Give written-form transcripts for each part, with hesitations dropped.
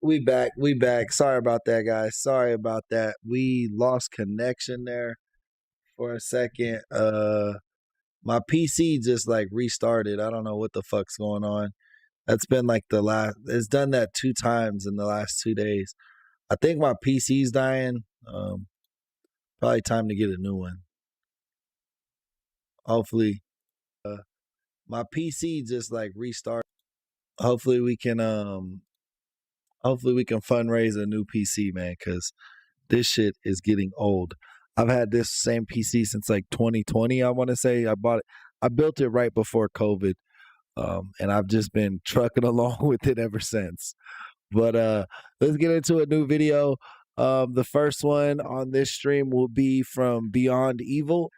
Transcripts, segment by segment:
We back. Sorry about that, guys. Sorry about that. We lost connection there for a second. My PC just like restarted. I don't know what the fuck's going on. That's been like it's done that 2 times in the last 2 days. I think my PC's dying. Probably time to get a new one. Hopefully, my PC just like restart. Hopefully we can fundraise a new PC, man, because this shit is getting old. I've had this same PC since like 2020, I want to say. I built it right before COVID, and I've just been trucking along with it ever since. But let's get into a new video. The first one on this stream will be from Beyond Evil.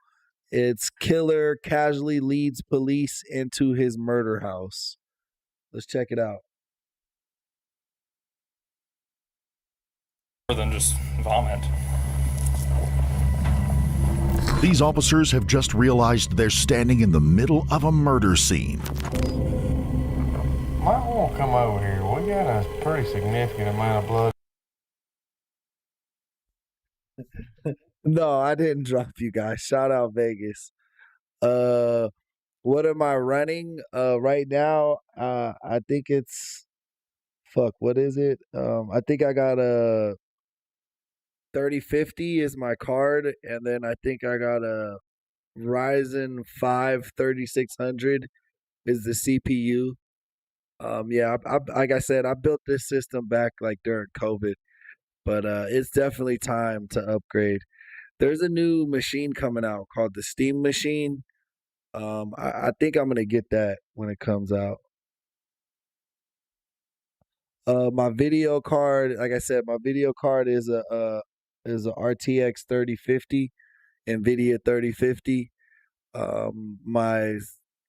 It's killer casually leads police into his murder house. Let's check it out. More than just vomit. These officers have just realized they're standing in the middle of a murder scene. Might want to come over here. We got a pretty significant amount of blood. No, I didn't drop you guys. Shout out Vegas. What am I running right now? I think it's what is it? I think I got a 3050 is my card, and then I think I got a Ryzen 5 3600 is the CPU. Yeah, like I said, I built this system back like during COVID, but it's definitely time to upgrade. There's a new machine coming out called the Steam machine. I think I'm gonna get that when it comes out. My video card, like I said, my video card is a RTX 3050, NVIDIA 3050. I'm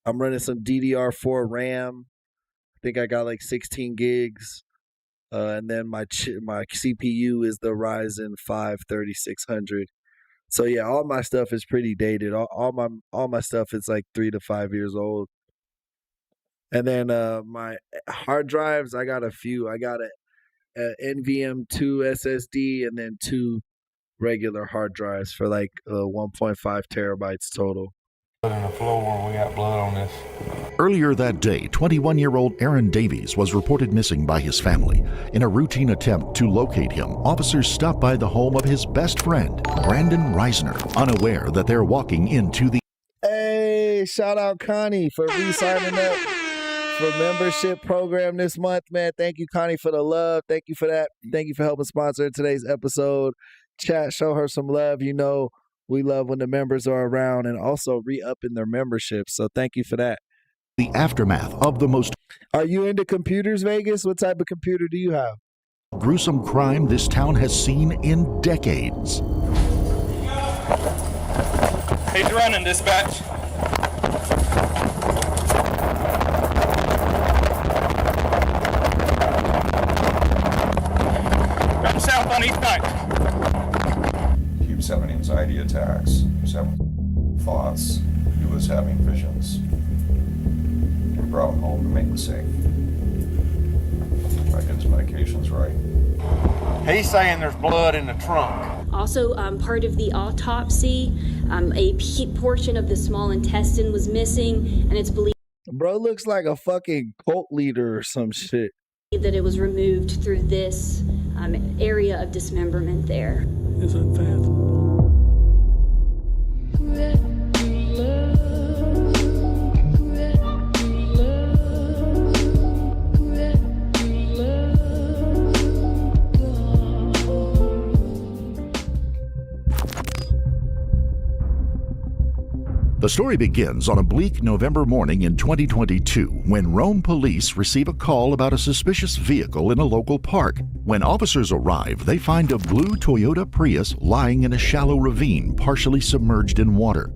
running some DDR4 RAM. I think I got like 16 gigs. And then my CPU is the Ryzen 5 3600. So yeah, all my stuff is pretty dated. All my stuff is like 3 to 5 years old. And then my hard drives, I got a few. I got a NVMe 2 SSD and then 2 regular hard drives for like 1.5 terabytes total. On the floor, we got blood on this. Earlier that day, 21-year-old Aaron Davies was reported missing by his family. In a routine attempt to locate him, officers stopped by the home of his best friend, Brandon Reisner, unaware that they're walking into the... Hey, shout out Connie for re-signing up for membership program this month, man. Thank you, Connie, for the love. Thank you for that. Thank you for helping sponsor today's episode. Chat, show her some love. You know, we love when the members are around and also re-upping their membership. So thank you for that. The aftermath of the most... Are you into computers, Vegas? What type of computer do you have? ...gruesome crime this town has seen in decades. He's running, dispatch. Running south on East Ninth. He was having anxiety attacks. He was having thoughts. He was having visions. We brought him home to make him safe. Try to get his medications right. He's saying there's blood in the trunk. Also, part of the autopsy, a portion of the small intestine was missing, and it's believed Bro looks like a fucking cult leader or some shit. that it was removed through this area of dismemberment there. It's unfathomable. The story begins on a bleak November morning in 2022 when Rome police receive a call about a suspicious vehicle in a local park. When officers arrive, they find a blue Toyota Prius lying in a shallow ravine partially submerged in water.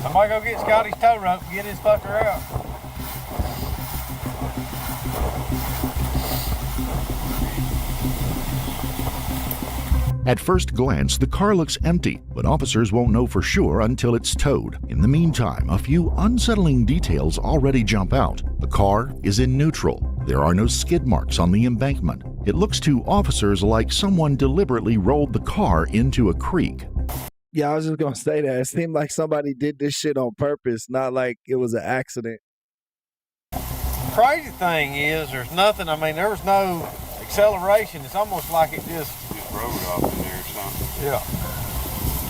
Somebody go get Scotty's tow rope and get his fucker out. At first glance, the car looks empty, but officers won't know for sure until it's towed. In the meantime, a few unsettling details already jump out. The car is in neutral. There are no skid marks on the embankment. It looks to officers like someone deliberately rolled the car into a creek. Yeah, I was just gonna say that. It seemed like somebody did this shit on purpose, not like it was an accident. Crazy thing is, there's nothing. I mean, there was no acceleration. It's almost like it just Rode off in there or something. yeah,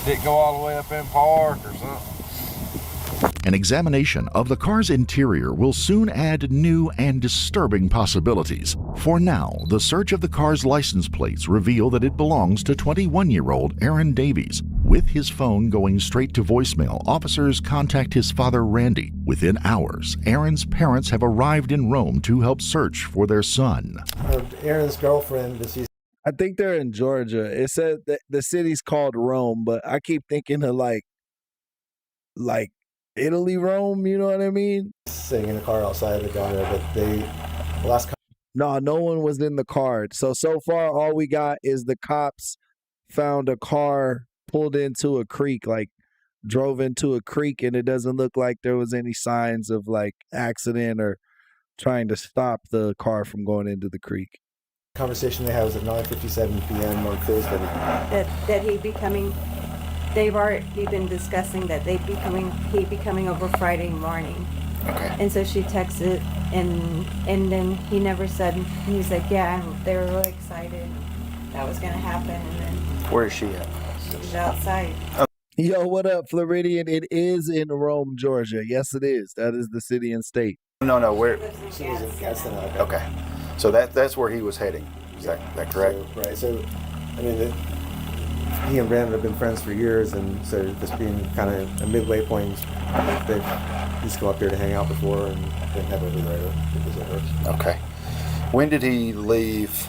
didn't go all the way up in park or something. An examination of the car's interior will soon add new and disturbing possibilities. For now, the search of the car's license plates reveal that it belongs to 21-year-old Aaron Davies. With his phone going straight to voicemail, officers contact his father, Randy. Within hours, Aaron's parents have arrived in Rome to help search for their son. Aaron's girlfriend, I think they're in Georgia. It said that the city's called Rome, but I keep thinking of like Italy, Rome. You know what I mean? sitting in the car outside the gunner, but the last No one was in the car. So far, all we got is the cops found a car pulled into a creek, like drove into a creek, and it doesn't look like there was any signs of like accident or trying to stop the car from going into the creek. conversation they had was at 9:57 p.m. on Thursday. That he'd be coming. They've already been discussing that he'd be coming over Friday morning. Okay. And so she texted, and then he never said. He's like, yeah, they were really excited that was gonna happen, and then Where is she at? she's outside. Yo, what up, Floridian? It is in Rome, Georgia. Yes, it is. That is the city and state. No, where? She was in Gadsden. Okay. So that's where he was heading. Is that correct? So, right. So, I mean, he and Brandon have been friends for years, and so this being kind of a midway point, they've used to come up here to hang out before, and then head over there to visit her. Okay. When did he leave?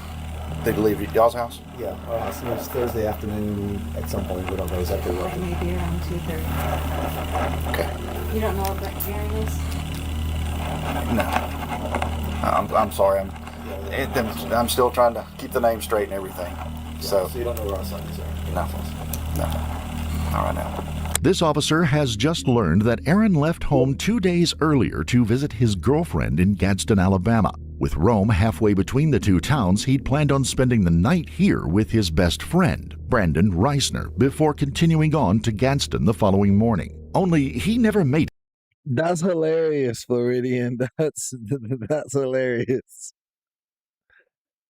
Did he leave y'all's house? Yeah, our house. It was Thursday afternoon at some point. We don't know exactly what. Like maybe around 2:30. Okay. You don't know what Aaron is? No. I'm sorry. I'm still trying to keep the name straight and everything. So you don't know where our son is, right? no. All right now. This officer has just learned that Aaron left home 2 days earlier to visit his girlfriend in Gadsden, Alabama. With Rome halfway between the two towns, he'd planned on spending the night here with his best friend, Brandon Reisner, before continuing on to Gadsden the following morning. Only he never made it. That's hilarious, Floridian. That's hilarious.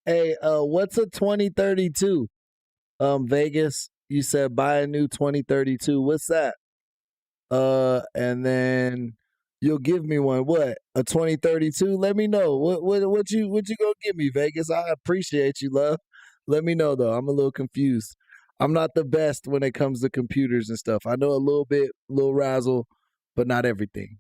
Hey, what's a 2032? Vegas, you said buy a new 2032. What's that? And then you'll give me one. What? A 2032? Let me know. What you gonna give me, Vegas? I appreciate you, love. Let me know though. I'm a little confused. I'm not the best when it comes to computers and stuff. I know a little bit, little razzle, but not everything.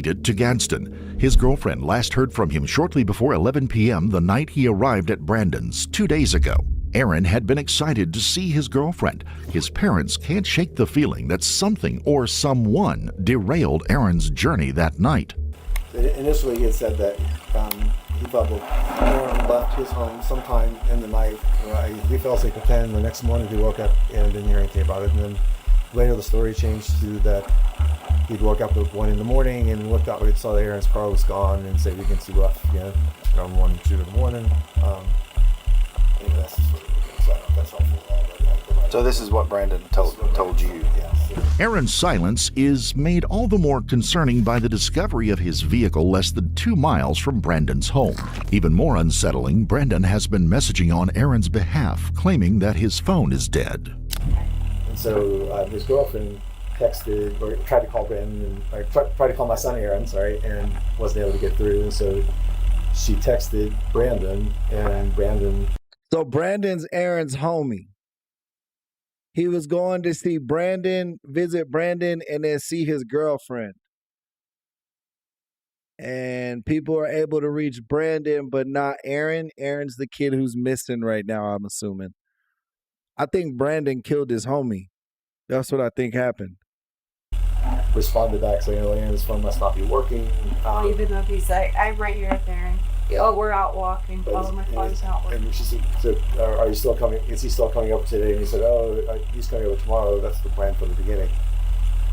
To Gadsden. His girlfriend last heard from him shortly before 11 p.m. the night he arrived at Brandon's 2 days ago. Aaron had been excited to see his girlfriend. His parents can't shake the feeling that something or someone derailed Aaron's journey that night. Initially, he had said that he thought that Aaron left his home sometime in the night. He fell asleep at 10. The next morning, he woke up and didn't hear anything about it. And then later, the story changed to that he'd woke up at 1 in the morning and looked out and saw that Aaron's car was gone and said, "We can see left again around 1, 2 in the morning." That's helpful. So this is what Brandon told you. Aaron's silence is made all the more concerning by the discovery of his vehicle less than 2 miles from Brandon's home. Even more unsettling, Brandon has been messaging on Aaron's behalf, claiming that his phone is dead. And so his girlfriend texted or tried to call Brandon, or tried to call my son Aaron, and wasn't able to get through. And so she texted Brandon, and Brandon. So Brandon's Aaron's homie. He was going to see Brandon, visit Brandon, and then see his girlfriend. And people are able to reach Brandon, but not Aaron. Aaron's the kid who's missing right now, I'm assuming. I think Brandon killed his homie. That's what I think happened. Responded back saying, Aaron's phone must not be working. Even though he's like, I'm right here with Aaron. Oh, we're out walking. Oh, my phone's not working. And she said, so, are you still coming? Is he still coming over today? And he said, he's coming over tomorrow. That's the plan from the beginning.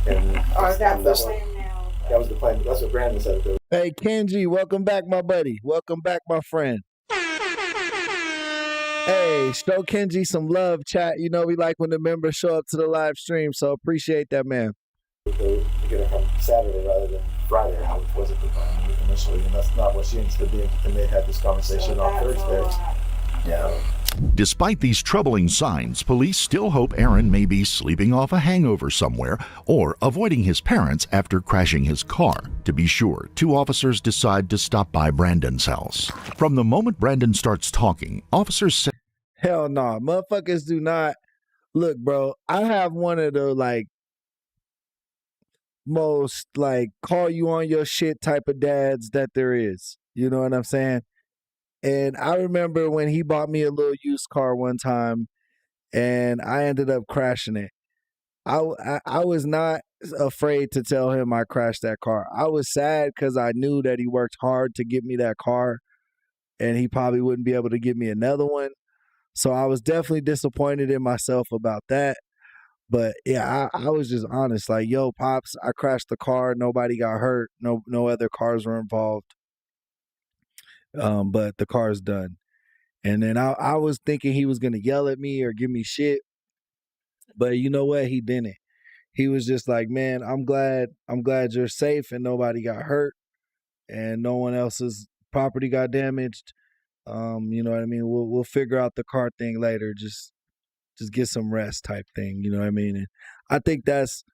And that's the plan now. That was the plan. That's what Brandon said. Hey, Kenji, welcome back, my buddy. Welcome back, my friend. Hey, show Kenji some love, chat. You know we like when the members show up to the live stream, so appreciate that, man. They get it from Saturday rather than Friday, which was it the plan initially, and that's not what seems to be. And they had this conversation on Thursday. Yeah. Despite these troubling signs, police still hope Aaron may be sleeping off a hangover somewhere or avoiding his parents after crashing his car. To be sure, 2 officers decide to stop by Brandon's house. From the moment Brandon starts talking, officers say, Hell no, motherfuckers do not. Look, bro, I have one of the most call you on your shit type of dads that there is. You know what I'm saying? And I remember when he bought me a little used car one time and I ended up crashing it. I was not afraid to tell him I crashed that car. I was sad because I knew that he worked hard to get me that car and he probably wouldn't be able to give me another one. So I was definitely disappointed in myself about that. But yeah, I was just honest. Like, yo, Pops, I crashed the car. Nobody got hurt. No other cars were involved. But the car's done. And then I was thinking he was gonna yell at me or give me shit. But you know what? He didn't. He was just like, man, I'm glad you're safe and nobody got hurt and no one else's property got damaged. You know what I mean? We'll figure out the car thing later. Just get some rest type thing. You know what I mean? And I think that's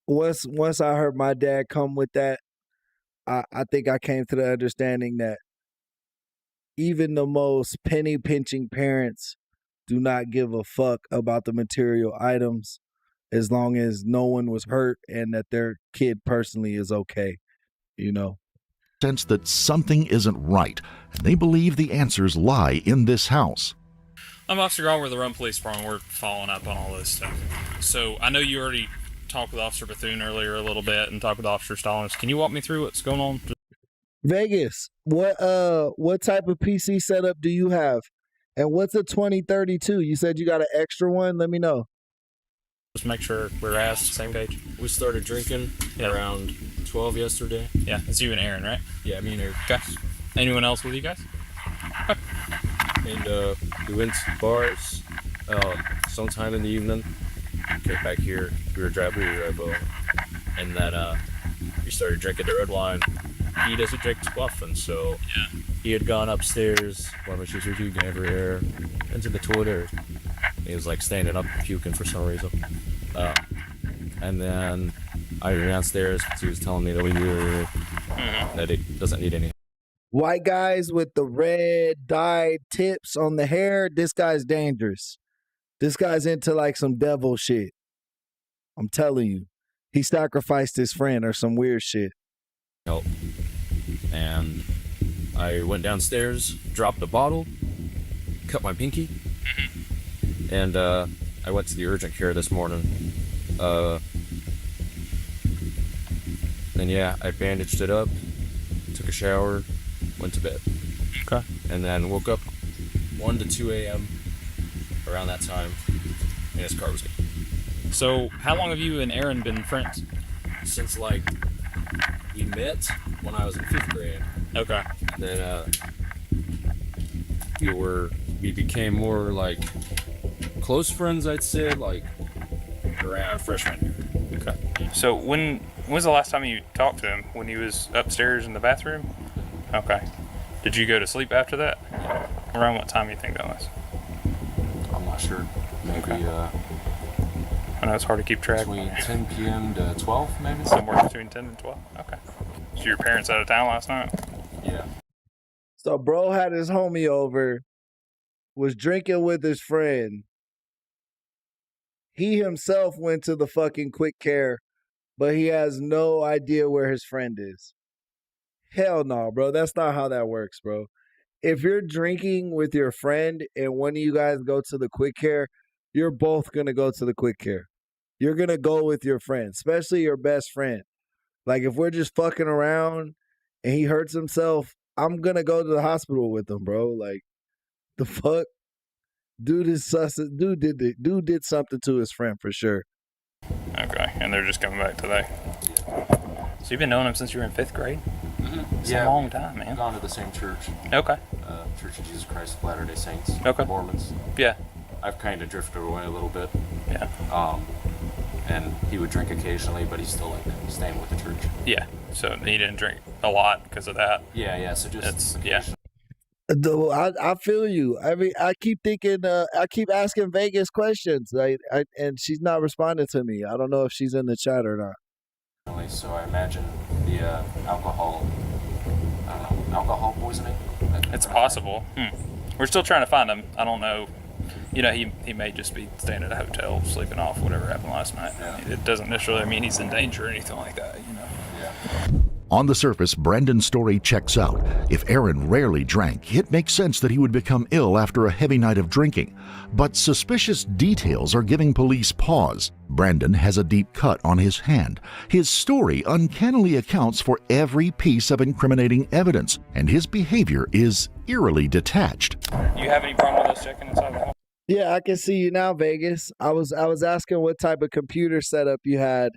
once I heard my dad come with that, I think I came to the understanding that even the most penny pinching parents do not give a fuck about the material items as long as no one was hurt and that their kid personally is okay, you know? sense that something isn't right, and they believe the answers lie in this house. I'm Officer Gall with the Rome Police Department. We're following up on all this stuff. So I know you already talked with Officer Bethune earlier a little bit and talked with Officer Stallings. Can you walk me through what's going on? Vegas, what type of PC setup do you have? And what's a 2032? You said you got an extra one? Let me know. Just make sure we're the same page. We started drinking around 12 yesterday. Yeah, it's you and Aaron, right? Yeah, me and Aaron. Okay. Anyone else with you guys? And we went to bars sometime in the evening. Came back here. We were driving. And then we started drinking the red wine. He doesn't drink too often, so he had gone upstairs, one of my sisters who everywhere, into the toilet. He was like standing up puking for some reason. And then I went downstairs because he was telling me that he doesn't need any. White guys with the red dyed tips on the hair, this guy's dangerous. This guy's into like some devil shit. I'm telling you. He sacrificed his friend or some weird shit. Help. And I went downstairs, dropped a bottle, cut my pinky, and I went to the urgent care this morning. And yeah, I bandaged it up, took a shower, went to bed. Okay. And then woke up 1 to 2 a.m. around that time, and his car was gone. So how long have you and Aaron been friends? Since like we met when I was in 5th grade. Okay. Then we became more like close friends, I'd say, like around freshman year. Okay. So when was the last time you talked to him? When he was upstairs in the bathroom? Okay. Did you go to sleep after that? Around what time do you think that was? I'm not sure. Maybe Okay. I know it's hard to keep track. between 10 p.m. to 12, maybe. Somewhere between 10 and 12. Okay. So your parents out of town last night? Yeah. So bro had his homie over, was drinking with his friend. He himself went to the fucking quick care, but he has no idea where his friend is. Hell no, bro. That's not how that works, bro. If you're drinking with your friend and one of you guys go to the quick care, you're both going to go to the quick care. You're going to go with your friend, especially your best friend. Like if we're just fucking around and he hurts himself, I'm going to go to the hospital with him, bro. Like the fuck? Dude did something to his friend for sure. Okay. And they're just coming back today. So you've been knowing him since you were in 5th grade? It's a long time, man. Gone to the same church, Okay. Church of Jesus Christ of Latter-day Saints. Okay. Mormons. Yeah. I've kind of drifted away a little bit. Yeah. And he would drink occasionally, but he's still like staying with the church. Yeah. So he didn't drink a lot because of that. Yeah. So just Yeah. I feel you. I mean, I keep thinking. I keep asking Vegas questions, and she's not responding to me. I don't know if she's in the chat or not. So I imagine the alcohol poisoning. It's possible. We're still trying to find him. I don't know. You know, he may just be staying at a hotel, sleeping off whatever happened last night. Yeah. It doesn't necessarily mean he's in danger or anything like that, you know. Yeah. On the surface, Brendan's story checks out. If Aaron rarely drank, it makes sense that he would become ill after a heavy night of drinking. But suspicious details are giving police pause. Brendan has a deep cut on his hand. His story uncannily accounts for every piece of incriminating evidence, and his behavior is eerily detached. You have any problem with us checking inside the house? Yeah, I can see you now, Vegas. I was asking what type of computer setup you had,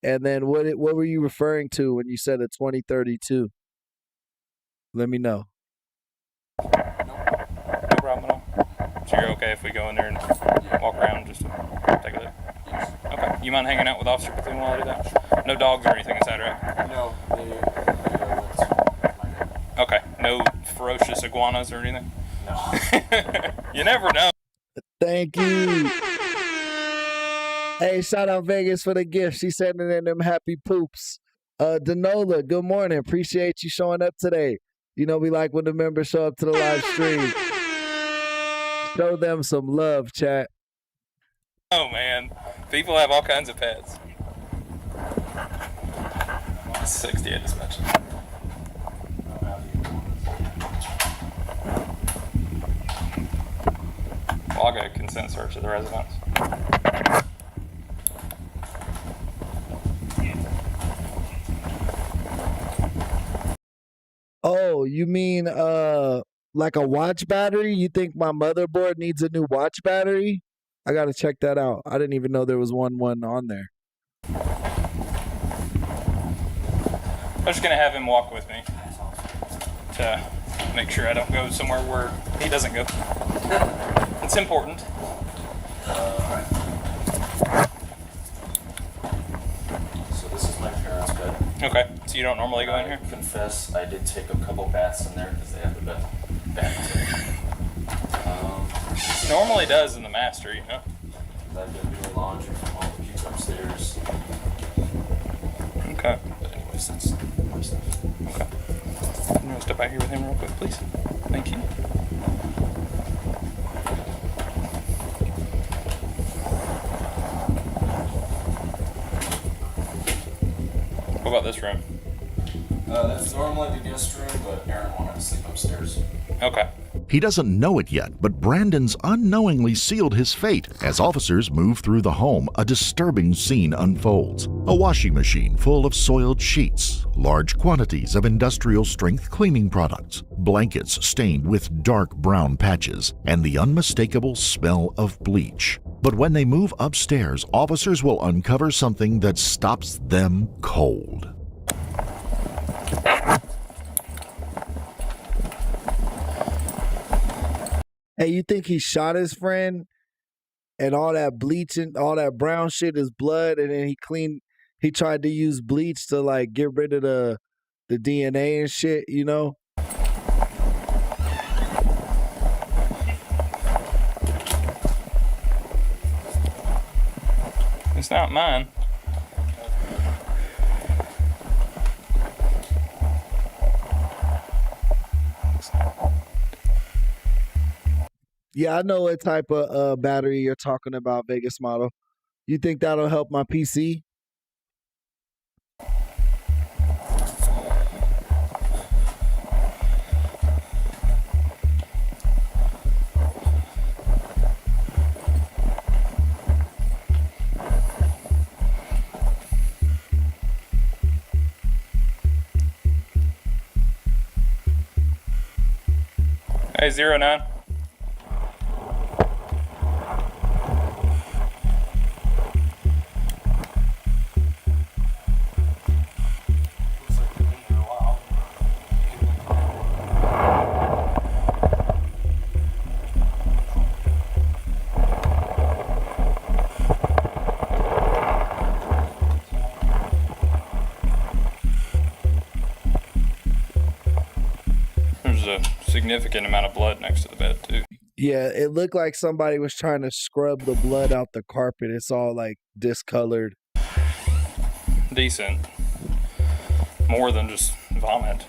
and then what were you referring to when you said a 2032? Let me know. No problem at all. So you're okay if we go in there and walk around just to take a look? Yes. Okay. You mind hanging out with Officer Bethune while I do that? No dogs or anything inside, right? No, Okay. No ferocious iguanas or anything? No. You never know. Thank you. Hey, shout out Vegas for the gift. She's sending in them happy poops. Danola, good morning. Appreciate you showing up today. You know we like when the members show up to the live stream. Show them some love, chat. Oh, man. People have all kinds of pets. 60 I just mentioned. Well, I'll get a consent search of the residence. Oh, you mean like a watch battery? You think my motherboard needs a new watch battery? I gotta check that out. I didn't even know there was one on there. I'm just gonna have him walk with me to make sure I don't go somewhere where he doesn't go. It's important. So this is my parents' bed. Okay, so you don't normally go in here? I confess, I did take a couple baths in there because they have the bath. Normally does in the master, you know. I've been doing laundry from all the people upstairs. Okay. But anyways, that's my stuff. Okay. You want to step out here with him real quick, please? Thank you. What about this room? That's normally the guest room, but Aaron wanted to sleep upstairs. Okay. He doesn't know it yet, but Brandon's unknowingly sealed his fate. As officers move through the home, a disturbing scene unfolds. A washing machine full of soiled sheets, large quantities of industrial-strength cleaning products, blankets stained with dark brown patches, and the unmistakable smell of bleach. But when they move upstairs, officers will uncover something that stops them cold. Hey, you think he shot his friend and all that bleach and all that brown shit is blood, and then he tried to use bleach to like get rid of the DNA and shit, you know? It's not mine. Yeah, I know what type of battery you're talking about, Vegas model. You think that'll help my PC? Hey, 09. There's a significant amount of blood next to the bed, too. Yeah, it looked like somebody was trying to scrub the blood out the carpet. It's all like discolored. Decent. More than just vomit.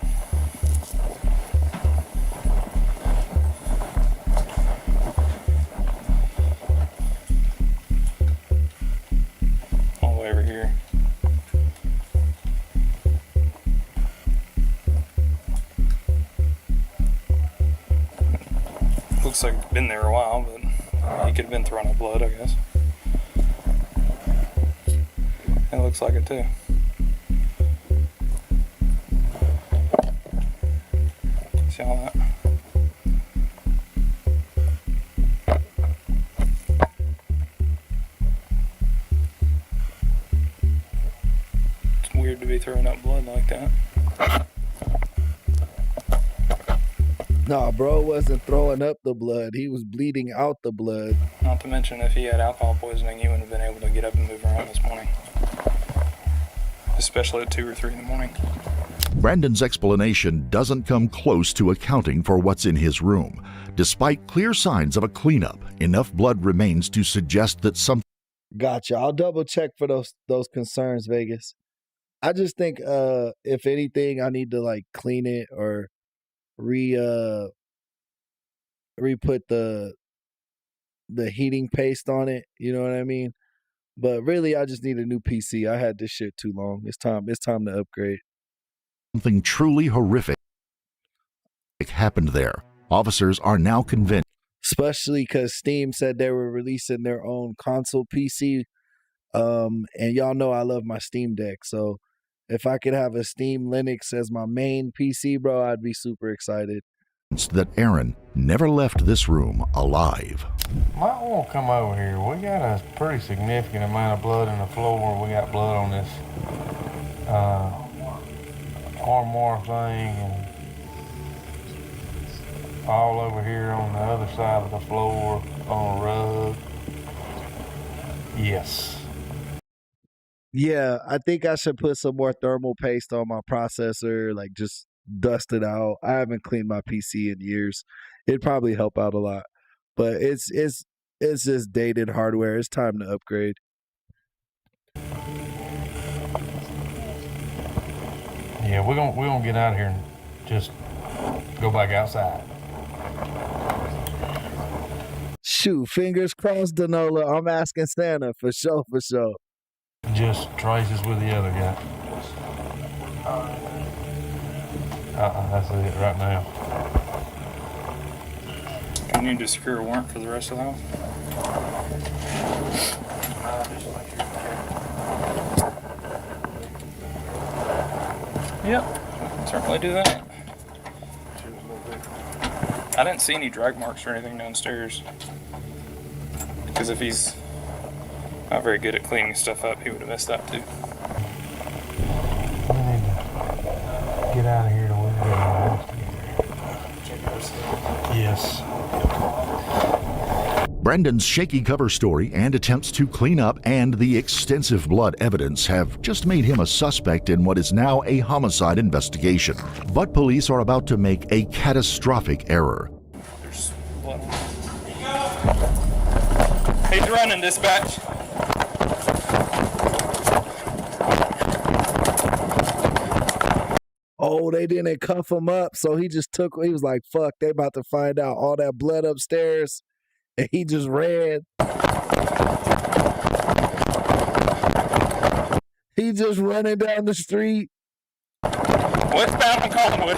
All the way over here. Looks like it's been there a while, but he could have been throwing up blood, I guess. It looks like it too. See all that? It's weird to be throwing up blood like that. Nah, bro wasn't throwing up the blood. He was bleeding out the blood. Not to mention, if he had alcohol poisoning, he wouldn't have been able to get up and move around this morning. Especially at 2 or 3 in the morning. Brandon's explanation doesn't come close to accounting for what's in his room. Despite clear signs of a cleanup, enough blood remains to suggest that something. Gotcha. I'll double check for those concerns, Vegas. I just think if anything, I need to like clean it or re-put the heating paste on it. You know what I mean? But really, I just need a new PC. I had this shit too long. It's time to upgrade. Something truly horrific happened there. Officers are now convinced. Especially because Steam said they were releasing their own console PC. And y'all know I love my Steam Deck. So if I could have a Steam Linux as my main PC, bro, I'd be super excited. That Aaron never left this room alive. Might want to come over here. We got a pretty significant amount of blood in the floor. We got blood on this armoire thing and all over here on the other side of the floor on a rug. Yes. Yeah, I think I should put some more thermal paste on my processor, like just dust it out. I haven't cleaned my PC in years. It'd probably help out a lot. But it's just dated hardware. It's time to upgrade. Yeah, we're gonna get out of here and just go back outside. Shoot, fingers crossed, Danola. I'm asking Santa for sure, for sure. Just traces with the other guy. That's it right now. Do you need to secure a warrant for the rest of the house? Yep, certainly do that. I didn't see any drag marks or anything downstairs. Because if he's not very good at cleaning stuff up, he would have missed that too. We need to get out of here to where we're Yes. Brendan's shaky cover story and attempts to clean up and the extensive blood evidence have just made him a suspect in what is now a homicide investigation. But police are about to make a catastrophic error. There's blood on it. He's running, dispatch. Oh, they didn't cuff him up, so he was like, fuck, they about to find out all that blood upstairs, and he just ran. He just running down the street. Westbound on Collinwood.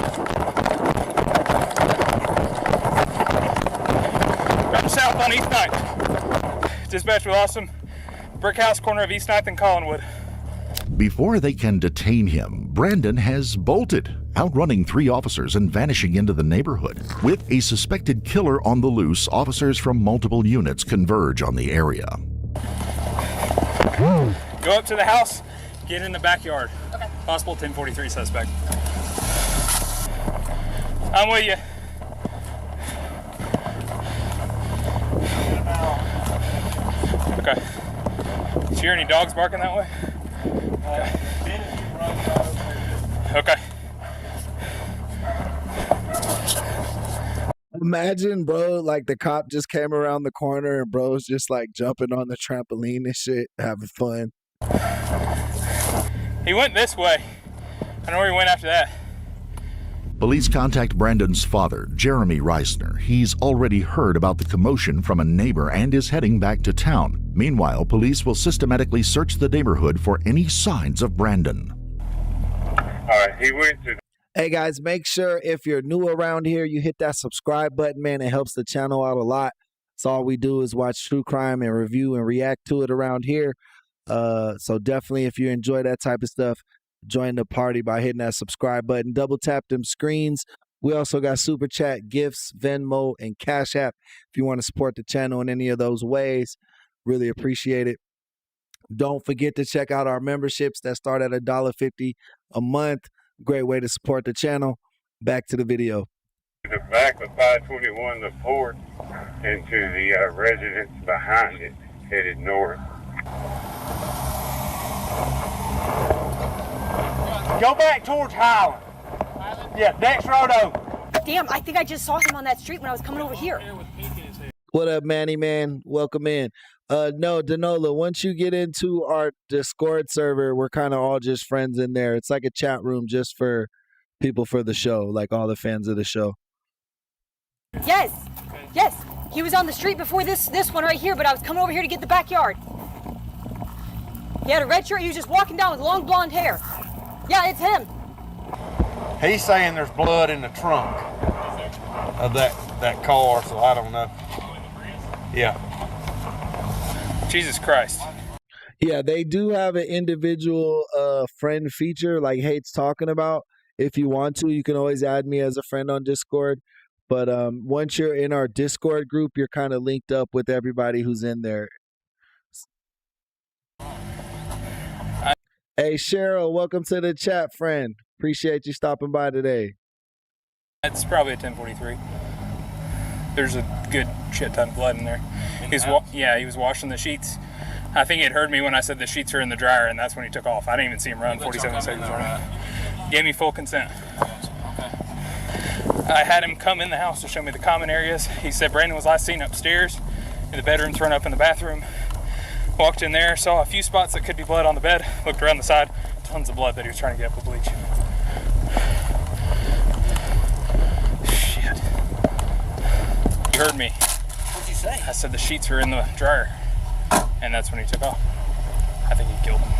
Running south on East 9th. Dispatch with Awesome. Brick house, corner of East 9th and Collinwood. Before they can detain him, Brandon has bolted, outrunning 3 officers and vanishing into the neighborhood. With a suspected killer on the loose, officers from multiple units converge on the area. Go up to the house, get in the backyard. Okay. Possible 1043 suspect. I'm with you. Okay. Did you hear any dogs barking that way? Okay. Imagine, bro, like the cop just came around the corner and bro's just like jumping on the trampoline and shit, having fun. He went this way. I know where he went after that. Police contact Brandon's father, Jeremy Reisner. He's already heard about the commotion from a neighbor and is heading back to town. Meanwhile, police will systematically search the neighborhood for any signs of Brandon. All right, he went to. Hey guys, make sure if you're new around here, you hit that subscribe button, man. It helps the channel out a lot. So all we do is watch true crime and review and react to it around here. So definitely, if you enjoy that type of stuff, join the party by hitting that subscribe button. Double tap them screens. We also got Super Chat, gifts, Venmo, and Cash App. If you want to support the channel in any of those ways, really appreciate it. Don't forget to check out our memberships that start at $1.50 a month. Great way to support the channel. Back to the video. The back of 521, the port, into the residence behind it, headed north. Go back towards Highland. Yeah, next road over. Damn, I think I just saw him on that street when I was coming over here. What up, Manny man? Welcome in. No, Danola, once you get into our Discord server, we're kind of all just friends in there. It's like a chat room just for people for the show, like all the fans of the show. Yes, yes. He was on the street before this one right here, but I was coming over here to get the backyard. He had a red shirt. He was just walking down with long blonde hair. Yeah, it's him. He's saying there's blood in the trunk of that car, so I don't know. Yeah. Jesus Christ. Yeah, they do have an individual friend feature like Hate's talking about. If you want to, you can always add me as a friend on Discord. But once you're in our Discord group, you're kind of linked up with everybody who's in there. Hey, Cheryl, welcome to the chat, friend. Appreciate you stopping by today. It's probably a 1043. There's a good shit ton of blood in there. He was washing the sheets. I think he had heard me when I said the sheets are in the dryer, and that's when he took off. I didn't even see him run 47 seconds running. Gave me full consent. I had him come in the house to show me the common areas. He said Brandon was last seen upstairs in the bedroom, thrown up in the bathroom. Walked in there, saw a few spots that could be blood on the bed, looked around the side, tons of blood that he was trying to get up with bleach. Shit. You heard me. What'd you say? I said the sheets are in the dryer, and that's when he took off. I think he killed him.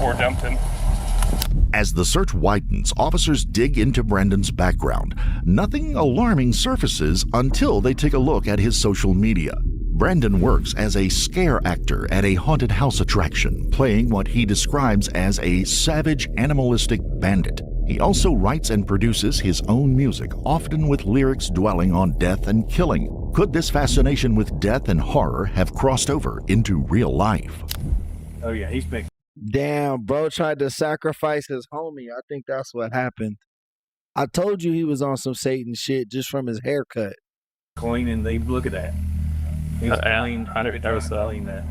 Or dumped him. As the search widens, officers dig into Brandon's background. Nothing alarming surfaces until they take a look at his social media. Brandon works as a scare actor at a haunted house attraction, playing what he describes as a savage, animalistic bandit. He also writes and produces his own music, often with lyrics dwelling on death and killing. Could this fascination with death and horror have crossed over into real life? Oh yeah, he's big. Damn, bro tried to sacrifice his homie. I think that's what happened. I told you he was on some Satan shit just from his haircut. Cleaning, look at that. He was clean. I never noticed that. Clean that.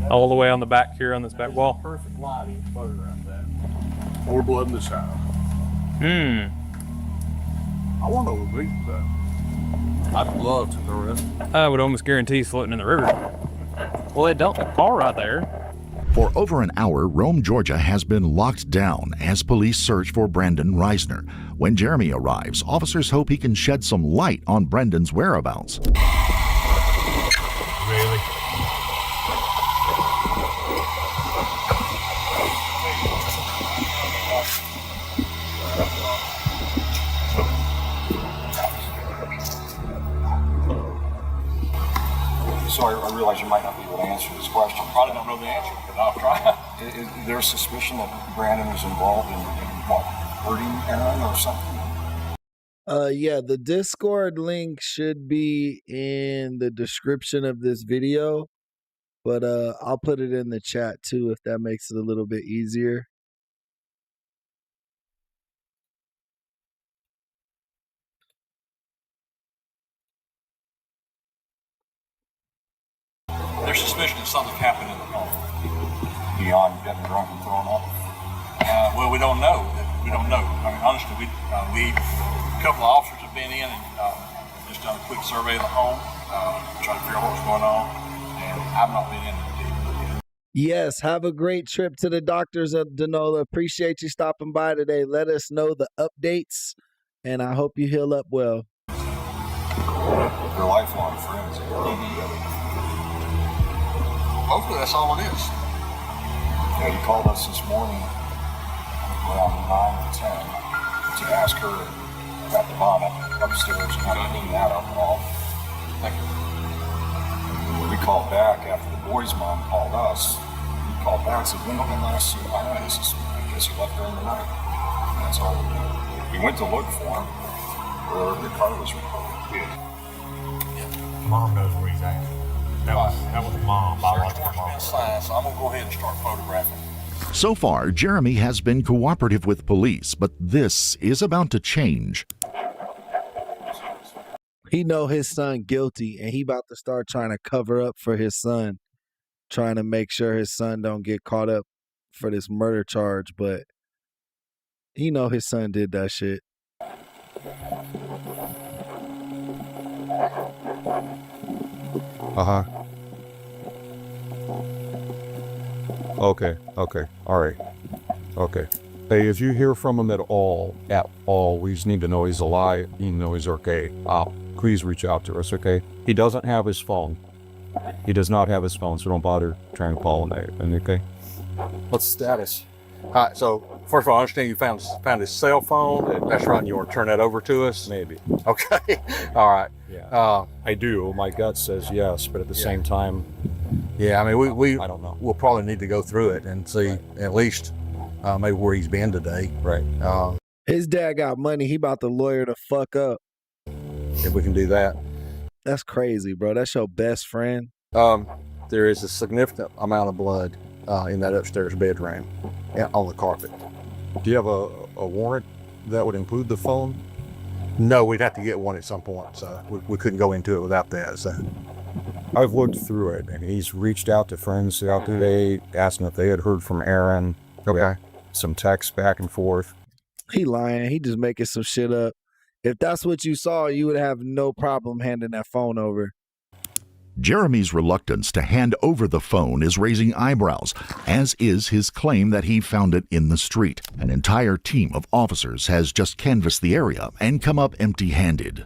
All the way on the back here on this back wall. Perfect lighting photograph that. More blood in the side. Hmm. I want to believe that. I'd love to know that. I would almost guarantee he's floating in the river. Well, it don't fall right there. For over an hour, Rome, Georgia has been locked down as police search for Brandon Reisner. When Jeremy arrives, officers hope he can shed some light on Brandon's whereabouts. Really? So I realize you might not be able to answer this question. Probably don't know the answer, but I'll try. Is there a suspicion that Brandon was involved in what, hurting Aaron or something? Yeah, the Discord link should be in the description of this video, but I'll put it in the chat too if that makes it a little bit easier. There's suspicion that something happened in the home. Beyond getting drunk and throwing up? Well, we don't know. we don't know. I mean, honestly, we a couple of officers have been in and just done a quick survey of the home, trying to figure out what's going on, and I've not been in there to look at it. Yes, have a great trip to the doctors of Denola. Appreciate you stopping by today. Let us know the updates, and I hope you heal up well. They're lifelong friends. Hopefully that's all it is. Yeah, he called us this morning around 9 to 10 to ask her about the mom upstairs and how to clean that up all. Thank you. When we called back after the boy's mom called us, we called back and said, when did the last see I guess he left during the night. And that's all we knew. We went to look for him where the car was reported. Mom knows where he's at. That was mom, biological mom. So I'm going to go ahead and start photographing. So far, Jeremy has been cooperative with police, but this is about to change. He know his son guilty, and he about to start trying to cover up for his son, trying to make sure his son don't get caught up for this murder charge, but he know his son did that shit. Uh-huh. Okay, all right. Okay. Hey, if you hear from him at all, we just need to know he's alive, you know he's okay. Please reach out to us, okay? He doesn't have his phone. He does not have his phone, so don't bother trying to call him, okay? What's the status? All right, so first of all, I understand you found his cell phone. That's right, and you want to turn that over to us? Maybe. Okay, all right. Yeah. I do. My gut says yes, but at the same time, yeah, I mean, we I don't know. We'll probably need to go through it and see at least maybe where he's been today. Right. His dad got money. He about to lawyer the fuck up. If we can do that. That's crazy, bro. That's your best friend. There is a significant amount of blood in that upstairs bedroom on the carpet. Do you have a warrant that would include the phone? No, we'd have to get one at some point, so we couldn't go into it without that. So I've looked through it, and he's reached out to friends throughout the day, asking if they had heard from Aaron. Okay. Some texts back and forth. He lying. He just making some shit up. If that's what you saw, you would have no problem handing that phone over. Jeremy's reluctance to hand over the phone is raising eyebrows, as is his claim that he found it in the street. An entire team of officers has just canvassed the area and come up empty-handed.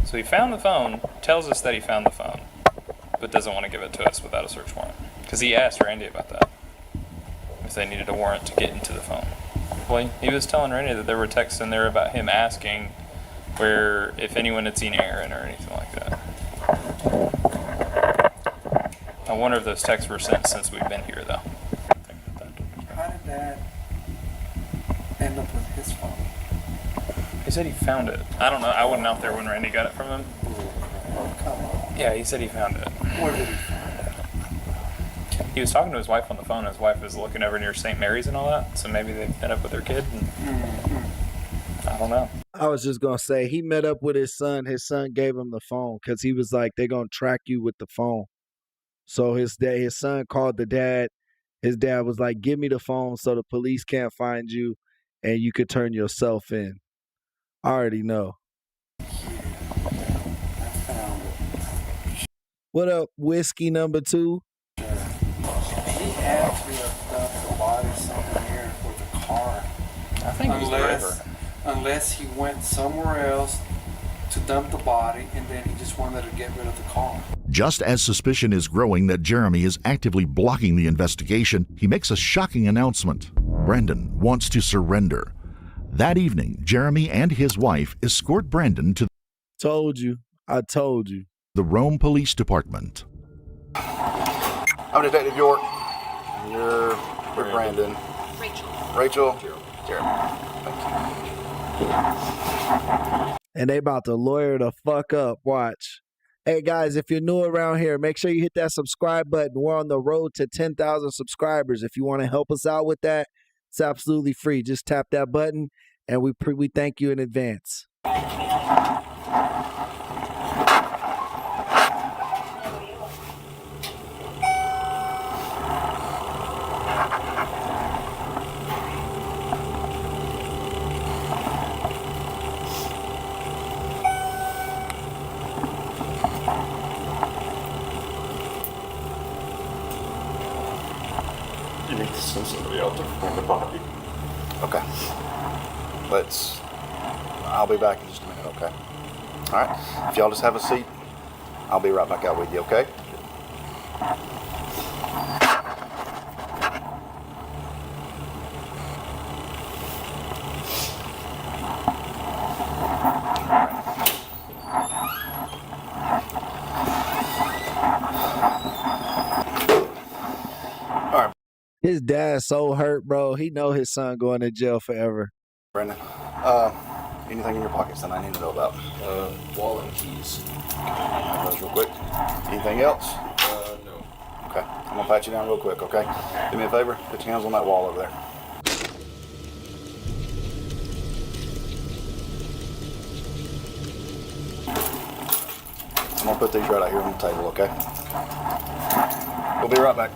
So he found the phone, tells us that he found the phone, but doesn't want to give it to us without a search warrant. Because he asked Randy about that, if they needed a warrant to get into the phone. Well, he was telling Randy that there were texts in there about him asking where, if anyone had seen Aaron or anything like that. I wonder if those texts were sent since we've been here, though. How did Dad end up with his phone? He said he found it. I don't know. I wasn't out there when Randy got it from him. Yeah, he said he found it. Where did he find it? He was talking to his wife on the phone. His wife was looking over near St. Mary's and all that. So maybe they met up with their kid. And I don't know. I was just going to say, he met up with his son. His son gave him the phone because he was like, they're going to track you with the phone. So his son called the dad. His dad was like, give me the phone so the police can't find you and you could turn yourself in. I already know. What up, whiskey number 2? He actually left the body somewhere here with a car. I think he's the driver. Unless he went somewhere else to dump the body and then he just wanted to get rid of the car. Just as suspicion is growing that Jeremy is actively blocking the investigation, he makes a shocking announcement. Brandon wants to surrender. That evening, Jeremy and his wife escort Brandon to I told you. The Rome Police Department. I'm Detective York. You're Brandon. Rachel. Jeremy. And they about to lawyer the fuck up. Watch. Hey guys, if you're new around here, make sure you hit that subscribe button. We're on the road to 10,000 subscribers. If you want to help us out with that, it's absolutely free. Just tap that button, and we thank you in advance. somebody out there find the body. Okay. I'll be back in just a minute, okay? All right. If y'all just have a seat, I'll be right back out with you, okay? His dad's so hurt, bro. He know his son going to jail forever. Brendan, anything in your pockets that I need to know about? Wallet and keys. Those real quick. Anything else? No. Okay. I'm gonna pat you down real quick, okay? Do me a favor. Put your hands on that wall over there. I'm gonna put these right out here on the table, okay? We'll be right back.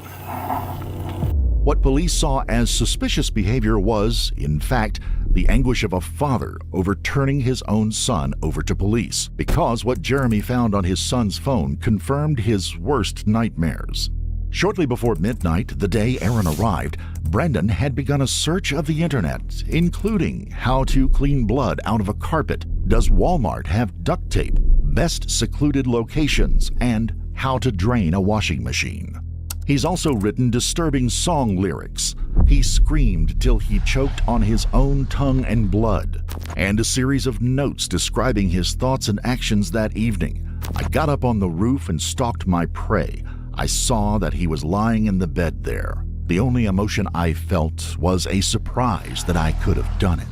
What police saw as suspicious behavior was, in fact, the anguish of a father over turning his own son over to police, because what Jeremy found on his son's phone confirmed his worst nightmares. Shortly before midnight, the day Aaron arrived, Brendan had begun a search of the internet, including how to clean blood out of a carpet, does Walmart have duct tape, best secluded locations, and how to drain a washing machine. He's also written disturbing song lyrics. He screamed till he choked on his own tongue and blood, and a series of notes describing his thoughts and actions that evening. I got up on the roof and stalked my prey. I saw that he was lying in the bed there. The only emotion I felt was a surprise that I could have done it.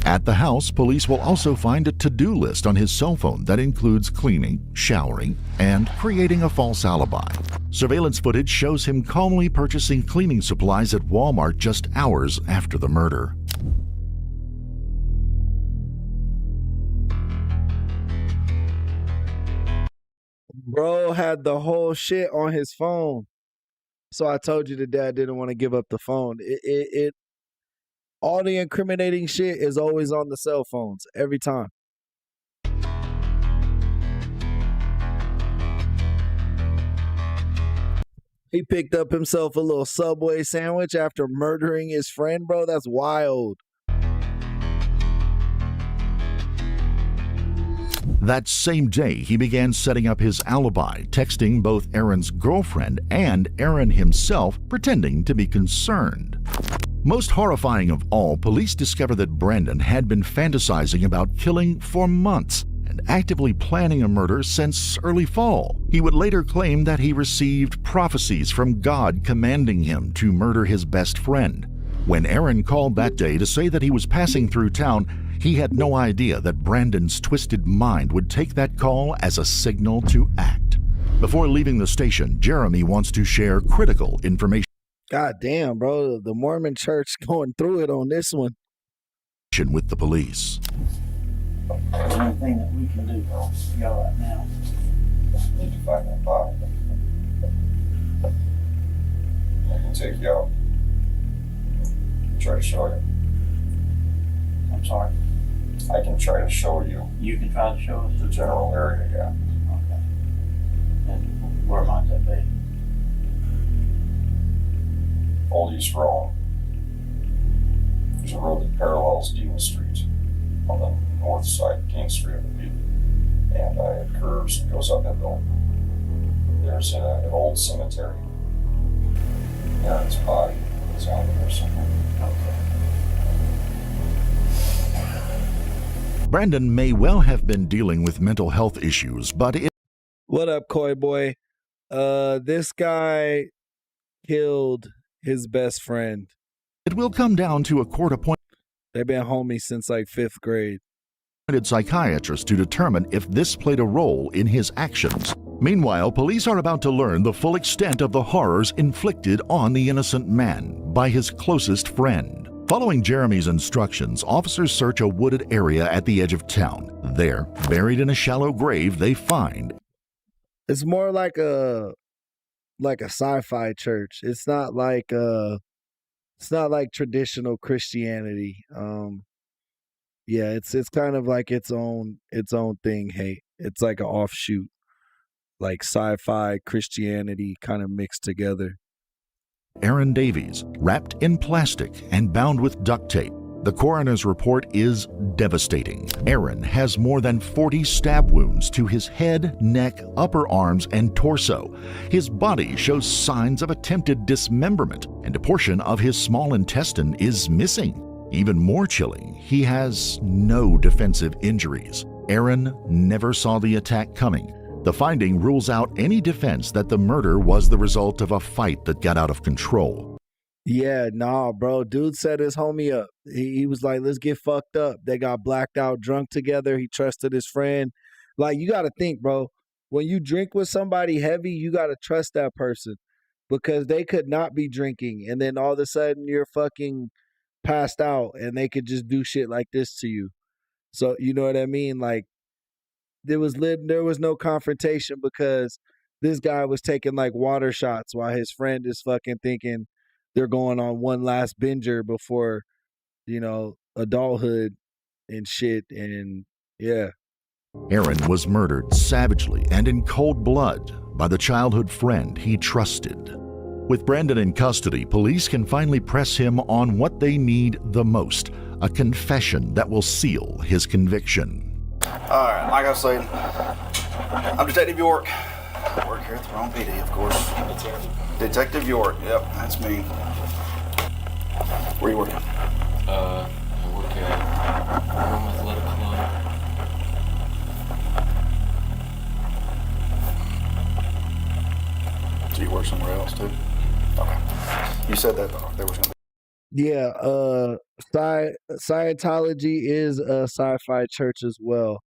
At the house, police will also find a to-do list on his cell phone that includes cleaning, showering, and creating a false alibi. Surveillance footage shows him calmly purchasing cleaning supplies at Walmart just hours after the murder. Bro had the whole shit on his phone. So I told you the dad didn't want to give up the phone. All the incriminating shit is always on the cell phones, every time. He picked up himself a little Subway sandwich after murdering his friend, bro. That's wild. That same day, he began setting up his alibi, texting both Aaron's girlfriend and Aaron himself, pretending to be concerned. Most horrifying of all, police discovered that Brendan had been fantasizing about killing for months and actively planning a murder since early fall. He would later claim that he received prophecies from God commanding him to murder his best friend. When Aaron called that day to say that he was passing through town, he had no idea that Brandon's twisted mind would take that call as a signal to act. Before leaving the station, Jeremy wants to share critical information. God damn, bro. The Mormon church going through it on this one. With the police. There's anything that we can do for y'all right now. Need to find that body. I can take you out. Try to show you. I'm sorry. I can try to show you. You can try to show us the general area, yeah. Okay. And where might that be? Old East Road. There's a road that parallels Dean Street on the north side of King Street, I believe. And it curves and goes up that hill. There's an old cemetery. Aaron's body is out there somewhere. Brandon may well have been dealing with mental health issues, but What up, Coy Boy? This guy killed his best friend. It will come down to a court-appointed. They've been homies since like 5th grade. Psychiatrist to determine if this played a role in his actions. Meanwhile, police are about to learn the full extent of the horrors inflicted on the innocent man by his closest friend. Following Jeremy's instructions, officers search a wooded area at the edge of town. There, buried in a shallow grave, they find. It's more like a sci-fi church. It's not like traditional Christianity. Yeah, it's kind of like its own thing. Hey, it's like an offshoot, like sci-fi Christianity kind of mixed together. Aaron Davies, wrapped in plastic and bound with duct tape. The coroner's report is devastating. Aaron has more than 40 stab wounds to his head, neck, upper arms, and torso. His body shows signs of attempted dismemberment, and a portion of his small intestine is missing. Even more chilling, he has no defensive injuries. Aaron never saw the attack coming. The finding rules out any defense that the murder was the result of a fight that got out of control. Yeah, nah, bro. Dude set his homie up. He was like, let's get fucked up. They got blacked out drunk together. He trusted his friend. Like, you got to think, bro. When you drink with somebody heavy, you got to trust that person because they could not be drinking. And then all of a sudden you're fucking passed out and they could just do shit like this to you. So, you know what I mean? Like, there was no confrontation because this guy was taking like water shots while his friend is fucking thinking they're going on one last binger before, adulthood and shit. And yeah. Aaron was murdered savagely and in cold blood by the childhood friend he trusted. With Brandon in custody, police can finally press him on what they need the most, a confession that will seal his conviction. All right, like I was saying, I'm Detective York. I work here at the Rome PD, of course. Detective York, yep, that's me. Where are you working? I work at Rome Athletic Club. So you work somewhere else too? Okay. You said that there was going to be. Yeah, Scientology is a sci-fi church as well.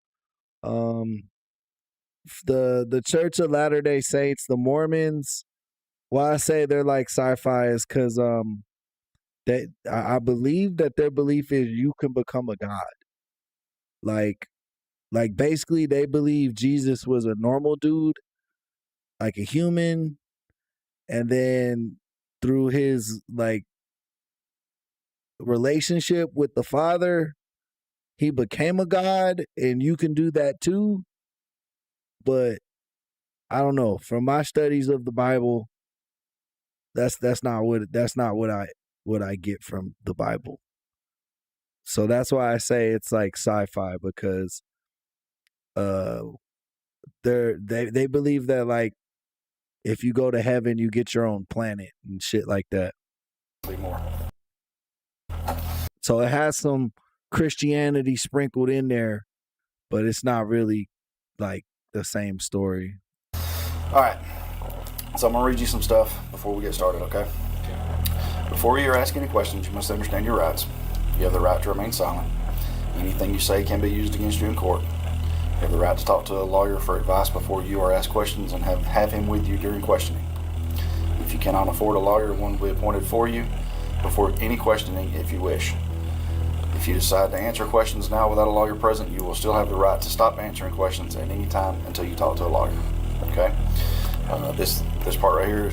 The Church of Latter-day Saints, the Mormons, why I say they're like sci-fi is because I believe that their belief is you can become a god. Like basically they believe Jesus was a normal dude, like a human, and then through his like relationship with the Father, he became a god, and you can do that too. But I don't know. From my studies of the Bible, that's not what I get from the Bible. So that's why I say it's like sci-fi, because they believe that like if you go to heaven, you get your own planet and shit like that. More. So it has some Christianity sprinkled in there, but it's not really like the same story. All right. So I'm going to read you some stuff before we get started, okay? Before you ask any questions, you must understand your rights. You have the right to remain silent. Anything you say can be used against you in court. You have the right to talk to a lawyer for advice before you are asked questions and have him with you during questioning. If you cannot afford a lawyer, one will be appointed for you before any questioning if you wish. If you decide to answer questions now without a lawyer present, you will still have the right to stop answering questions at any time until you talk to a lawyer. Okay? This part right here,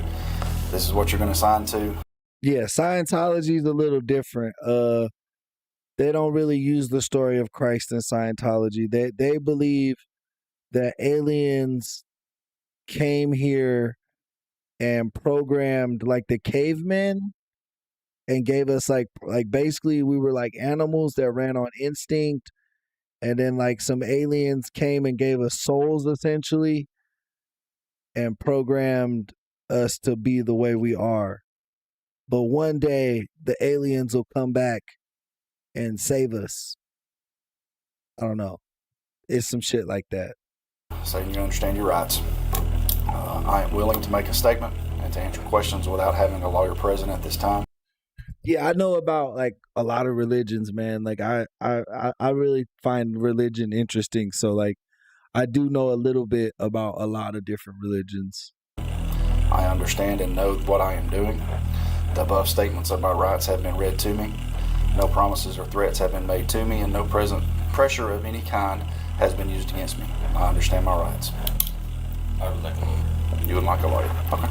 this is what you're going to sign to. Yeah, Scientology is a little different. They don't really use the story of Christ in Scientology. They believe that aliens came here and programmed like the cavemen and gave us like basically we were like animals that ran on instinct, and then like some aliens came and gave us souls essentially and programmed us to be the way we are. But one day the aliens will come back and save us. I don't know. It's some shit like that. So you understand your rights. I am willing to make a statement and to answer questions without having a lawyer present at this time. Yeah, I know about like a lot of religions, man. Like I really find religion interesting. So like I do know a little bit about a lot of different religions. I understand and know what I am doing. The above statements of my rights have been read to me. No promises or threats have been made to me, and no present pressure of any kind has been used against me. I understand my rights. I would like a lawyer. You would like a lawyer? Okay.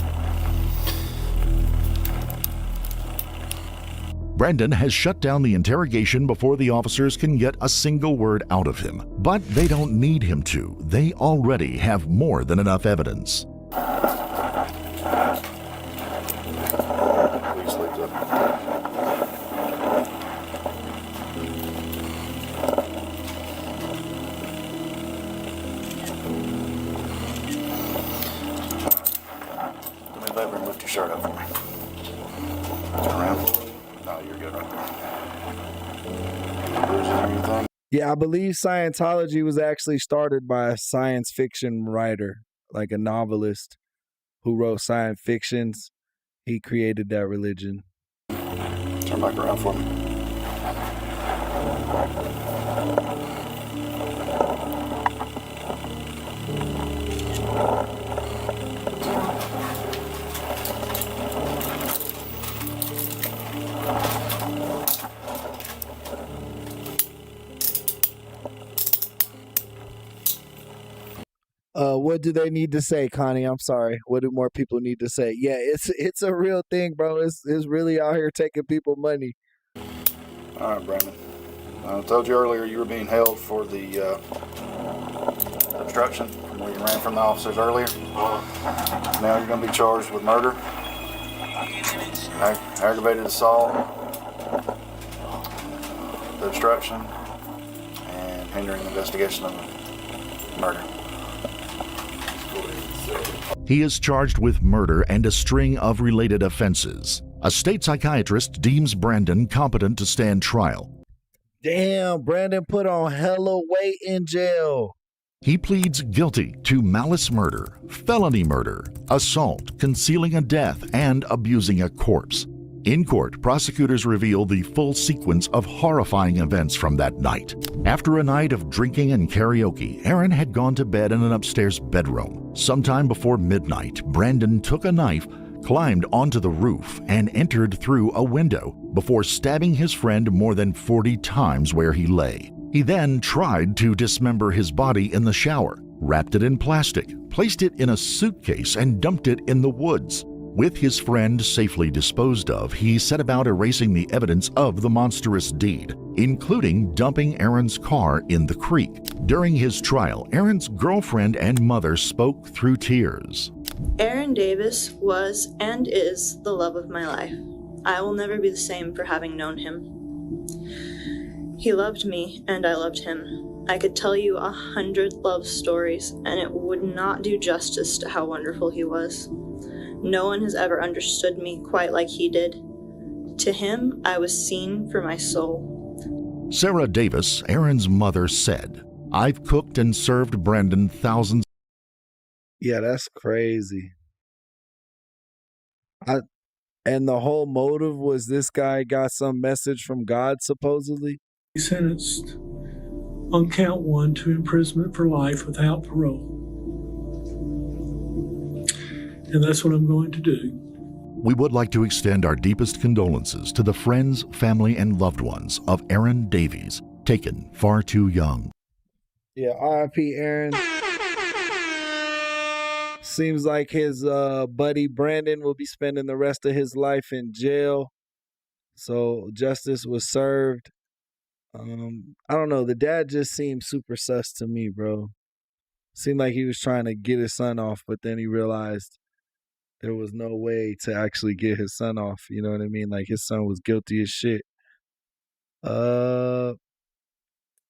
Brandon has shut down the interrogation before the officers can get a single word out of him. But they don't need him to. They already have more than enough evidence. your shirt up for me. Turn around. No, you're good right there. Bruises or anything? Yeah, I believe Scientology was actually started by a science fiction writer, like a novelist who wrote science fictions. He created that religion. Turn back around for me. What do they need to say, Connie? I'm sorry. What do more people need to say? Yeah, it's a real thing, bro. It's really out here taking people money. All right, Brandon. I told you earlier you were being held for the obstruction from where you ran from the officers earlier. Now you're going to be charged with murder, aggravated assault, the obstruction, and hindering the investigation of murder. He is charged with murder and a string of related offenses. A state psychiatrist deems Brandon competent to stand trial. Damn, Brandon put on hella weight in jail. He pleads guilty to malice murder, felony murder, assault, concealing a death, and abusing a corpse. In court, prosecutors reveal the full sequence of horrifying events from that night. After a night of drinking and karaoke, Aaron had gone to bed in an upstairs bedroom. Sometime before midnight, Brandon took a knife, climbed onto the roof, and entered through a window before stabbing his friend more than 40 times where he lay. He then tried to dismember his body in the shower, wrapped it in plastic, placed it in a suitcase, and dumped it in the woods. With his friend safely disposed of, he set about erasing the evidence of the monstrous deed, including dumping Aaron's car in the creek. During his trial, Aaron's girlfriend and mother spoke through tears. Aaron Davis was and is the love of my life. I will never be the same for having known him. He loved me and I loved him. I could tell you 100 love stories and it would not do justice to how wonderful he was. No one has ever understood me quite like he did. To him, I was seen for my soul. Sarah Davis, Aaron's mother, said, "I've cooked and served Brandon thousands." Yeah, that's crazy. And the whole motive was this guy got some message from God, supposedly. He sentenced on count 1 to imprisonment for life without parole. And that's what I'm going to do. We would like to extend our deepest condolences to the friends, family, and loved ones of Aaron Davies, taken far too young. Yeah, R.I.P. Aaron. Seems like his buddy Brandon will be spending the rest of his life in jail. So justice was served. I don't know. The dad just seemed super sus to me, bro. Seemed like he was trying to get his son off, but then he realized there was no way to actually get his son off. You know what I mean? Like his son was guilty as shit.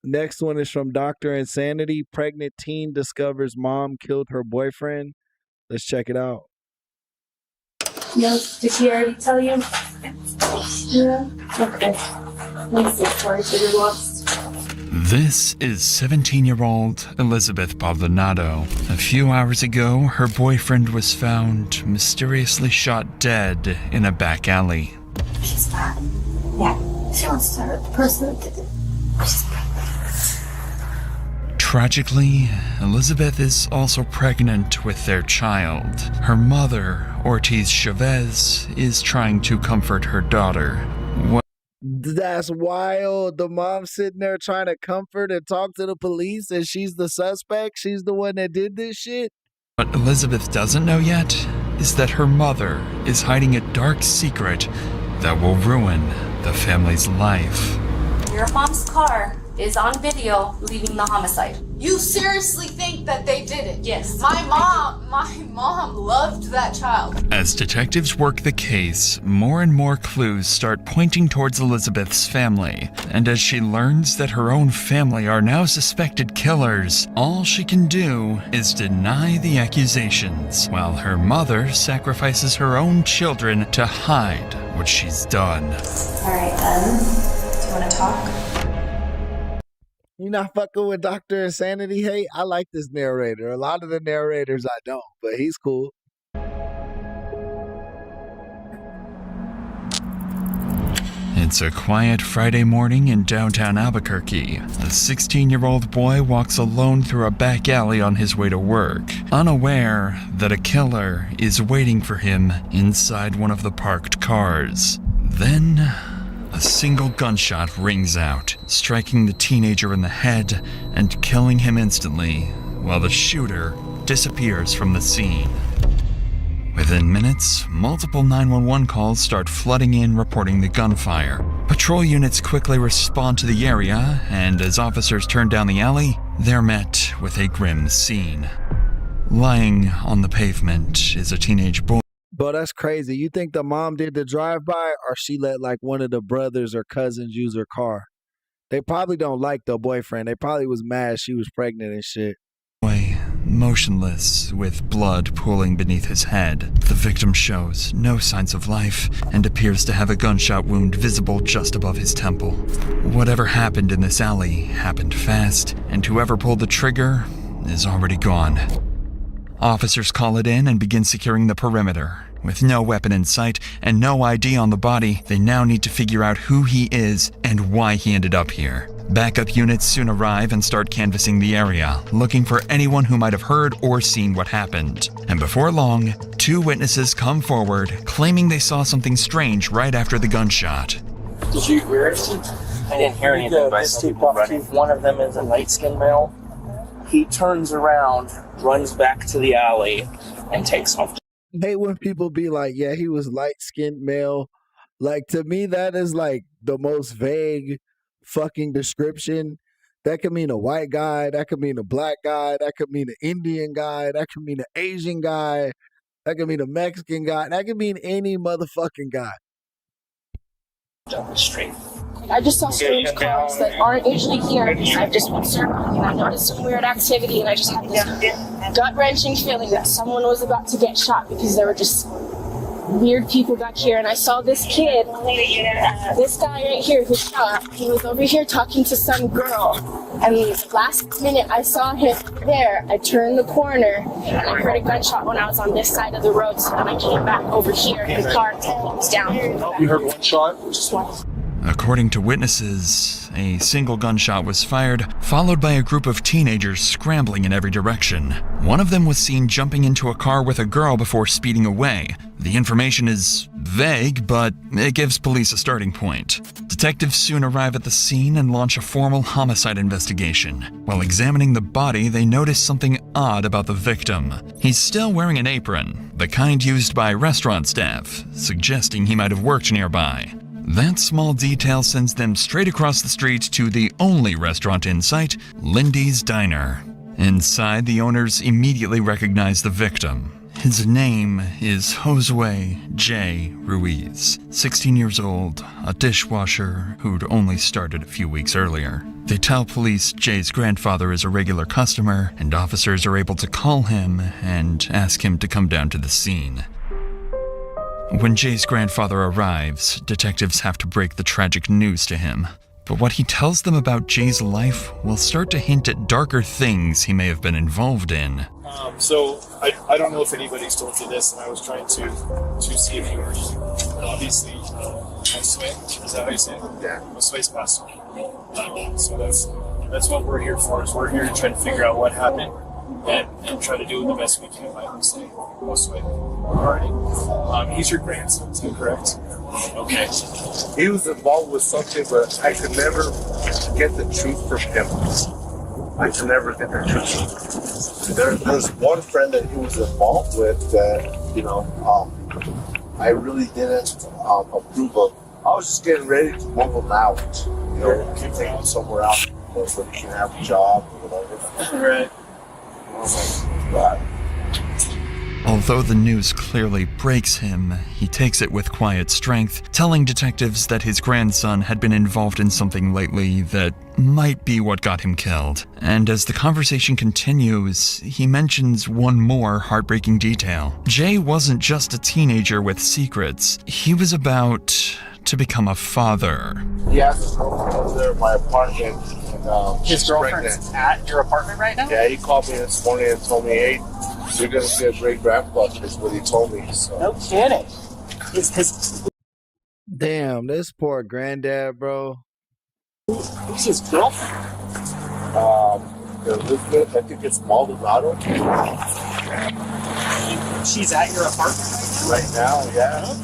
Next one is from Dr. Insanity. Pregnant teen discovers mom killed her boyfriend. Let's check it out. No, did he already tell you? Yeah. Okay. Let's look forward to your lost. This is 17-year-old Elizabeth Baldonado. A few hours ago, her boyfriend was found mysteriously shot dead in a back alley. She's bad. Yeah, she wants to hurt the person that did it. She's pregnant. Tragically, Elizabeth is also pregnant with their child. Her mother, Ortiz Chavez, is trying to comfort her daughter. That's wild. The mom's sitting there trying to comfort and talk to the police, and she's the suspect. She's the one that did this shit. What Elizabeth doesn't know yet is that her mother is hiding a dark secret that will ruin the family's life. Your mom's car is on video leaving the homicide. You seriously think that they did it? Yes. My mom loved that child. As detectives work the case, more and more clues start pointing towards Elizabeth's family. And as she learns that her own family are now suspected killers, all she can do is deny the accusations, while her mother sacrifices her own children to hide what she's done. All right, do you want to talk? You not fucking with Dr. Insanity? Hey, I like this narrator. A lot of the narrators I don't, but he's cool. It's a quiet Friday morning in downtown Albuquerque. A 16-year-old boy walks alone through a back alley on his way to work, unaware that a killer is waiting for him inside one of the parked cars. Then, a single gunshot rings out, striking the teenager in the head and killing him instantly, while the shooter disappears from the scene. Within minutes, multiple 911 calls start flooding in reporting the gunfire. Patrol units quickly respond to the area, and as officers turn down the alley, they're met with a grim scene. Lying on the pavement is a teenage boy. Bro, that's crazy. You think the mom did the drive-by, or she let like one of the brothers or cousins use her car? They probably don't like the boyfriend. They probably was mad she was pregnant and shit. Boy, motionless, with blood pooling beneath his head. The victim shows no signs of life and appears to have a gunshot wound visible just above his temple. Whatever happened in this alley happened fast, and whoever pulled the trigger is already gone. Officers call it in and begin securing the perimeter. With no weapon in sight and no ID on the body, they now need to figure out who he is and why he ended up here. Backup units soon arrive and start canvassing the area, looking for anyone who might have heard or seen what happened. And before long, 2 witnesses come forward, claiming they saw something strange right after the gunshot. Did you hear anything? I didn't hear anything, but I saw people running. One of them is a light-skinned male. He turns around, runs back to the alley, and takes off. I hate when people be like, yeah, he was light-skinned male. Like, to me, that is like the most vague fucking description. That could mean a white guy, that could mean a black guy, that could mean an Indian guy, that could mean an Asian guy, that could mean a Mexican guy, that could mean any motherfucking guy. Down the street. I just saw strange cars that aren't usually here. I've just been circling and I noticed some weird activity and I just had this gut-wrenching feeling that someone was about to get shot because there were just weird people back here. And I saw this kid, this guy right here who shot, he was over here talking to some girl. And last minute I saw him there, I turned the corner and I heard a gunshot when I was on this side of the road. So then I came back over here and the car was down. You heard one shot? Just one. According to witnesses, a single gunshot was fired, followed by a group of teenagers scrambling in every direction. One of them was seen jumping into a car with a girl before speeding away. The information is vague, but it gives police a starting point. Detectives soon arrive at the scene and launch a formal homicide investigation. While examining the body, they notice something odd about the victim. He's still wearing an apron, the kind used by restaurant staff, suggesting he might have worked nearby. That small detail sends them straight across the street to the only restaurant in sight, Lindy's Diner. Inside, the owners immediately recognize the victim. His name is Josue J. Ruiz, 16 years old, a dishwasher who'd only started a few weeks earlier. They tell police Jay's grandfather is a regular customer, and officers are able to call him and ask him to come down to the scene. When Jay's grandfather arrives, detectives have to break the tragic news to him. But what he tells them about Jay's life will start to hint at darker things he may have been involved in. So I don't know if anybody's told you this, and I was trying to see if you were obviously Josue. Is that how you say it? Yeah. Josue's passed away. So that's what we're here for. Is we're here to try to figure out what happened and try to do the best we can by Josue. Alrighty. He's your grandson, is that correct? Okay. He was involved with something, but I could never get the truth from him. I could never get the truth. There's one friend that he was involved with that, I really didn't approve of. I was just getting ready to move him out, take him somewhere else. so he can have a job or whatever. Right. I was like, God. Although the news clearly breaks him, he takes it with quiet strength, telling detectives that his grandson had been involved in something lately that might be what got him killed. And as the conversation continues, he mentions one more heartbreaking detail. Jay wasn't just a teenager with secrets. He was about to become a father. He asked his girlfriend over there at my apartment. And, His she's girlfriend's pregnant. at your apartment right now? Yeah, he called me this morning and told me, hey, you're going to get a great grandpa, is what he told me. So. No kidding. His Damn, this poor granddad, bro. Who's his girlfriend? Elizabeth, I think it's Maldonado. She's at your apartment right now, yeah.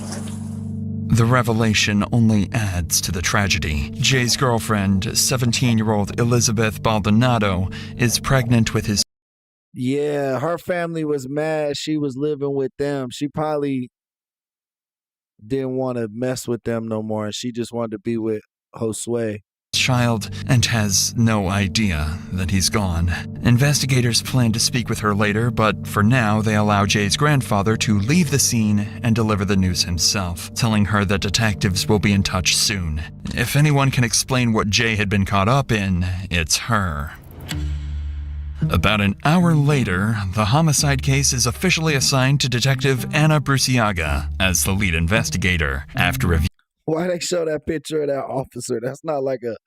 The revelation only adds to the tragedy. Jay's girlfriend, 17-year-old Elizabeth Baldonado, is pregnant with his. Yeah, her family was mad she was living with them. She probably didn't want to mess with them no more, and she just wanted to be with Josue. Child and has no idea that he's gone. Investigators plan to speak with her later, but for now they allow Jay's grandfather to leave the scene and deliver the news himself, telling her that detectives will be in touch soon. If anyone can explain what Jay had been caught up in, it's her. About an hour later, the homicide case is officially assigned to Detective Anna Bruciaga as the lead investigator. After review. Why they show that picture of that officer? That's not like a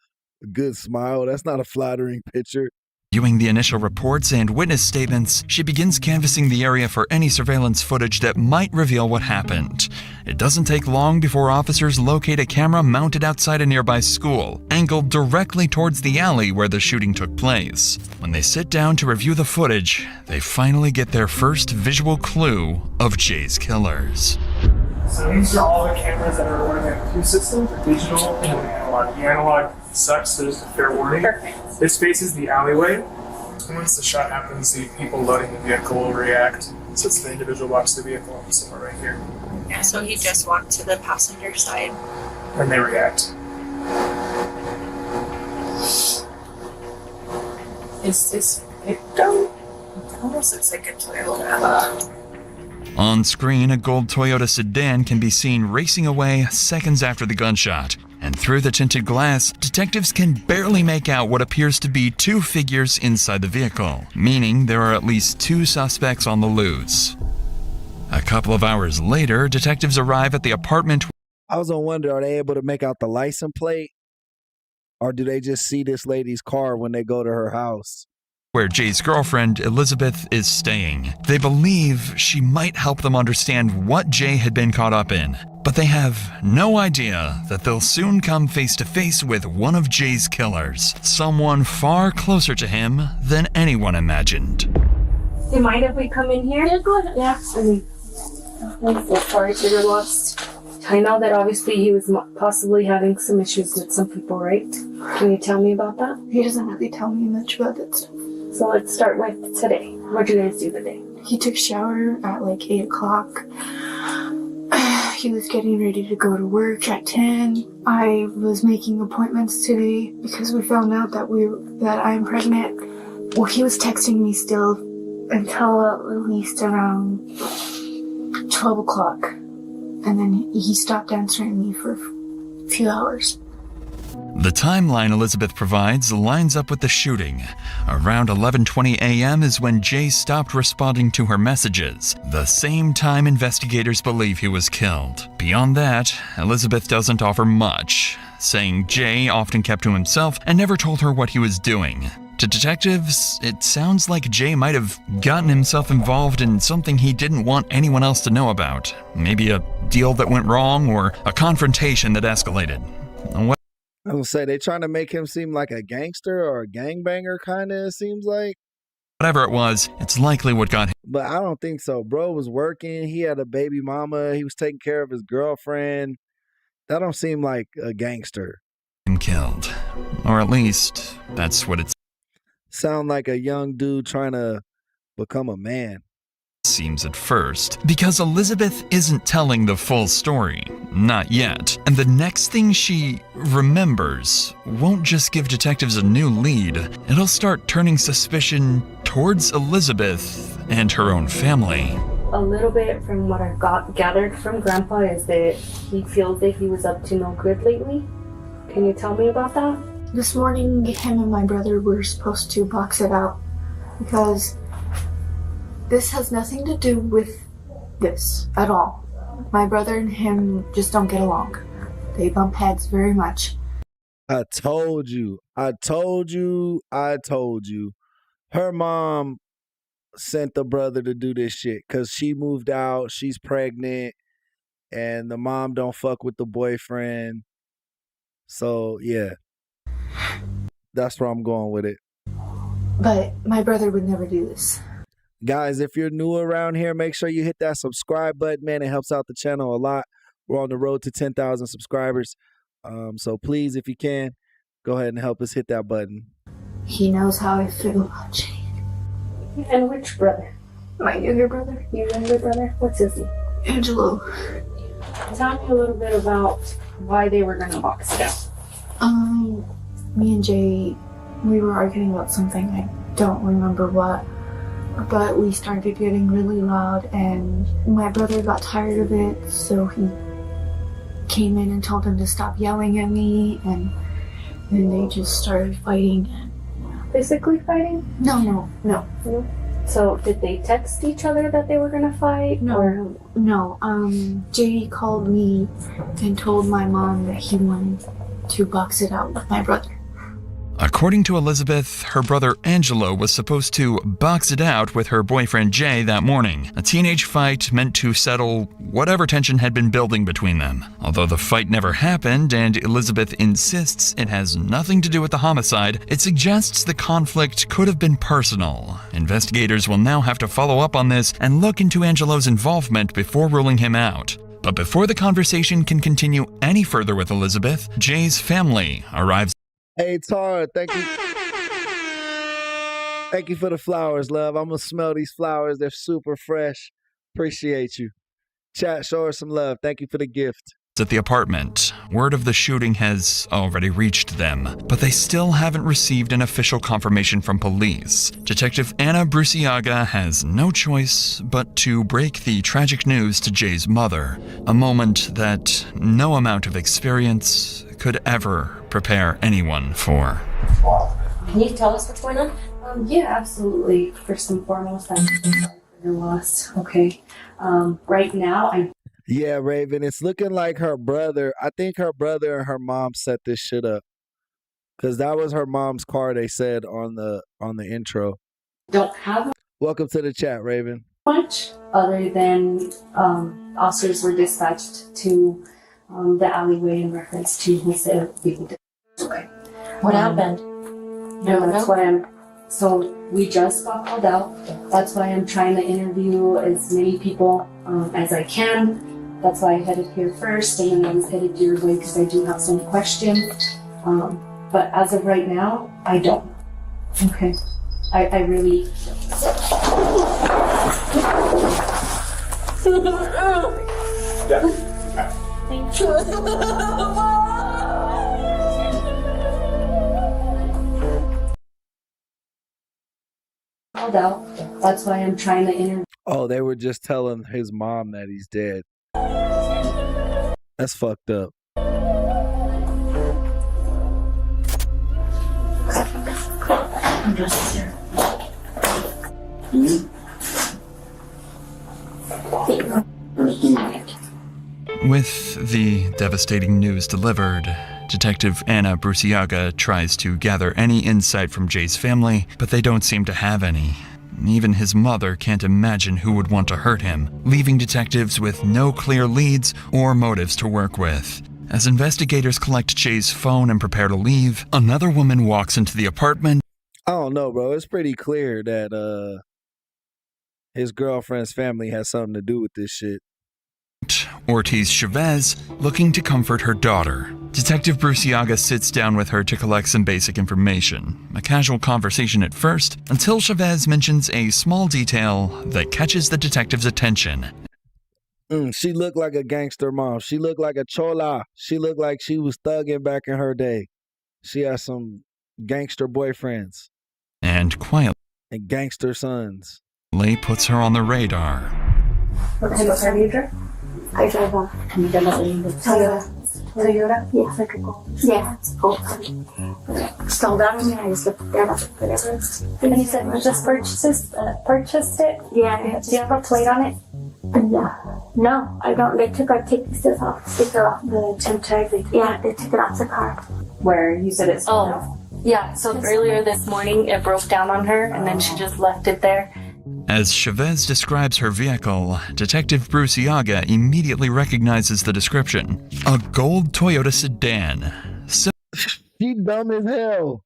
good smile. That's not a flattering picture. Reviewing the initial reports and witness statements, she begins canvassing the area for any surveillance footage that might reveal what happened. It doesn't take long before officers locate a camera mounted outside a nearby school, angled directly towards the alley where the shooting took place. When they sit down to review the footage, they finally get their first visual clue of Jay's killers. So these are all the cameras that are running at two systems, the digital and the analog. The analog sucks, so just a fair warning. Perfect. This faces the alleyway. Once the shot happens, the people loading the vehicle will react. So it's the individual box of the vehicle somewhere right here. Yeah, so he just walked to the passenger side. And they react. Is this victim? It almost looks like a Toyota. On screen, a gold Toyota sedan can be seen racing away seconds after the gunshot. And through the tinted glass, detectives can barely make out what appears to be two figures inside the vehicle, meaning there are at least two suspects on the loose. A couple of hours later, detectives arrive at the apartment. I was gonna wonder, are they able to make out the license plate? Or do they just see this lady's car when they go to her house? Where Jay's girlfriend, Elizabeth, is staying. They believe she might help them understand what Jay had been caught up in, but they have no idea that they'll soon come face to face with one of Jay's killers, someone far closer to him than anyone imagined. Do you mind if we come in here? Yeah, go ahead. Yeah. I'm so sorry for your loss. I know that obviously he was possibly having some issues with some people, right? Can you tell me about that? He doesn't really tell me much about that stuff. So let's start with today. What did you guys do today? He took a shower at like 8 o'clock. He was getting ready to go to work at 10. I was making appointments today because we found out that I'm pregnant. Well, he was texting me still until at least around 12 o'clock. And then he stopped answering me for a few hours. The timeline Elizabeth provides lines up with the shooting. Around 11:20 a.m. is when Jay stopped responding to her messages, the same time investigators believe he was killed. Beyond that, Elizabeth doesn't offer much, saying Jay often kept to himself and never told her what he was doing. To detectives, it sounds like Jay might have gotten himself involved in something he didn't want anyone else to know about. Maybe a deal that went wrong or a confrontation that escalated. I was gonna say, they trying to make him seem like a gangster or a gangbanger, kind of, it seems like. Whatever it was, it's likely what got him. But I don't think so. Bro was working. He had a baby mama. He was taking care of his girlfriend. That don't seem like a gangster. Killed. Or at least, that's what it sound like a young dude trying to become a man. seems at first, because Elizabeth isn't telling the full story. Not yet. And the next thing she remembers won't just give detectives a new lead, it'll start turning suspicion towards Elizabeth and her own family. A little bit from what I've gathered from Grandpa is that he feels that he was up to no good lately. Can you tell me about that? This morning, him and my brother were supposed to box it out because this has nothing to do with this at all. My brother and him just don't get along. They bump heads very much. I told you. Her mom sent the brother to do this shit because she moved out, she's pregnant, and the mom don't fuck with the boyfriend. So, yeah. That's where I'm going with it. But my brother would never do this. Guys, if you're new around here, make sure you hit that subscribe button, man. It helps out the channel a lot. We're on the road to 10,000 subscribers. So please, if you can, go ahead and help us hit that button. He knows how I feel about Jade. And which brother? My younger brother. Your younger brother? What's his name? Angelo. Tell me a little bit about why they were going to box it out. Me and Jay, we were arguing about something. I don't remember what. But we started getting really loud and my brother got tired of it, so he came in and told him to stop yelling at me, and then they just started fighting. Physically fighting? No. So did they text each other that they were gonna fight? No. Jay called me and told my mom that he wanted to box it out with my brother. According to Elizabeth, her brother Angelo was supposed to box it out with her boyfriend Jay that morning, a teenage fight meant to settle whatever tension had been building between them. Although the fight never happened and Elizabeth insists it has nothing to do with the homicide, it suggests the conflict could have been personal. Investigators will now have to follow up on this and look into Angelo's involvement before ruling him out. But before the conversation can continue any further with Elizabeth, Jay's family arrives. Hey, Tara, thank you. Thank you for the flowers, love. I'm going to smell these flowers. They're super fresh. Appreciate you. Chat, show her some love. Thank you for the gift. At the apartment. Word of the shooting has already reached them, but they still haven't received an official confirmation from police. Detective Anna Bruciaga has no choice but to break the tragic news to Jay's mother, a moment that no amount of experience could ever prepare anyone for. Can you tell us what's going on? Yeah, absolutely. First and foremost, I'm sorry for your loss. Okay. Right now, Yeah, Raven, it's looking like her brother. I think her brother and her mom set this shit up. Because that was her mom's car, they said on the intro. don't have Welcome to the chat, Raven. much other than officers were dispatched to the alleyway in reference to who said people did. Okay. What happened? No, that's why so we just got called out. That's why I'm trying to interview as many people as I can. That's why I headed here first, and then I was headed your way because I do have some questions. But as of right now, I don't. Okay. I really. Thank you. Called out. That's why I'm trying to interview. Oh, they were just telling his mom that he's dead. That's fucked up. With the devastating news delivered, Detective Anna Bruciaga tries to gather any insight from Jay's family, but they don't seem to have any. Even his mother can't imagine who would want to hurt him, leaving detectives with no clear leads or motives to work with. As investigators collect Jay's phone and prepare to leave, another woman walks into the apartment. I don't know, bro. It's pretty clear that his girlfriend's family has something to do with this shit. Ortiz Chavez, looking to comfort her daughter. Detective Bruciaga sits down with her to collect some basic information. A casual conversation at first, until Chavez mentions a small detail that catches the detective's attention. She looked like a gangster mom. She looked like a chola. She looked like she was thugging back in her day. She has some gangster boyfriends. And quietly and gangster sons. Puts her on the radar. What kind of car do you drive? I drive a Toyota. Toyota? Yes, I could go. Yeah, it's cool. Stalled out on me, I just looked there, whatever. And you said you just purchased it? Yeah. Do you have a plate on it? No, I don't. They took our sticker off the temp tag. They took it off the car. Where you said it's yeah. So earlier this morning it broke down on her, and then she just left it there. As Chavez describes her vehicle, Detective Bruciaga immediately recognizes the description: a gold Toyota sedan. She dumb as hell.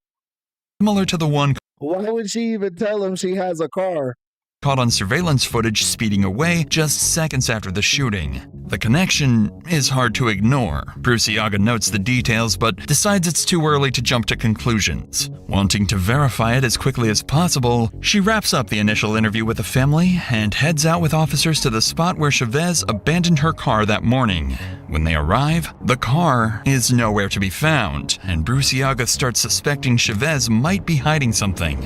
Similar to the one. Why would she even tell him she has a car? Caught on surveillance footage speeding away just seconds after the shooting. The connection is hard to ignore. Bruciaga notes the details but decides it's too early to jump to conclusions. Wanting to verify it as quickly as possible, she wraps up the initial interview with the family and heads out with officers to the spot where Chavez abandoned her car that morning. When they arrive, the car is nowhere to be found, and Bruciaga starts suspecting Chavez might be hiding something.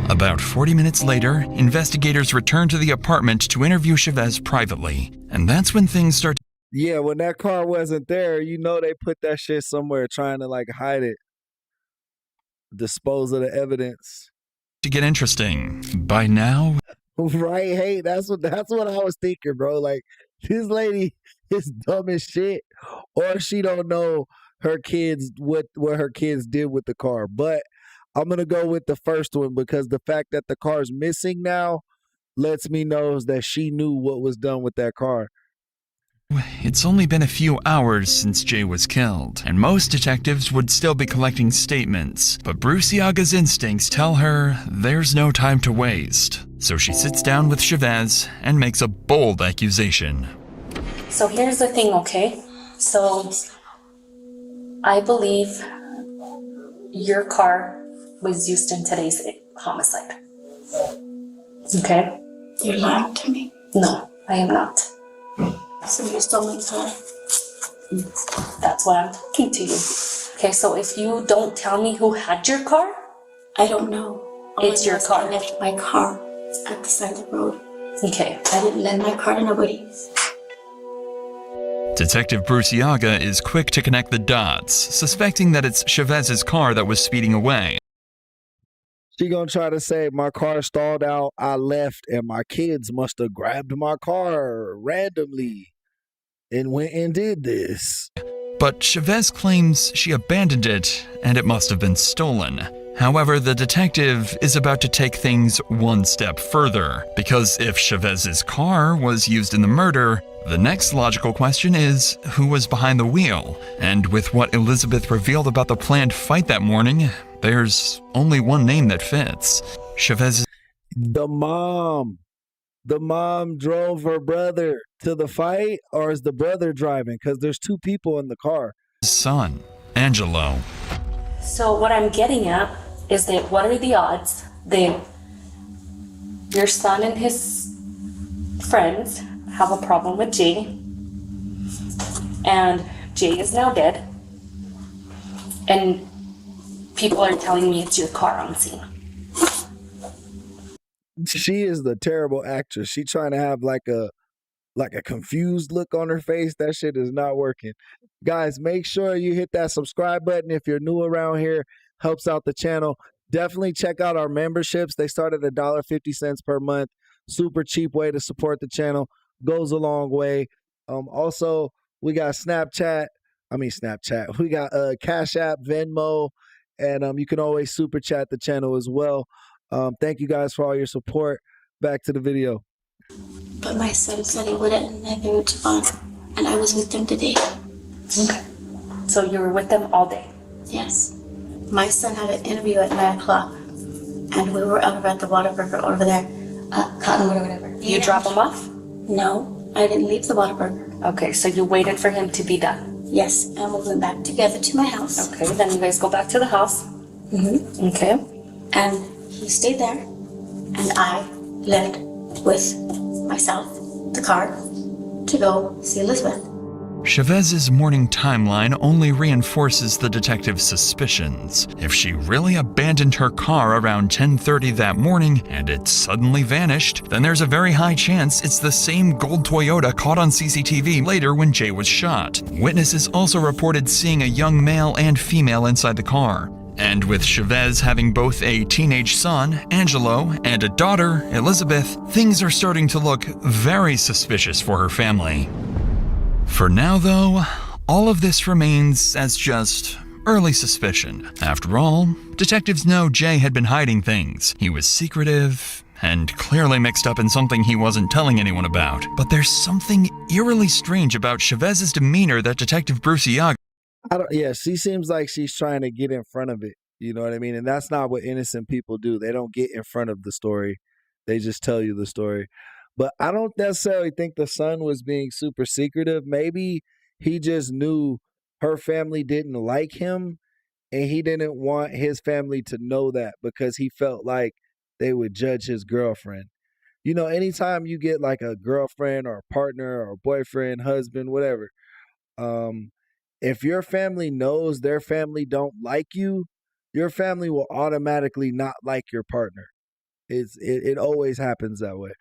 About 40 minutes later, investigators return to the apartment to interview Chavez privately. And that's when things start. Yeah, when that car wasn't there, you know they put that shit somewhere trying to like hide it. Dispose of the evidence. To get interesting. By now. Right, hey, that's what I was thinking, bro. Like, this lady is dumb as shit. Or she don't know her kids, what her kids did with the car. But I'm going to go with the first one because the fact that the car's missing now lets me know that she knew what was done with that car. It's only been a few hours since Jay was killed, and most detectives would still be collecting statements, but Bruciaga's instincts tell her there's no time to waste. So she sits down with Chavez and makes a bold accusation. So here's the thing, okay? So I believe your car was used in today's homicide. Okay? You're lying to me. No, I am not. So you stole my car? That's why I'm talking to you. Okay, so if you don't tell me who had your car, I don't know. It's your car. I left my car at the side of the road. Okay. I didn't lend my car to nobody. Detective Bruciaga is quick to connect the dots, suspecting that it's Chavez's car that was speeding away. She gonna try to say my car stalled out, I left, and my kids must have grabbed my car randomly and went and did this. But Chavez claims she abandoned it and it must have been stolen. However, the detective is about to take things one step further, because if Chavez's car was used in the murder, the next logical question is who was behind the wheel? And with what Elizabeth revealed about the planned fight that morning, there's only one name that fits. Chavez. The mom. The mom drove her brother to the fight, or is the brother driving? Because there's two people in the car. Son, Angelo. So what I'm getting at is that what are the odds that your son and his friends have a problem with Jay, and Jay is now dead, and people are telling me it's your car on scene. She is the terrible actress. She trying to have like a confused look on her face. That shit is not working. Guys, make sure you hit that subscribe button if you're new around here. Helps out the channel. Definitely check out our memberships. They start at $1.50 per month. Super cheap way to support the channel. Goes a long way. Also, we got Snapchat. We got Cash App, Venmo, and you can always super chat the channel as well. Thank you guys for all your support. Back to the video. But my son said he wouldn't never to fun, and I was with them today. Okay. So you were with them all day? Yes. My son had an interview at 9 o'clock, and we were over at the Whataburger over there, Cottonwood or whatever. You drop them off? No, I didn't leave the Whataburger. Okay, so you waited for him to be done. Yes, and we went back together to my house. Okay, then you guys go back to the house. Mm-hmm. Okay. And he stayed there, and I left with myself, the car, to go see Elizabeth. Chavez's morning timeline only reinforces the detective's suspicions. If she really abandoned her car around 10:30 that morning and it suddenly vanished, then there's a very high chance it's the same gold Toyota caught on CCTV later when Jay was shot. Witnesses also reported seeing a young male and female inside the car. And with Chavez having both a teenage son, Angelo, and a daughter, Elizabeth, things are starting to look very suspicious for her family. For now, though, all of this remains as just early suspicion. After all, detectives know Jay had been hiding things. He was secretive and clearly mixed up in something he wasn't telling anyone about. But there's something eerily strange about Chavez's demeanor that Detective Bruce Iaga. Yeah, she seems like she's trying to get in front of it. You know what I mean? And that's not what innocent people do. They don't get in front of the story. They just tell you the story. But I don't necessarily think the son was being super secretive. Maybe he just knew her family didn't like him and he didn't want his family to know that because he felt like they would judge his girlfriend. You know, anytime you get like a girlfriend or a partner or a boyfriend, husband, whatever, if your family knows their family don't like you, your family will automatically not like your partner. It always happens that way.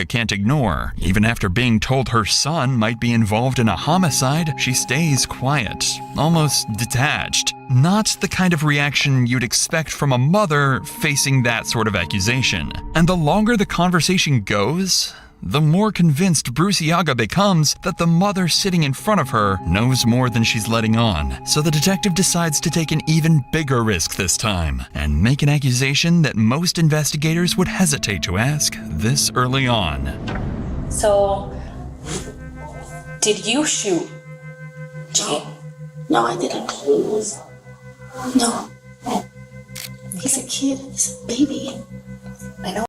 Can't ignore. Even after being told her son might be involved in a homicide, she stays quiet, almost detached. Not the kind of reaction you'd expect from a mother facing that sort of accusation. And the longer the conversation goes, the more convinced Bruce Iaga becomes that the mother sitting in front of her knows more than she's letting on. So the detective decides to take an even bigger risk this time and make an accusation that most investigators would hesitate to ask this early on. So, did you shoot Jay? No, I didn't. No. He's a kid. He's a baby. I know.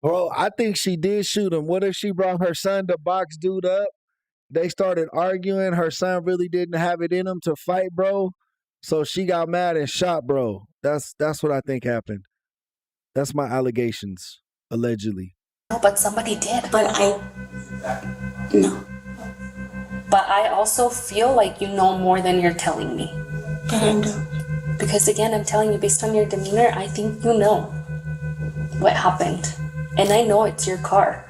Bro, I think she did shoot him. What if she brought her son to box dude up? They started arguing. Her son really didn't have it in him to fight, bro. So she got mad and shot, bro. That's what I think happened. That's my allegations, allegedly. No, but somebody did. No. But I also feel like you know more than you're telling me. But I don't. Because again, I'm telling you, based on your demeanor, I think you know what happened. And I know it's your car.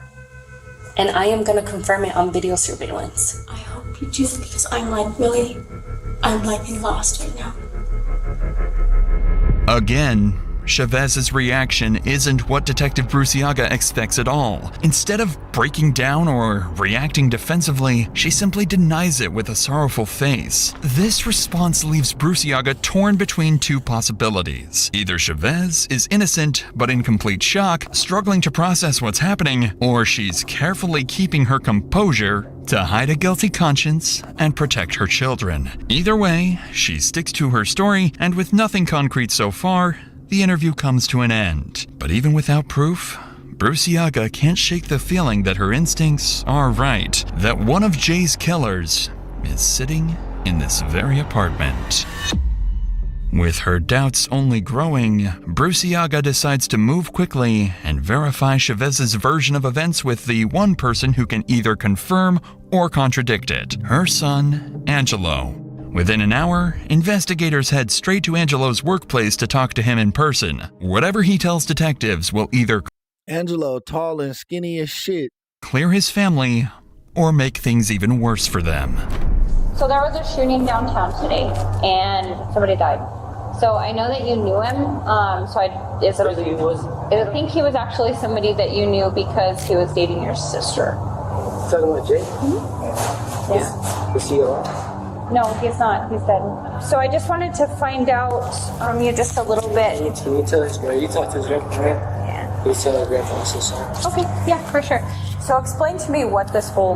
And I am going to confirm it on video surveillance. I hope you do, because I'm like lost right now. Again, Chavez's reaction isn't what Detective Bruce Iaga expects at all. Instead of breaking down or reacting defensively, she simply denies it with a sorrowful face. This response leaves Bruce Iaga torn between two possibilities. Either Chavez is innocent but in complete shock, struggling to process what's happening, or she's carefully keeping her composure to hide a guilty conscience and protect her children. Either way, she sticks to her story, and with nothing concrete so far, the interview comes to an end. But even without proof, Bruce Iaga can't shake the feeling that her instincts are right, that one of Jay's killers is sitting in this very apartment. With her doubts only growing, Bruce Iaga decides to move quickly and verify Chavez's version of events with the one person who can either confirm or contradict it, her son, Angelo. Within an hour, investigators head straight to Angelo's workplace to talk to him in person. Whatever he tells detectives will either Angelo, tall and skinny as shit, clear his family or make things even worse for them. So there was a shooting downtown today, and somebody died. So I know that you knew him. I think he was actually somebody that you knew because he was dating your sister. Talking about Jay? Mm-hmm. Yeah. Is he alive? No, he's not. He's dead. So I just wanted to find out from you just a little bit. Can you tell his grandpa? You talked to his grandpa, right? Yeah. Can you tell his grandpa I'm so sorry? Okay, yeah, for sure. So explain to me what this whole,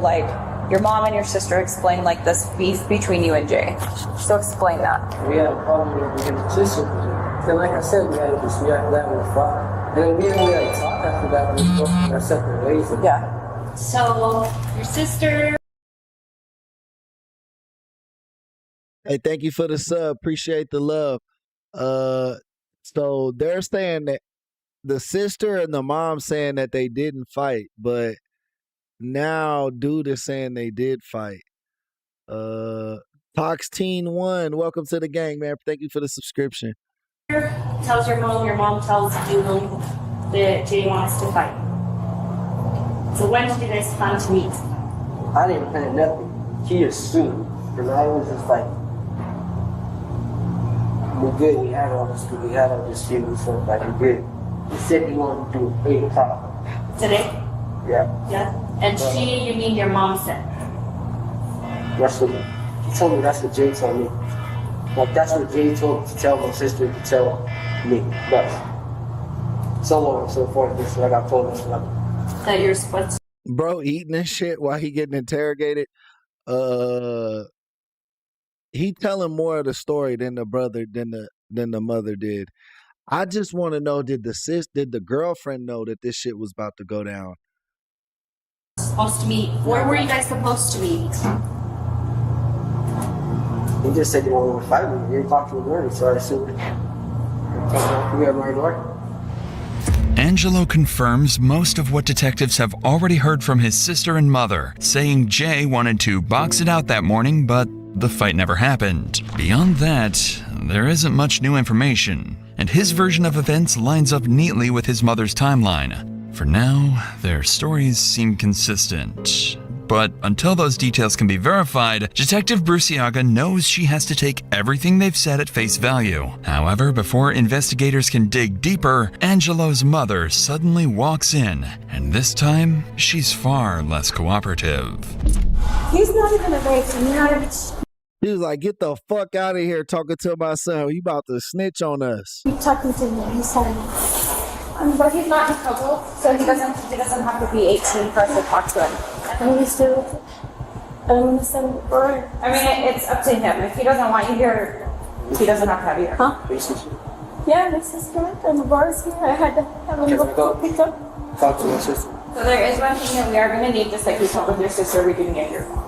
your mom and your sister explained, this beef between you and Jay. So explain that. We had a problem with me and my sister. Then, like I said, we had a dispute after that when we fought. And then we didn't really talk after that when we both went our separate ways. Yeah. So your sister. Hey, thank you for the sub. Appreciate the love. So they're saying that the sister and the mom saying that they didn't fight, but now dude is saying they did fight. Tox Teen One, welcome to the gang, man. Thank you for the subscription. Tells your mom tells you that Jay wants to fight. So when did you guys plan to meet? I didn't plan nothing. He assumed. And I was just like, we're good. We had all this shit. We felt like we're good. He said he wanted to do 8 o'clock. Today? Yeah. Yeah. And she, you mean your mom said? That's what he told me. That's what Jay told me. Like that's what Jay told to tell my sister to tell me. But so on and so forth. This is like I told him. That you're supposed to. Bro eating this shit while he getting interrogated. He telling more of the story than the brother than the mother did. I just want to know, did the girlfriend know that this shit was about to go down? Supposed to meet. Where were you guys supposed to meet? He just said he wanted to fight me. 8 o'clock in the morning, so I assumed we had my door. Angelo confirms most of what detectives have already heard from his sister and mother, saying Jay wanted to box it out that morning, but the fight never happened. Beyond that, there isn't much new information, and his version of events lines up neatly with his mother's timeline. For now, their stories seem consistent. But until those details can be verified, Detective Bruciaga knows she has to take everything they've said at face value. However, before investigators can dig deeper, Angelo's mother suddenly walks in, and this time, she's far less cooperative. He's not even a rapist. He was like, get the fuck out of here talking to my son. You about to snitch on us. Keep talking to me. He's telling me. But he's not in trouble, so he doesn't have to be 18 for us to talk to him. I'm gonna send it for her. I mean, it's up to him. If he doesn't want you here, he doesn't have to have you here. Huh? Yeah, my sister went and the bar's here. I had to have him go pick up. Talk to my sister. So there is one thing that we are gonna need, just like you told with your sister, we didn't get your phone.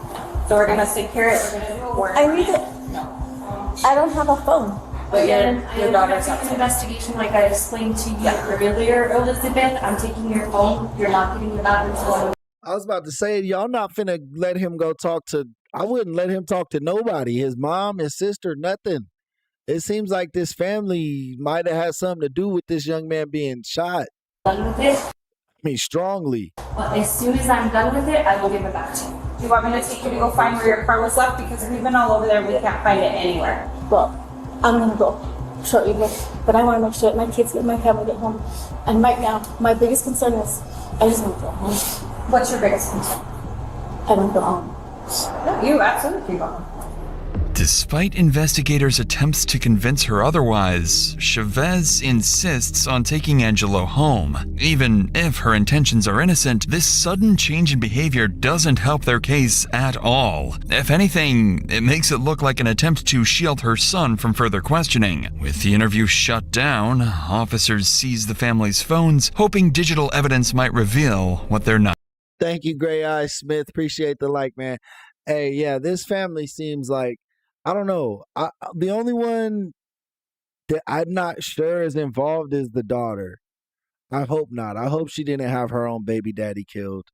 So we're gonna secure it. We're gonna do a warrant. I need it. I don't have a phone. But your daughter's up to investigation, like I explained to you earlier, Elizabeth. I'm taking your phone. You're not getting it back until. I was about to say, y'all not finna let him go talk to. I wouldn't let him talk to nobody. His mom, his sister, nothing. It seems like this family might have had something to do with this young man being shot. Done with it? I mean, strongly. But as soon as I'm done with it, I will give it back to you. Do you want me to take you to go find where your car was left? Because we've been all over there. We can't find it anywhere. Well, I'm gonna go shortly, but I want to make sure that my kids get my family get home. And right now, my biggest concern is I just want to go home. What's your biggest concern? I want to go home. No, you absolutely go home. Despite investigators' attempts to convince her otherwise, Chavez insists on taking Angelo home. Even if her intentions are innocent, this sudden change in behavior doesn't help their case at all. If anything, it makes it look like an attempt to shield her son from further questioning. With the interview shut down, officers seize the family's phones, hoping digital evidence might reveal what they're not. Thank you, Gray Eye Smith. Appreciate the like, man. Hey, yeah, this family seems like, I don't know. The only one that I'm not sure is involved is the daughter. I hope not. I hope she didn't have her own baby daddy killed.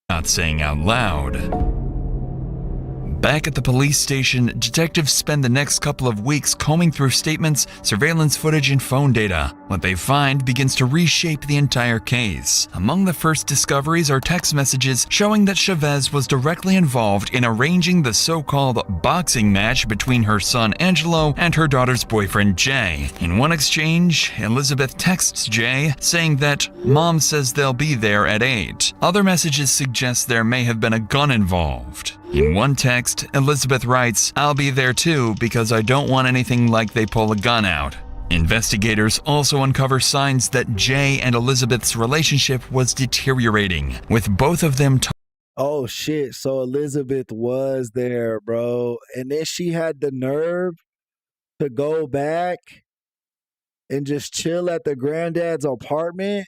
Not saying out loud. Back at the police station, detectives spend the next couple of weeks combing through statements, surveillance footage, and phone data. What they find begins to reshape the entire case. Among the first discoveries are text messages showing that Chavez was directly involved in arranging the so-called boxing match between her son Angelo and her daughter's boyfriend Jay. In one exchange, Elizabeth texts Jay saying that Mom says they'll be there at 8. Other messages suggest there may have been a gun involved. In one text, Elizabeth writes, "I'll be there too because I don't want anything like they pull a gun out." Investigators also uncover signs that Jay and Elizabeth's relationship was deteriorating, with both of them Oh shit, so Elizabeth was there, bro. And then she had the nerve to go back and just chill at the granddad's apartment.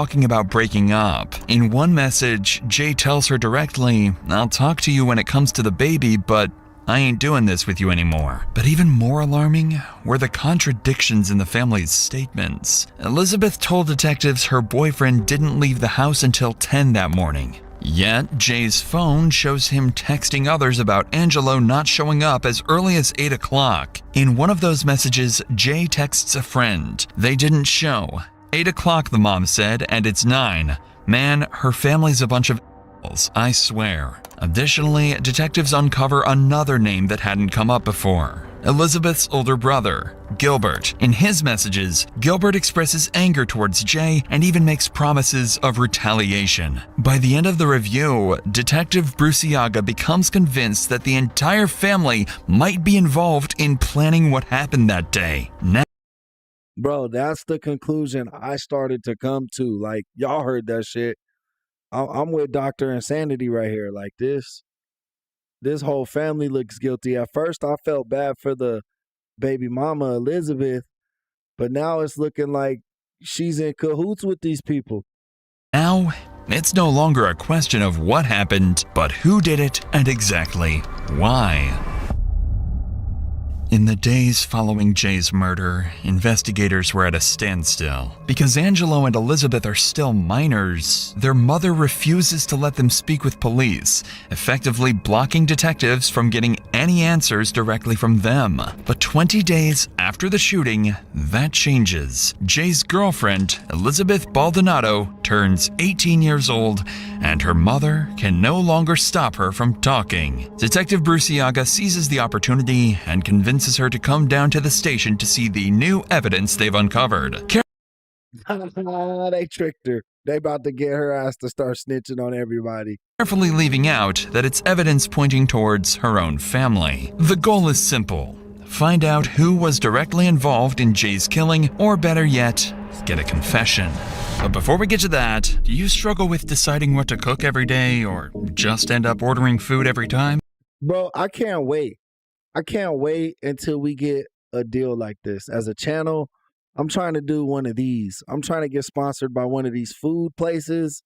talking about breaking up. In one message, Jay tells her directly, "I'll talk to you when it comes to the baby, but I ain't doing this with you anymore." But even more alarming were the contradictions in the family's statements. Elizabeth told detectives her boyfriend didn't leave the house until 10 that morning. Yet, Jay's phone shows him texting others about Angelo not showing up as early as 8 o'clock. In one of those messages, Jay texts a friend. "They didn't show. 8 o'clock, the mom said, and it's 9. Man, her family's a bunch of assholes, I swear." Additionally, detectives uncover another name that hadn't come up before. Elizabeth's older brother, Gilbert. In his messages, Gilbert expresses anger towards Jay and even makes promises of retaliation. By the end of the review, Detective Bruciaga becomes convinced that the entire family might be involved in planning what happened that day. Bro, that's the conclusion I started to come to. Like, y'all heard that shit. I'm with Dr. Insanity right here. Like, this whole family looks guilty. At first, I felt bad for the baby mama, Elizabeth, but now it's looking like she's in cahoots with these people. Now, it's no longer a question of what happened, but who did it and exactly why. In the days following Jay's murder, investigators were at a standstill. Because Angelo and Elizabeth are still minors, their mother refuses to let them speak with police, effectively blocking detectives from getting any answers directly from them. But 20 days after the shooting, that changes. Jay's girlfriend, Elizabeth Baldonado, turns 18 years old, and her mother can no longer stop her from talking. Detective Bruciaga seizes the opportunity and convinces her to come down to the station to see the new evidence they've uncovered. They tricked her. They about to get her ass to start snitching on everybody. Carefully leaving out that it's evidence pointing towards her own family. The goal is simple: find out who was directly involved in Jay's killing, or better yet, get a confession. But before we get to that, do you struggle with deciding what to cook every day, or just end up ordering food every time? Bro, I can't wait. I can't wait until we get a deal like this. As a channel, I'm trying to do one of these. I'm trying to get sponsored by one of these food places.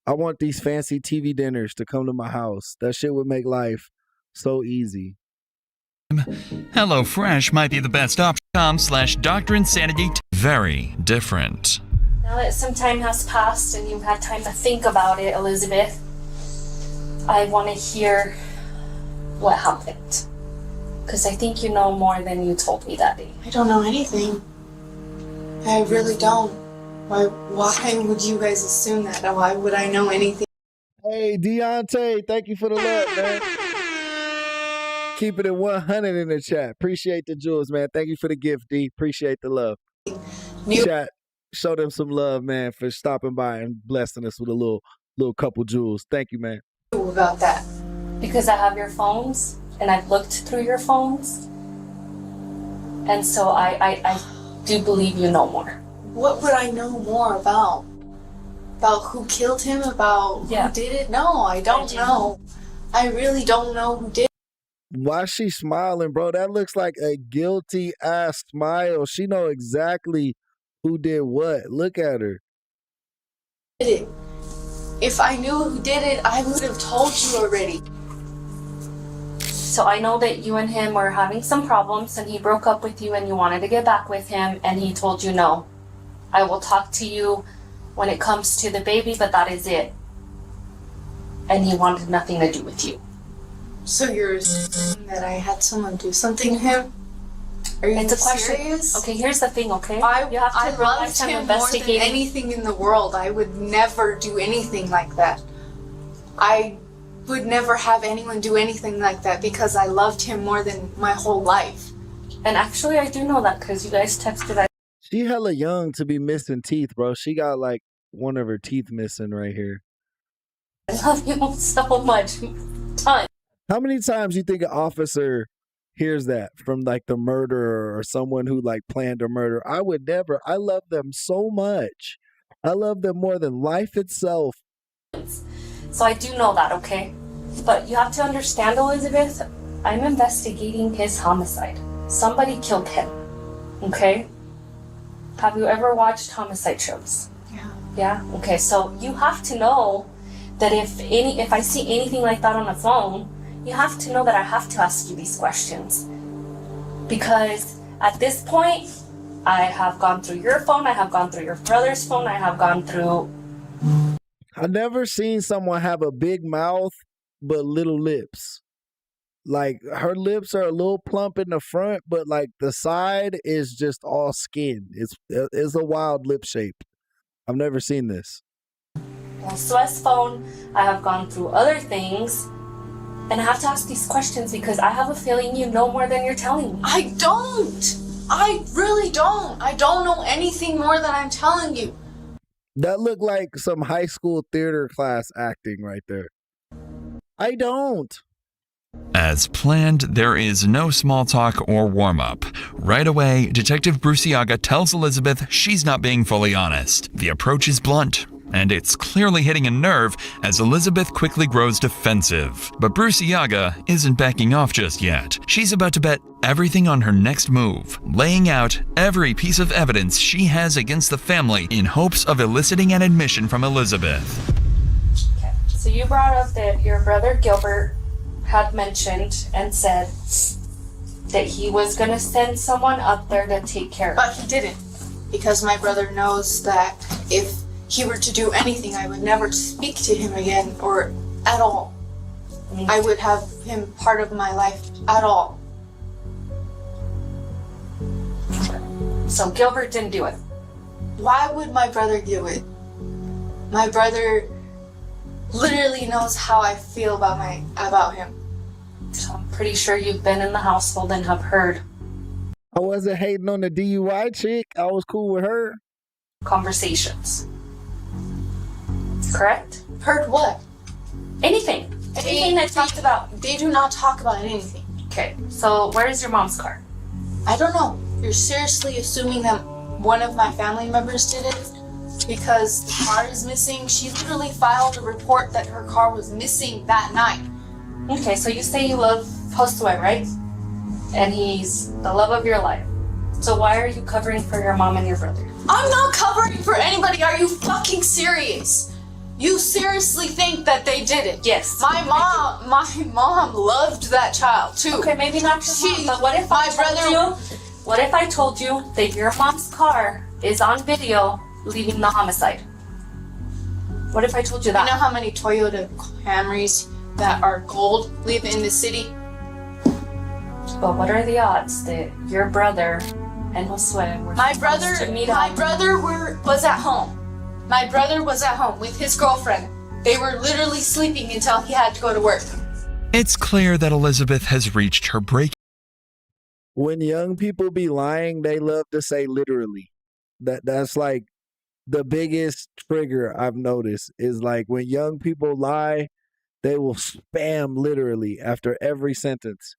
I want these fancy TV dinners to come to my house. That shit would make life so easy. HelloFresh might be the best option. .com/Dr. Insanity. Very different. Now that some time has passed and you've had time to think about it, Elizabeth, I want to hear what happened. Because I think you know more than you told me that day. I don't know anything. I really don't. Why would you guys assume that? Why would I know anything? Hey, Deontay, thank you for the love, man. Keep it at 100 in the chat. Appreciate the jewels, man. Thank you for the gift, D. Appreciate the love. Chat, show them some love, man, for stopping by and blessing us with a little couple jewels. Thank you, man. About that. Because I have your phones and I've looked through your phones. And so I do believe you know more. What would I know more about? About who killed him? About who did it? No, I don't know. I really don't know who did it. Why is she smiling, bro? That looks like a guilty ass smile. She know exactly who did what. Look at her. If I knew who did it, I would have told you already. So I know that you and him were having some problems and he broke up with you and you wanted to get back with him and he told you no. I will talk to you when it comes to the baby, but that is it. And he wanted nothing to do with you. So you're saying that I had someone do something to him? Are you It's a question. serious? Okay, here's the thing, okay? I you have to loved realize I'm him more than investigating. anything in the world. I would never do anything like that. I would never have anyone do anything like that because I loved him more than my whole life. And actually, I do know that because you guys texted. She hella young to be missing teeth, bro. She got like one of her teeth missing right here. I love you so much. Ton. How many times you think an officer hears that from like the murderer or someone who like planned a murder? I would never. I love them so much. I love them more than life itself. So I do know that, okay? But you have to understand, Elizabeth, I'm investigating his homicide. Somebody killed him, okay? Have you ever watched homicide shows? Yeah. Yeah. Okay. So you have to know that if I see anything like that on the phone, you have to know that I have to ask you these questions, because at this point, I have gone through your phone, I have gone through your brother's phone, I have gone through. I've never seen someone have a big mouth but little lips. Like her lips are a little plump in the front, but like the side is just all skin. It's a wild lip shape. I've never seen this. On Suez's phone, I have gone through other things, and I have to ask these questions because I have a feeling you know more than you're telling me. I don't. I really don't. I don't know anything more than I'm telling you. That looked like some high school theater class acting right there. I don't. As planned, there is no small talk or warm-up. Right away, Detective Bruciaga tells Elizabeth she's not being fully honest. The approach is blunt, and it's clearly hitting a nerve as Elizabeth quickly grows defensive. But Bruciaga isn't backing off just yet. She's about to bet everything on her next move, laying out every piece of evidence she has against the family in hopes of eliciting an admission from Elizabeth. Okay. So you brought up that your brother Gilbert had mentioned and said that he was going to send someone up there to take care of it. But he didn't, because my brother knows that if he were to do anything, I would never speak to him again or at all. I would have him part of my life at all. So Gilbert didn't do it. Why would my brother do it? My brother literally knows how I feel about him. So I'm pretty sure you've been in the household and have heard I wasn't hating on the DUI chick. I was cool with her. conversations. Correct? Heard what? Anything. Anything that talks about. They do not talk about anything. Okay, so where's your mom's car? I don't know. You're seriously assuming that one of my family members did it? Because the car is missing. She literally filed a report that her car was missing that night. Okay, so you say you love Josue, right? And he's the love of your life. So why are you covering for your mom and your brother? I'm not covering for anybody. Are you fucking serious? You seriously think that they did it? Yes. My mom loved that child too. Okay, maybe not your mom, but what if what if I told you that your mom's car is on video leaving the homicide? What if I told you that? You know how many Toyota Camrys that are gold live in the city? But what are the odds that your brother and Josue were My supposed brother to meet was at home. My brother was at home with his girlfriend. They were literally sleeping until he had to go to work. It's clear that Elizabeth has reached her break. When young people be lying, they love to say literally. That's like the biggest trigger I've noticed is like when young people lie, they will spam literally after every sentence.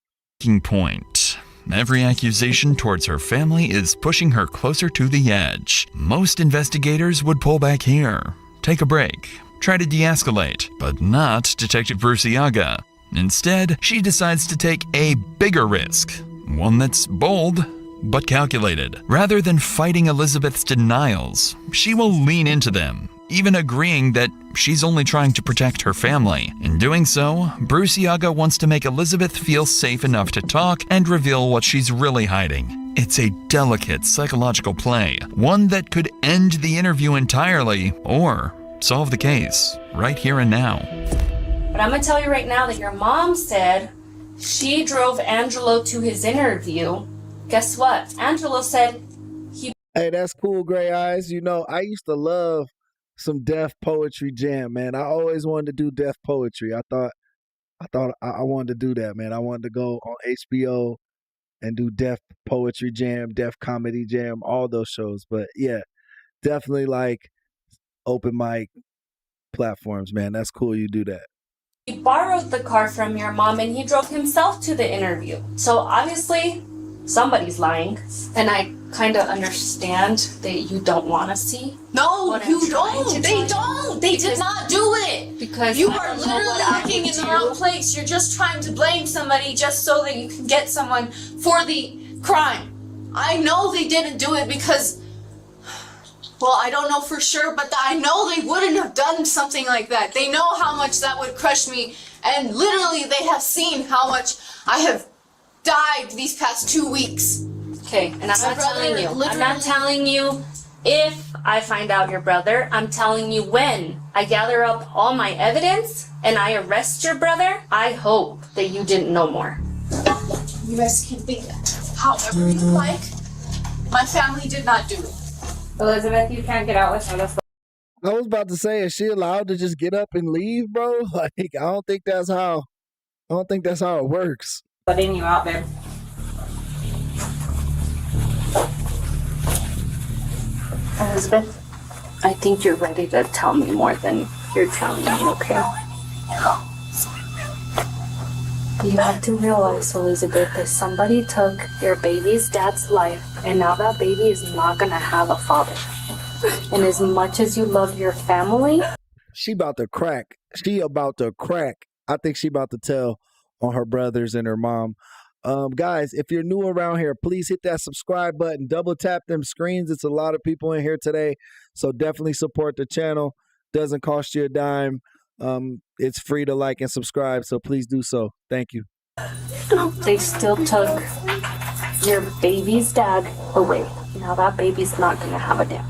Point. Every accusation towards her family is pushing her closer to the edge. Most investigators would pull back here, take a break, try to de-escalate, but not Detective Bruciaga. Instead, she decides to take a bigger risk, one that's bold but calculated. Rather than fighting Elizabeth's denials, she will lean into them, even agreeing that she's only trying to protect her family. In doing so, Bruciaga wants to make Elizabeth feel safe enough to talk and reveal what she's really hiding. It's a delicate psychological play, one that could end the interview entirely or solve the case right here and now. But I'm gonna tell you right now that your mom said she drove Angelo to his interview. Guess what? Angelo said he... Hey, that's cool, Gray Eyes. You know, I used to love some deaf poetry jam, man. I always wanted to do deaf poetry. I thought I wanted to do that, man. I wanted to go on HBO and do deaf poetry jam, deaf comedy jam, all those shows. But yeah, definitely like open mic platforms, man. That's cool you do that. He borrowed the car from your mom and he drove himself to the interview. So obviously somebody's lying, and I kind of understand that you don't want to see. No, you don't. They don't. They did not do it. Because you are literally looking in the wrong place. You're just trying to blame somebody just so that you can get someone for the crime. I know they didn't do it because Well, I don't know for sure, but I know they wouldn't have done something like that. They know how much that would crush me, and literally they have seen how much I have died these past 2 weeks. Okay, and I'm not telling you. I'm not telling you if I find out your brother. I'm telling you when I gather up all my evidence and I arrest your brother, I hope that you didn't know more. You guys can think however you like. My family did not do it. Elizabeth, you can't get out without us. I was about to say, is she allowed to just get up and leave, bro? Like, I don't think that's how it works. Letting you out there. Elizabeth, I think you're ready to tell me more than you're telling me, okay? You have to realize, Elizabeth, that somebody took your baby's dad's life, and now that baby is not gonna have a father. And as much as you love your family, She about to crack. I think she about to tell on her brothers and her mom. Guys, if you're new around here, please hit that subscribe button. Double tap them screens. It's a lot of people in here today, so definitely support the channel. Doesn't cost you a dime. It's free to like and subscribe, so please do so. Thank you. they still took your baby's dad away. Now that baby's not gonna have a dad.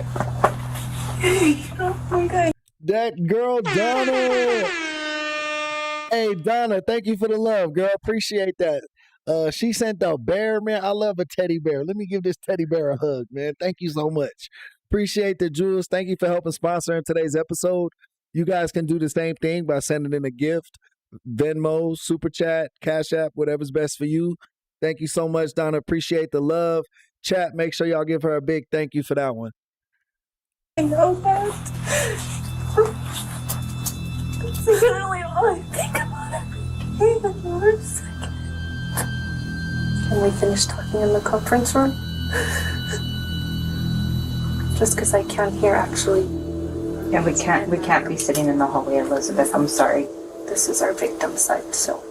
Oh my God. That girl, Donna. Hey, Donna, thank you for the love, girl. Appreciate that. She sent the bear, man. I love a teddy bear. Let me give this teddy bear a hug, man. Thank you so much. Appreciate the jewels. Thank you for helping sponsor in today's episode. You guys can do the same thing by sending in a gift, Venmo, Super Chat, Cash App, whatever's best for you. Thank you so much, Donna. Appreciate the love. Chat, make sure y'all give her a big thank you for that one. I know that. That's literally all I think about every day. One second. Can we finish talking in the conference room? Just because I can't hear, actually. Yeah, we can't be sitting in the hallway, Elizabeth. I'm sorry. This is our victim side, so.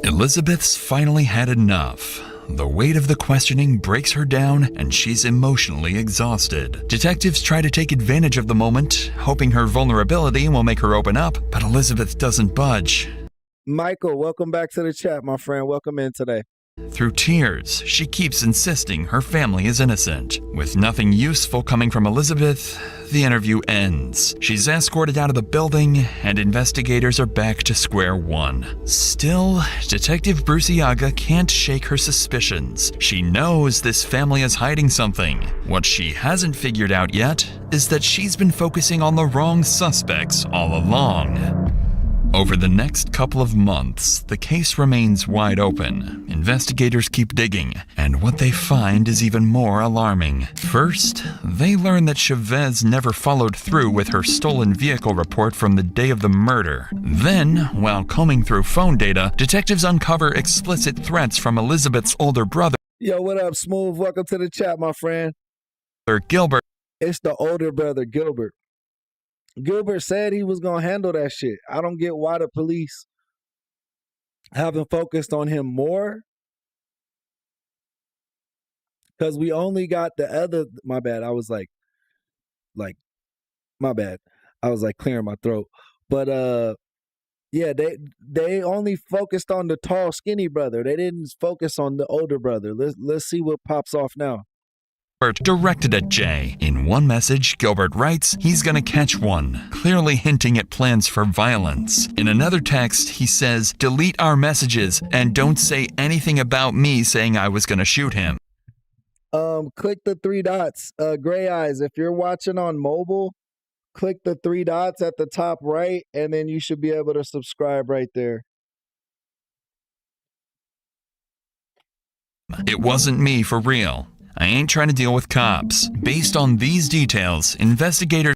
Elizabeth's finally had enough. The weight of the questioning breaks her down and she's emotionally exhausted. Detectives try to take advantage of the moment, hoping her vulnerability will make her open up, but Elizabeth doesn't budge. Michael, welcome back to the chat, my friend. Welcome in today. Through tears, she keeps insisting her family is innocent. With nothing useful coming from Elizabeth, the interview ends. She's escorted out of the building, and investigators are back to square one. Still, Detective Bruciaga can't shake her suspicions. She knows this family is hiding something. What she hasn't figured out yet is that she's been focusing on the wrong suspects all along. Over the next couple of months, the case remains wide open. Investigators keep digging, and what they find is even more alarming. First, they learn that Chavez never followed through with her stolen vehicle report from the day of the murder. Then, while combing through phone data, detectives uncover explicit threats from Elizabeth's older brother. Yo, what up, Smooth? Welcome to the chat, my friend. Gilbert. It's the older brother, Gilbert. Gilbert said he was going to handle that shit. I don't get why the police haven't focused on him more. Because we only got the other, my bad. I was like, my bad. I was like clearing my throat. But yeah, they only focused on the tall, skinny brother. They didn't focus on the older brother. Let's see what pops off now. Directed at Jay. In one message, Gilbert writes he's gonna catch one, clearly hinting at plans for violence. In another text, he says, delete our messages and don't say anything about me saying I was gonna shoot him. Click the three dots. Gray Eyes, if you're watching on mobile, click the three dots at the top right, and then you should be able to subscribe right there. It wasn't me for real. I ain't trying to deal with cops. Based on these details, investigators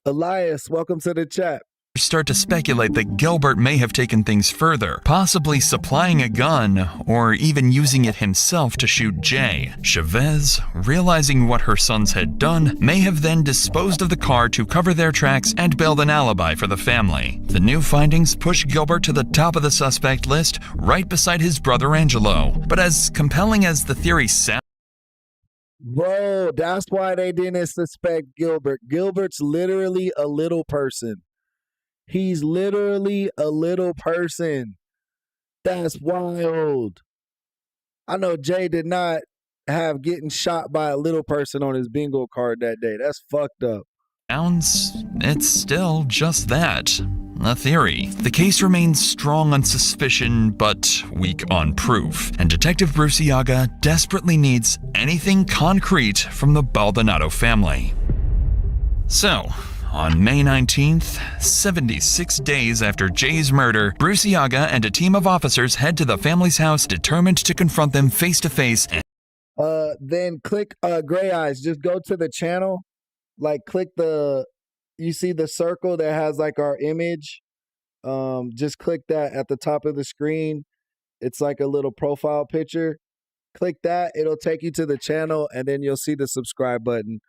Elias, welcome to the chat. Start to speculate that Gilbert may have taken things further, possibly supplying a gun or even using it himself to shoot Jay. Chavez, realizing what her sons had done, may have then disposed of the car to cover their tracks and build an alibi for the family. The new findings push Gilbert to the top of the suspect list, right beside his brother Angelo. But as compelling as the theory sounds, Bro, that's why they didn't suspect Gilbert. Gilbert's literally a little person. He's literally a little person. That's wild. I know Jay did not have getting shot by a little person on his bingo card that day. That's fucked up. It's still just that. A theory. The case remains strong on suspicion, but weak on proof, and Detective Bruciaga desperately needs anything concrete from the Baldonado family. So, on May 19th, 76 days after Jay's murder, Bruciaga and a team of officers head to the family's house determined to confront them face to face. Then click Gray Eyes. Just go to the channel. Like click you see the circle that has like our image. Just click that at the top of the screen. It's like a little profile picture. Click that. It'll take you to the channel, and then you'll see the subscribe button.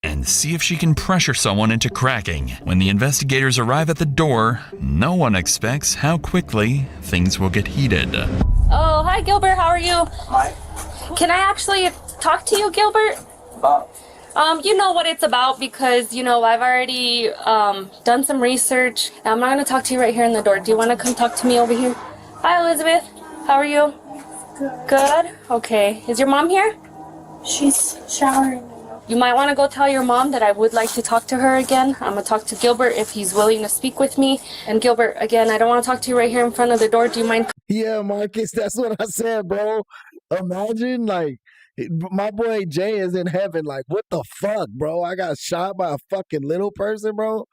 And see if she can pressure someone into cracking. When the investigators arrive at the door, no one expects how quickly things will get heated. Oh, hi Gilbert, how are you? Hi. Can I actually talk to you, Gilbert? You know what it's about because, I've already done some research. I'm not going to talk to you right here in the door. Do you want to come talk to me over here? Hi, Elizabeth. How are you? Good. Okay. Is your mom here? She's showering. You might want to go tell your mom that I would like to talk to her again. I'm going to talk to Gilbert if he's willing to speak with me. And Gilbert, again, I don't want to talk to you right here in front of the door. Do you mind? Yeah, Marcus, that's what I said, bro. Imagine, like, my boy Jay is in heaven. Like, what the fuck, bro? I got shot by a fucking little person, bro.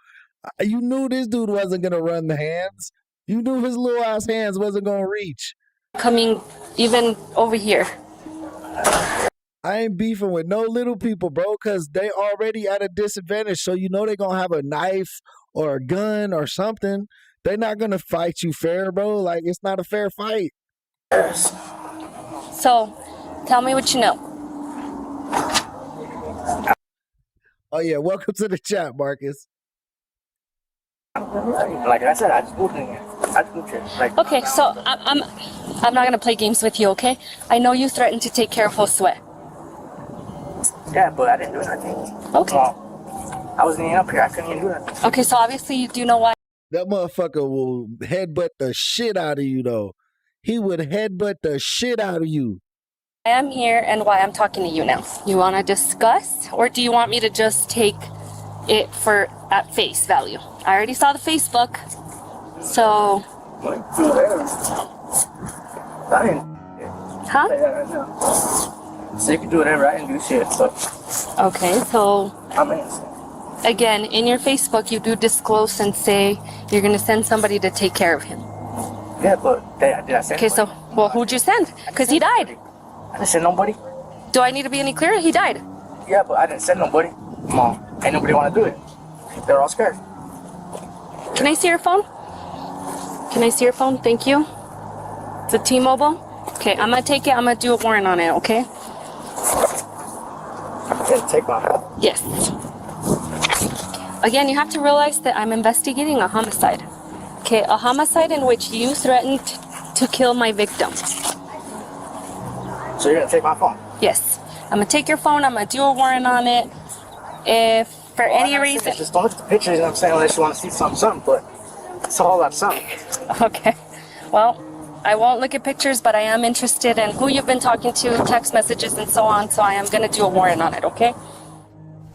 You knew this dude wasn't going to run the hands. You knew his little ass hands wasn't going to reach. Coming even over here. I ain't beefing with no little people, bro, because they already at a disadvantage. So you know they're going to have a knife or a gun or something. They're not going to fight you fair, bro. Like, it's not a fair fight. So, tell me what you know. Oh, yeah. Welcome to the chat, Marcus. Like I said, I just moved in here. Okay, so I'm not going to play games with you, okay? I know you threatened to take care of Josue. Yeah, but I didn't do anything. Okay. I wasn't even up here. I couldn't even do that. Okay, so obviously you do know why. That motherfucker will headbutt the shit out of you, though. He would headbutt the shit out of you. I am here and why I'm talking to you now. You want to discuss, or do you want me to just take it at face value? I already saw the Facebook, so. Huh? So you can do whatever, I can do shit, so. Okay, so. I'm innocent. Again, in your Facebook, you do disclose and say you're going to send somebody to take care of him. Yeah, but did I send Okay, so, well, who'd you send? Because he died. I didn't send nobody. Do I need to be any clearer? He died. Yeah, but I didn't send nobody. Mom, ain't nobody want to do it. They're all scared. Can I see your phone? Can I see your phone? Thank you. It's a T-Mobile. Okay, I'm going to take it. I'm going to do a warrant on it, okay? Take my phone? Yes. Again, you have to realize that I'm investigating a homicide. Okay, a homicide in which you threatened to kill my victim. So you're gonna take my phone? Yes. I'm gonna take your phone, I'm gonna do a warrant on it. If for any reason... Just don't look at the pictures, you know what I'm saying, unless you want to see something, but it's a whole lot of something. Okay. Well, I won't look at pictures, but I am interested in who you've been talking to, text messages, and so on, so I am gonna do a warrant on it, okay?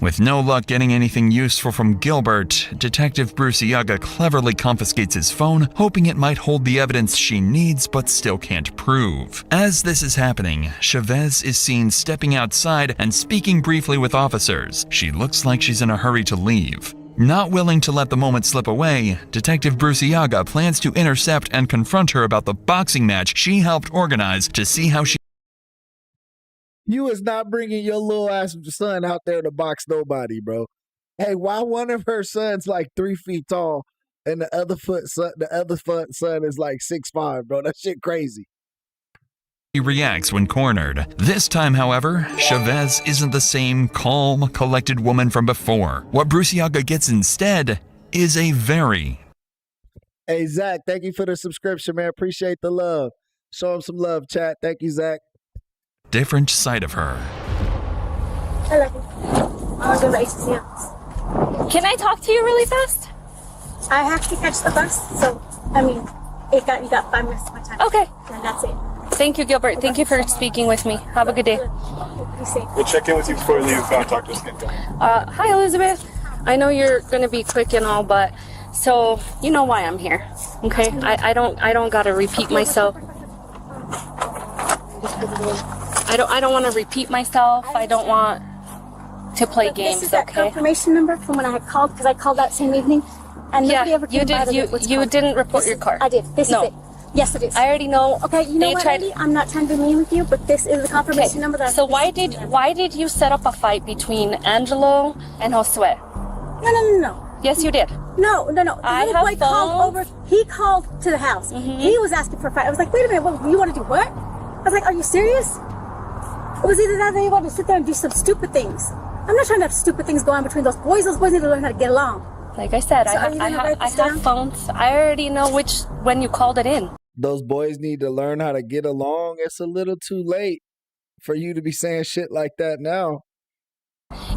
With no luck getting anything useful from Gilbert, Detective Bruciaga cleverly confiscates his phone, hoping it might hold the evidence she needs but still can't prove. As this is happening, Chavez is seen stepping outside and speaking briefly with officers. She looks like she's in a hurry to leave. Not willing to let the moment slip away, Detective Bruciaga plans to intercept and confront her about the boxing match she helped organize to see how she... You is not bringing your little ass son out there to box nobody, bro. Hey, why one of her sons like 3 feet tall and the other son is like 6'5", bro? That shit crazy. He reacts when cornered. This time, however, Chavez isn't the same calm, collected woman from before. What Bruciaga gets instead is a very... Hey, Zach, thank you for the subscription, man. Appreciate the love. Show him some love, chat. Thank you, Zach. different side of her. I love you. I want to go back to the house. Can I talk to you really fast? I have to catch the bus, so, I mean, you got 5 minutes of my time. Okay. And that's it. Thank you, Gilbert. Thank you for speaking with me. Have a good day. Be safe. We'll check in with you before we leave. Talk to us again. Hi, Elizabeth. I know you're gonna be quick and all, but so you know why I'm here, okay? I don't gotta repeat myself. I don't want to repeat myself. I don't want to play games. This is that okay? confirmation number from when I had called, because I called that same evening, and nobody ever came by to get what's You called. didn't report your car. I did. This No. is it. Yes, it is. I already know. Okay, you know They what, tried- Andy? I'm not trying to be mean with you, but this is the confirmation number that I... So why did you set up a fight between Angelo and Josue? No. Yes, you did. No. The I little have boy called over. He called to the house. He was asking for a fight. I was like, wait a minute, you want to do what? I was like, are you serious? It was either that or they wanted to sit there and do some stupid things. I'm not trying to have stupid things go on between those boys. Those boys need to learn how to get along. Like I said, So I have phones. I already know when you called it in. Those boys need to learn how to get along. It's a little too late for you to be saying shit like that now.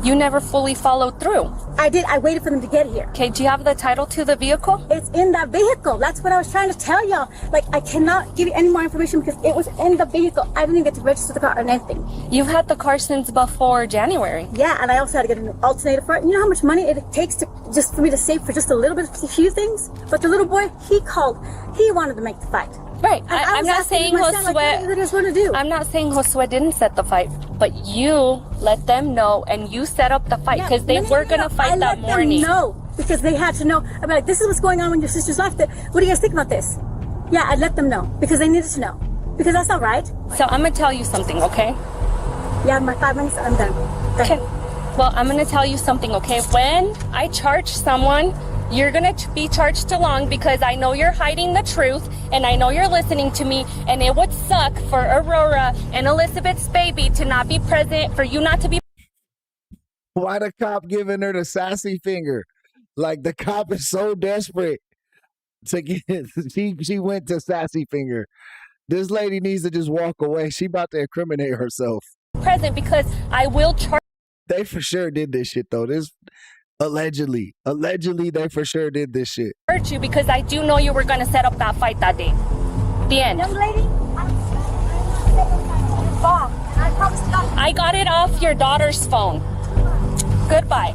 You never fully followed through. I did. I waited for them to get here. Okay, do you have the title to the vehicle? It's in that vehicle. That's what I was trying to tell y'all. Like, I cannot give you any more information because it was in the vehicle. I didn't even get to register the car or anything. You've had the car since before January. Yeah, and I also had to get an alternator for it. You know how much money it takes to just for me to save for just a little bit of a few things? But the little boy, he called. He wanted to make the fight. Right. I I'm was not asking saying myself, like, what do you just want to do? I'm not saying Josue didn't set the fight, but you let them know and you set up the fight because they were gonna fight that morning. No, because they had to know. I'm like, this is what's going on when your sister's left. What do you guys think about this? Yeah, I let them know because they needed to know. Because that's not right. So I'm gonna tell you something, okay? Yeah, my 5 minutes, I'm done. Okay. Well, I'm gonna tell you something, okay? When I charge someone, you're gonna be charged along because I know you're hiding the truth and I know you're listening to me, and it would suck for Aurora and Elizabeth's baby to not be present, for you not to be. Why the cop giving her the sassy finger? Like the cop is so desperate to get. She went to sassy finger. This lady needs to just walk away. She about to incriminate herself. Present because I will charge. They for sure did this shit though. This allegedly they for sure did this shit. Hurt you because I do know you were gonna set up that fight that day. The end. Young lady, I got it off your daughter's phone. Goodbye.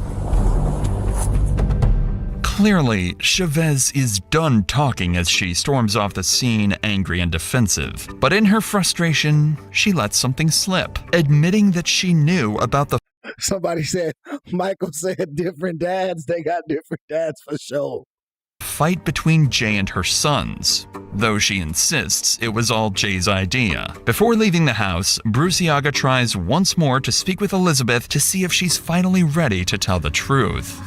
Clearly, Chavez is done talking as she storms off the scene, angry and defensive. But in her frustration, she lets something slip, admitting that she knew about the. Somebody said, Michael said different dads. They got different dads for sure. Fight between Jay and her sons, though she insists it was all Jay's idea. Before leaving the house, Bruciaga tries once more to speak with Elizabeth to see if she's finally ready to tell the truth.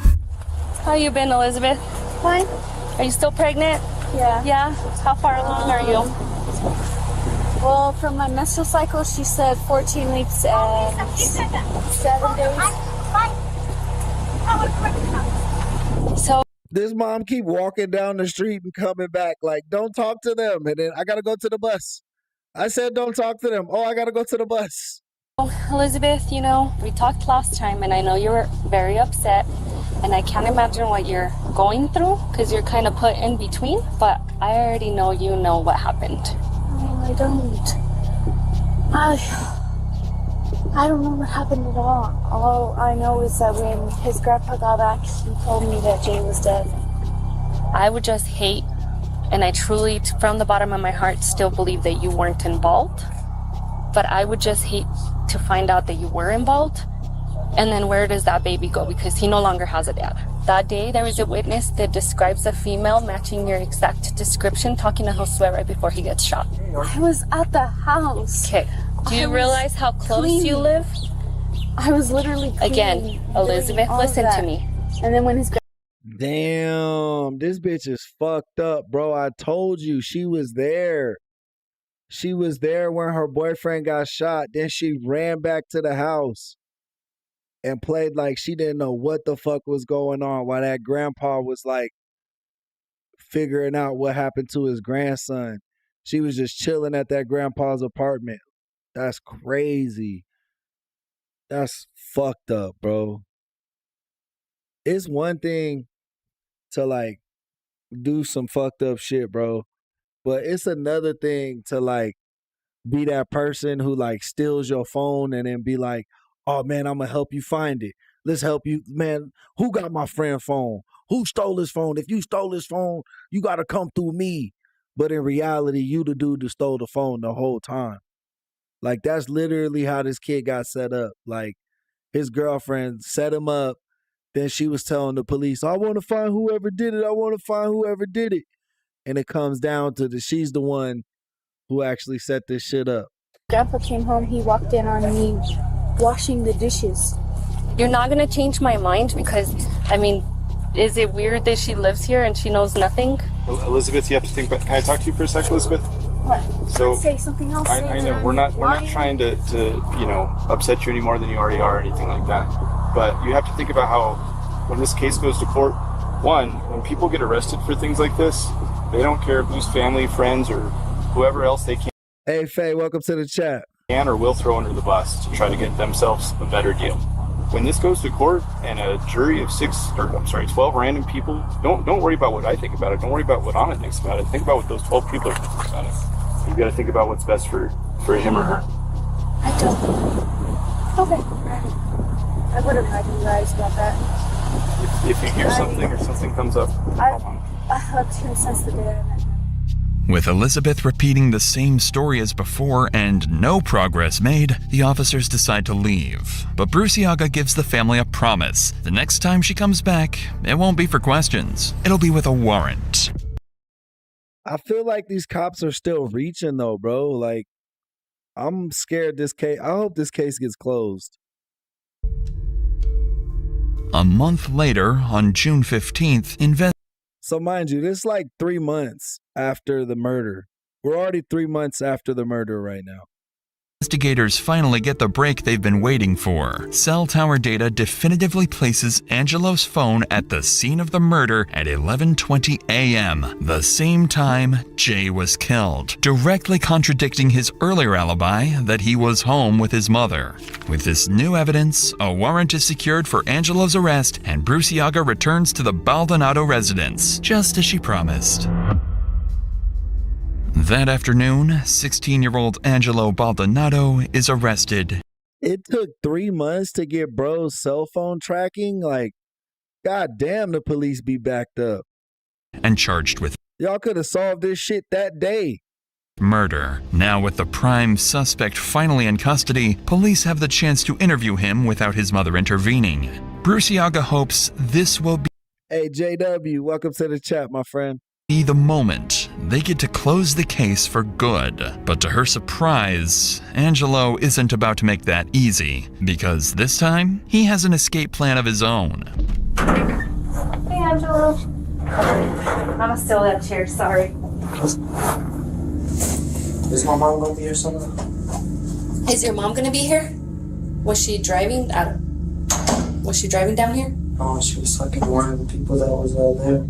How you been, Elizabeth? Fine. Are you still pregnant? Yeah. Yeah? How far along are you? Well, from my menstrual cycle, she said 14 weeks and 7 days. So this mom keep walking down the street and coming back like, don't talk to them. And then I got to go to the bus. I said, don't talk to them. Oh, I got to go to the bus. Elizabeth, you know, we talked last time and I know you were very upset and I can't imagine what you're going through because you're kind of put in between, but I already know you know what happened. Oh, I don't. I don't know what happened at all. All I know is that when his grandpa got back, he told me that Jay was dead. I would just hate, and I truly, from the bottom of my heart, still believe that you weren't involved. But I would just hate to find out that you were involved. And then where does that baby go? Because he no longer has a dad. That day, there was a witness that describes a female matching your exact description, talking to Josue right before he gets shot. I was at the house. Okay. Do you realize how close you live? I was literally cleaning, Again, Elizabeth, listen to me. And then when his Damn, this bitch is fucked up, bro. I told you she was there. She was there when her boyfriend got shot. Then she ran back to the house and played like she didn't know what the fuck was going on while that grandpa was like figuring out what happened to his grandson. She was just chilling at that grandpa's apartment. That's crazy. That's fucked up, bro. It's one thing to like do some fucked up shit, bro, but it's another thing to like be that person who like steals your phone and then be like, "Oh man, I'm gonna help you find it. Let's help you, man. Who got my friend phone? Who stole his phone? If you stole his phone, you gotta come through me." But in reality, you the dude that stole the phone the whole time. Like that's literally how this kid got set up. Like his girlfriend set him up. Then she was telling the police, "I want to find whoever did it. I want to find whoever did it." And it comes down to she's the one who actually set this shit up. Grandpa came home, he walked in on me washing the dishes. You're not gonna change my mind because, I mean, is it weird that she lives here and she knows nothing? Well, Elizabeth, you have to think about, can I talk to you for a sec, Elizabeth? What? So, say something else. I know we're not trying to upset you any more than you already are or anything like that. But you have to think about how when this case goes to court, one, when people get arrested for things like this, they don't care who's family, friends, or whoever else they can. Hey, Faye, welcome to the chat. Can or will throw under the bus to try to get themselves a better deal. When this goes to court and a jury of 12 random people, don't worry about what I think about it. Don't worry about what Anna thinks about it. Think about what those 12 people are thinking about it. You've got to think about what's best for him or her. I don't. Okay. I would have had you guys about that. If you hear something or something comes up, I slept here since the day I met him. With Elizabeth repeating the same story as before and no progress made, the officers decide to leave. But Bruciaga gives the family a promise. The next time she comes back, it won't be for questions. It'll be with a warrant. I feel like these cops are still reaching though, bro. Like, I'm scared this case, I hope this case gets closed. A month later, on June 15th, So mind you, this is like 3 months after the murder. We're already 3 months after the murder right now. investigators finally get the break they've been waiting for. Cell tower data definitively places Angelo's phone at the scene of the murder at 11:20 a.m., the same time Jay was killed, directly contradicting his earlier alibi that he was home with his mother. With this new evidence, a warrant is secured for Angelo's arrest, and Bruciaga returns to the Baldonado residence, just as she promised. That afternoon, 16-year-old Angelo Baldonado is arrested. It took 3 months to get bro's cell phone tracking? Like, goddamn, the police be backed up. And charged with Y'all could have solved this shit that day. Murder. Now with the prime suspect finally in custody, police have the chance to interview him without his mother intervening. Bruciaga hopes this will be Hey, JW, welcome to the chat, my friend. The moment they get to close the case for good. But to her surprise, Angelo isn't about to make that easy, because this time, he has an escape plan of his own. Hey, Angelo. I'm still at chair, sorry. Is my mom gonna be here somewhere? Is your mom gonna be here? Was she driving? Was she driving down here? Oh, she was talking to one of the people that was there.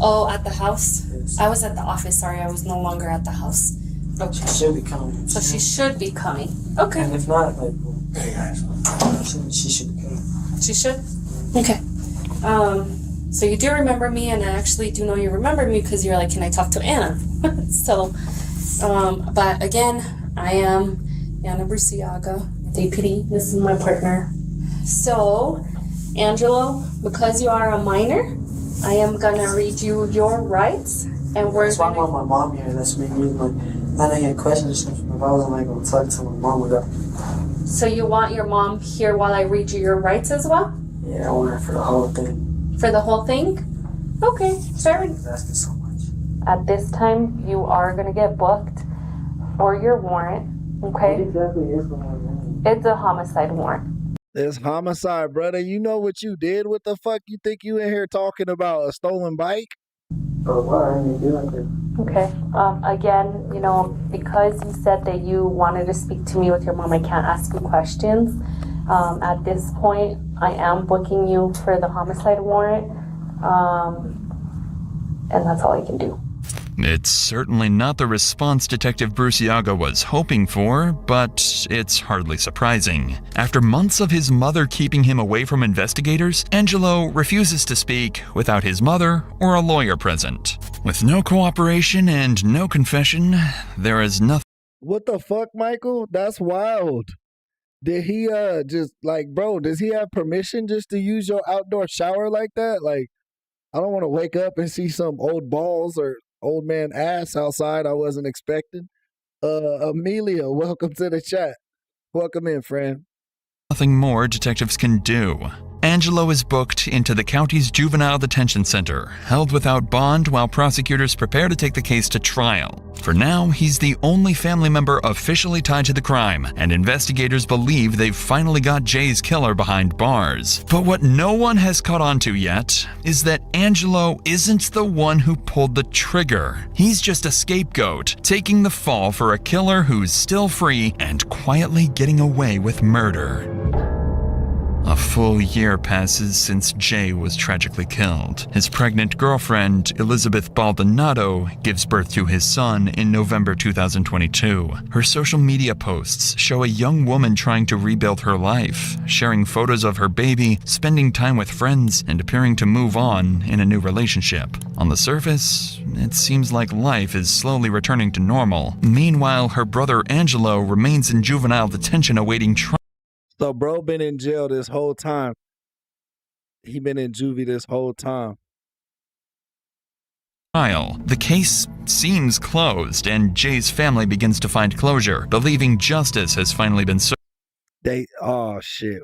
Oh, at the house? Yes. I was at the office, sorry, I was no longer at the house. Okay. She should be coming. So she should be coming. Okay. And if not, like, she should be coming. She should? Okay. So you do remember me, and I actually do know you remember me because you're like, can I talk to Anna? So, but again, I am Anna Bruciaga, deputy. This is my partner. So, Angelo, because you are a minor, I am gonna read you your rights, and we're That's why I want my mom here. That's me. Like, I know you had questions, but I wasn't like gonna talk to my mom with her. So you want your mom here while I read you your rights as well? Yeah, I want her for the whole thing. For the whole thing? Okay, fair enough. Asking so much. At this time, you are gonna get booked for your warrant. Okay. What exactly is the warrant? It's a homicide warrant. It's homicide, brother. You know what you did? What the fuck you think you in here talking about? A stolen bike? Oh, why are you doing that? Okay. Again, you know, because you said that you wanted to speak to me with your mom, I can't ask you questions. At this point, I am booking you for the homicide warrant. And that's all I can do. It's certainly not the response Detective Bruciaga was hoping for, but it's hardly surprising. After months of his mother keeping him away from investigators, Angelo refuses to speak without his mother or a lawyer present. With no cooperation and no confession, there is nothing. What the fuck, Michael? That's wild. Did he just like, bro, does he have permission just to use your outdoor shower like that? Like, I don't want to wake up and see some old balls or old man ass outside I wasn't expecting. Amelia, welcome to the chat. Welcome in, friend. Nothing more detectives can do. Angelo is booked into the county's juvenile detention center, held without bond while prosecutors prepare to take the case to trial. For now, he's the only family member officially tied to the crime, and investigators believe they've finally got Jay's killer behind bars. But what no one has caught on to yet is that Angelo isn't the one who pulled the trigger. He's just a scapegoat, taking the fall for a killer who's still free and quietly getting away with murder. A full year passes since Jay was tragically killed. His pregnant girlfriend, Elizabeth Baldonado, gives birth to his son in November 2022. Her social media posts show a young woman trying to rebuild her life, sharing photos of her baby, spending time with friends, and appearing to move on in a new relationship. On the surface, it seems like life is slowly returning to normal. Meanwhile, her brother Angelo remains in juvenile detention awaiting trial. So bro been in jail this whole time. He been in juvie this whole time. The case seems closed, and Jay's family begins to find closure, believing justice has finally been served. Oh shit.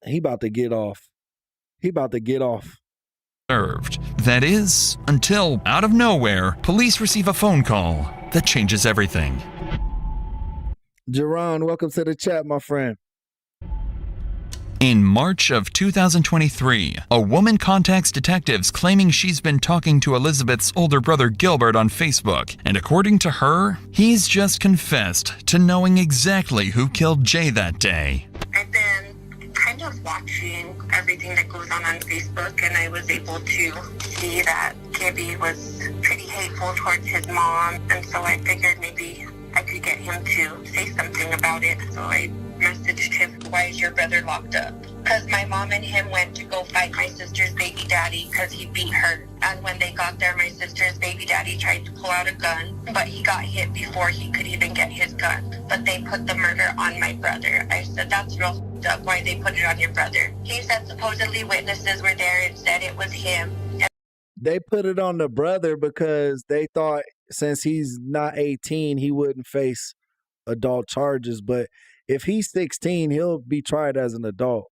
He about to get off. He about to get off. That is, until, out of nowhere, police receive a phone call that changes everything. Jerron, welcome to the chat, my friend. In March of 2023, a woman contacts detectives claiming she's been talking to Elizabeth's older brother Gilbert on Facebook, and according to her, he's just confessed to knowing exactly who killed Jay that day. I've been kind of watching everything that goes on Facebook, and I was able to see that Gibby was pretty hateful towards his mom, and so I figured maybe I could get him to say something about it. So I messaged him, why is your brother locked up? Because my mom and him went to go fight my sister's baby daddy because he beat her. And when they got there, my sister's baby daddy tried to pull out a gun, but he got hit before he could even get his gun. But they put the murder on my brother. I said, that's real up. Why they put it on your brother? He said supposedly witnesses were there and said it was him. They put it on the brother because they thought since he's not 18, he wouldn't face adult charges. But if he's 16, he'll be tried as an adult.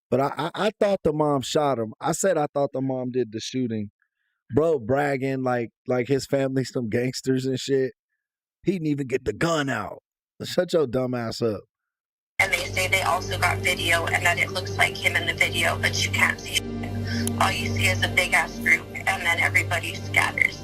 But I thought the mom shot him. I said I thought the mom did the shooting. Bro bragging like his family's some gangsters and shit. He didn't even get the gun out. Shut your dumb ass up. And they say they also got video and that it looks like him in the video, but you can't see shit. All you see is a big ass group and then everybody scatters.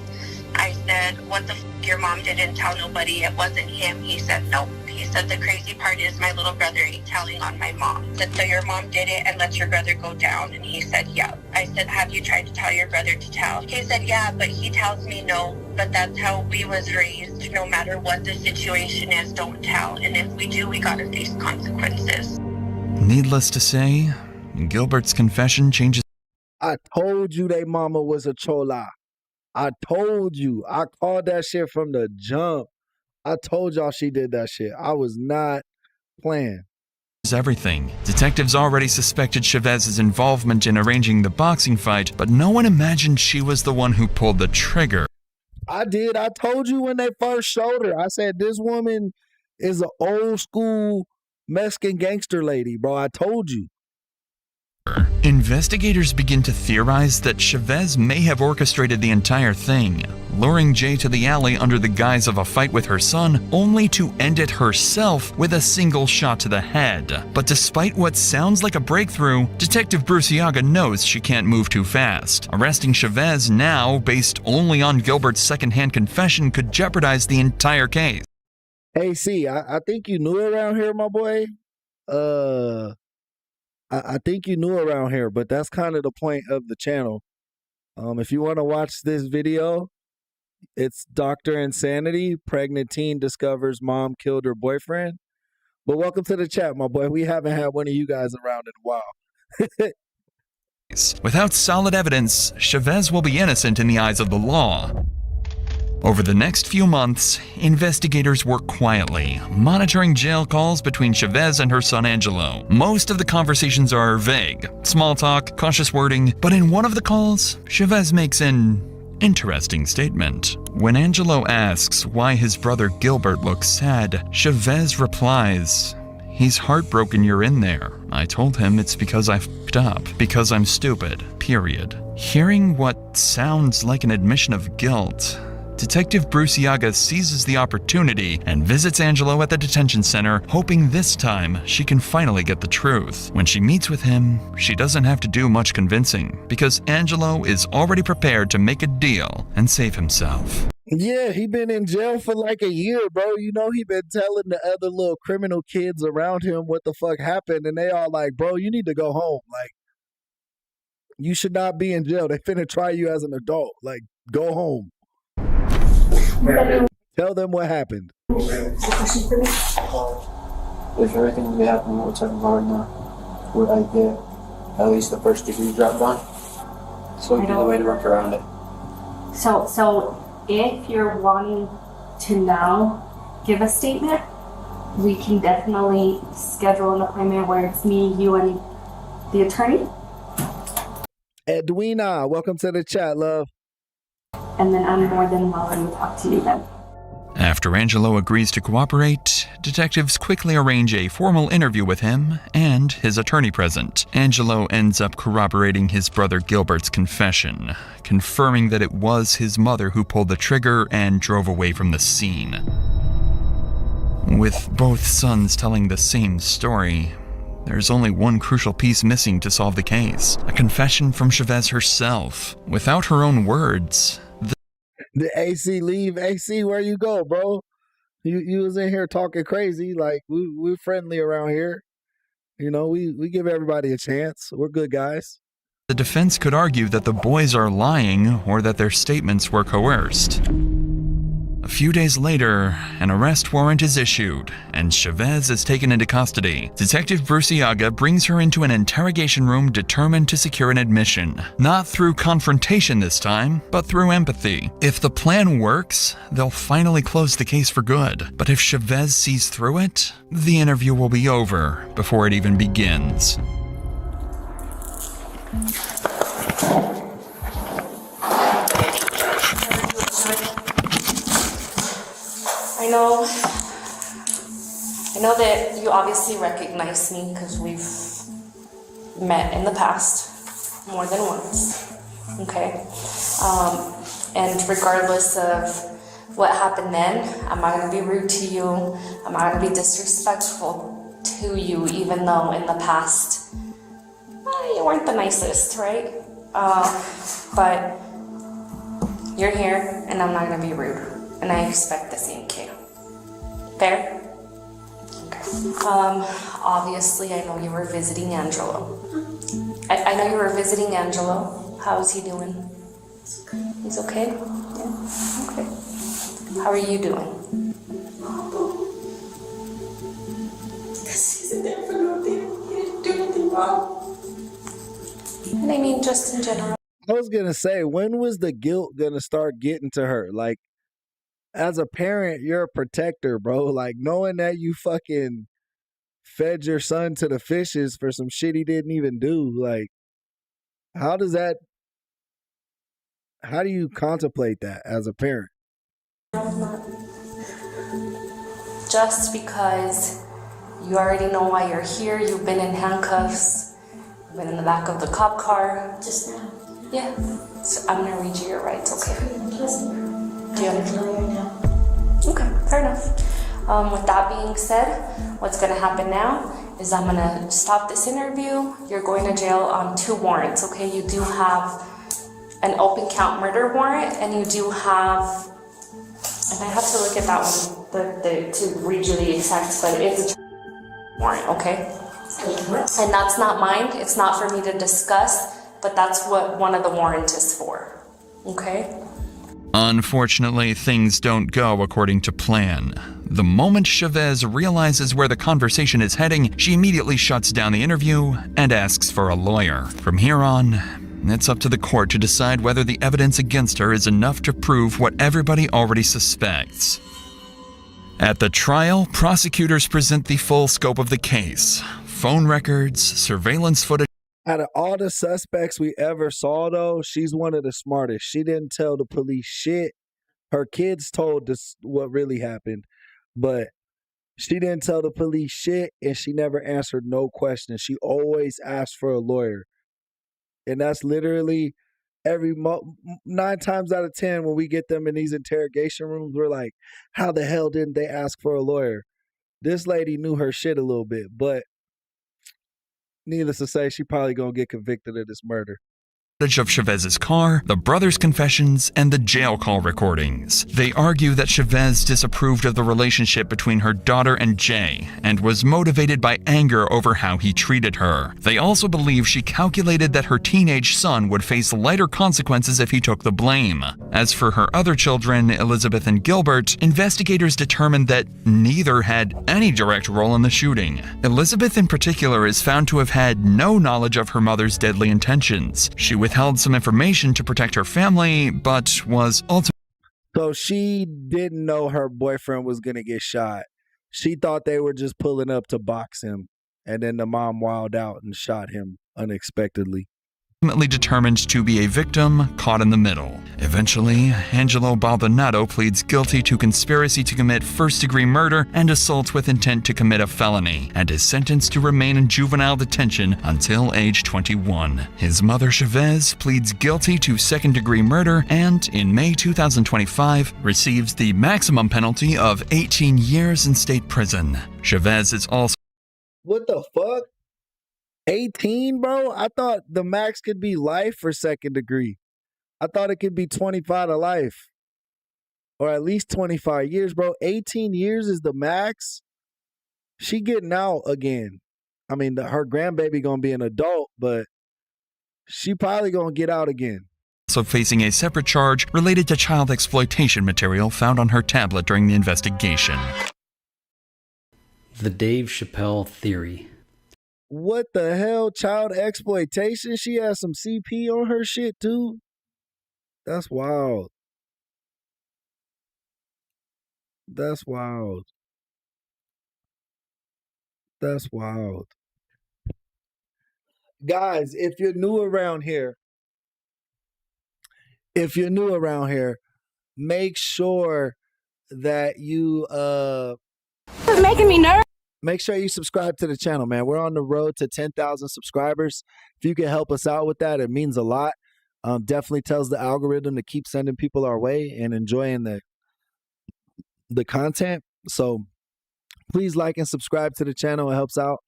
I said, what the fuck, your mom didn't tell nobody it wasn't him? He said, nope. He said, the crazy part is my little brother ain't telling on my mom. I said, so your mom did it and let your brother go down? And he said, yeah. I said, have you tried to tell your brother to tell? He said, yeah, but he tells me no. But that's how we was raised. No matter what the situation is, don't tell. And if we do, we gotta face consequences. Needless to say, Gilbert's confession changes. I told you they mama was a chola. I told you. I called that shit from the jump. I told y'all she did that shit. I was not playing. Everything. Detectives already suspected Chavez's involvement in arranging the boxing fight, but no one imagined she was the one who pulled the trigger. I did. I told you when they first showed her. I said, this woman is an old school Mexican gangster lady, bro. I told you. Investigators begin to theorize that Chavez may have orchestrated the entire thing, luring Jay to the alley under the guise of a fight with her son, only to end it herself with a single shot to the head. But despite what sounds like a breakthrough, Detective Bruciaga knows she can't move too fast. Arresting Chavez now, based only on Gilbert's secondhand confession, could jeopardize the entire case. Hey, C, I think you knew around here, my boy. I think you knew around here, but that's kind of the point of the channel. If you want to watch this video, It's Dr. Insanity. Pregnant teen discovers mom killed her boyfriend. But welcome to the chat, my boy. We haven't had one of you guys around in a while. Without solid evidence, Chavez will be innocent in the eyes of the law. Over the next few months, investigators work quietly, monitoring jail calls between Chavez and her son Angelo. Most of the conversations are vague, small talk, cautious wording, but in one of the calls, Chavez makes an interesting statement. When Angelo asks why his brother Gilbert looks sad, Chavez replies, "He's heartbroken you're in there. I told him it's because I f***ed up, because I'm stupid, period." Hearing what sounds like an admission of guilt, Detective Bruce Yaga seizes the opportunity and visits Angelo at the detention center, hoping this time she can finally get the truth. When she meets with him, she doesn't have to do much convincing, because Angelo is already prepared to make a deal and save himself. Yeah, he been in jail for like a year, bro. You know, he been telling the other little criminal kids around him what the fuck happened, and they all like, bro, you need to go home. Like, you should not be in jail. They finna try you as an adult. Like, go home. Tell them what happened. If everything that happened, we're talking about right now, would I get at least the first degree dropped on? So we get the way to work around it. So if you're wanting to now give a statement, we can definitely schedule an appointment where it's me, you, and the attorney. Edwina, welcome to the chat, love. And then I'm more than welcome to talk to you then. After Angelo agrees to cooperate, detectives quickly arrange a formal interview with him and his attorney present. Angelo ends up corroborating his brother Gilbert's confession, confirming that it was his mother who pulled the trigger and drove away from the scene. With both sons telling the same story, there's only one crucial piece missing to solve the case: a confession from Chavez herself. Without her own words, The AC leave. AC, where you go, bro? You was in here talking crazy. Like, we're friendly around here. You know, we give everybody a chance. We're good guys. the defense could argue that the boys are lying or that their statements were coerced. A few days later, an arrest warrant is issued, and Chavez is taken into custody. Detective Bruce Iaga brings her into an interrogation room determined to secure an admission. Not through confrontation this time, but through empathy. If the plan works, they'll finally close the case for good. But if Chavez sees through it, the interview will be over before it even begins. I know that you obviously recognize me because we've met in the past more than once, okay? And regardless of what happened then, I'm not gonna be rude to you, I'm not gonna be disrespectful to you, even though in the past, you weren't the nicest, right? But you're here and I'm not gonna be rude, and I expect the same, kid. Fair? Obviously, I know you were visiting Angelo. I know you were visiting Angelo. How is he doing? He's okay? Yeah? Okay. How are you doing? He's in there for nothing. He didn't do anything wrong. And I mean, just in general. I was gonna say, when was the guilt gonna start getting to her? Like, as a parent, you're a protector, bro. Like, knowing that you fucking fed your son to the fishes for some shit he didn't even do. Like, how do you contemplate that as a parent? Just because you already know why you're here, you've been in handcuffs, you've been in the back of the cop car. Just now. Yeah. So I'm gonna read you your rights, okay? Do you understand? Okay, fair enough. With that being said, what's gonna happen now is I'm gonna stop this interview. You're going to jail on 2 warrants, okay? You do have an open count murder warrant, and you do have, and I have to look at that one to read you the exact, but it's a warrant, okay? And that's not mine. It's not for me to discuss, but that's what one of the warrants is for, okay? Unfortunately, things don't go according to plan. The moment Chavez realizes where the conversation is heading, she immediately shuts down the interview and asks for a lawyer. From here on, it's up to the court to decide whether the evidence against her is enough to prove what everybody already suspects. At the trial, prosecutors present the full scope of the case. Phone records, surveillance footage. Out of all the suspects we ever saw, though, she's one of the smartest. She didn't tell the police shit. Her kids told us what really happened, but she didn't tell the police shit, and she never answered no questions. She always asked for a lawyer. And that's literally 9 times out of 10 when we get them in these interrogation rooms, we're like, how the hell didn't they ask for a lawyer? This lady knew her shit a little bit, but needless to say, she probably gonna get convicted of this murder. Of Chavez's car, the brothers' confessions, and the jail call recordings. They argue that Chavez disapproved of the relationship between her daughter and Jay and was motivated by anger over how he treated her. They also believe she calculated that her teenage son would face lighter consequences if he took the blame. As for her other children, Elizabeth and Gilbert, investigators determined that neither had any direct role in the shooting. Elizabeth in particular is found to have had no knowledge of her mother's deadly intentions. She withheld some information to protect her family, but was ultimately... So she didn't know her boyfriend was going to get shot. She thought they were just pulling up to box him, and then the mom wilded out and shot him unexpectedly. Determined to be a victim caught in the middle. Eventually, Angelo Baldonado pleads guilty to conspiracy to commit first-degree murder and assault with intent to commit a felony, and is sentenced to remain in juvenile detention until age 21. His mother, Chavez, pleads guilty to second-degree murder and, in May 2025, receives the maximum penalty of 18 years in state prison. Chavez is also... What the fuck? 18, bro? I thought the max could be life for second degree. I thought it could be 25 to life. Or at least 25 years, bro. 18 years is the max? She getting out again. I mean, her grandbaby gonna be an adult, but she probably gonna get out again. Also facing a separate charge related to child exploitation material found on her tablet during the investigation. The Dave Chappelle Theory. What the hell? Child exploitation? She has some CP on her shit too? That's wild. That's wild. That's wild. Guys, if you're new around here, make sure that you It's making me nervous. Make sure you subscribe to the channel, man. We're on the road to 10,000 subscribers. If you can help us out with that, it means a lot. Definitely tells the algorithm to keep sending people our way and enjoying the content. So please like and subscribe to the channel. It helps out.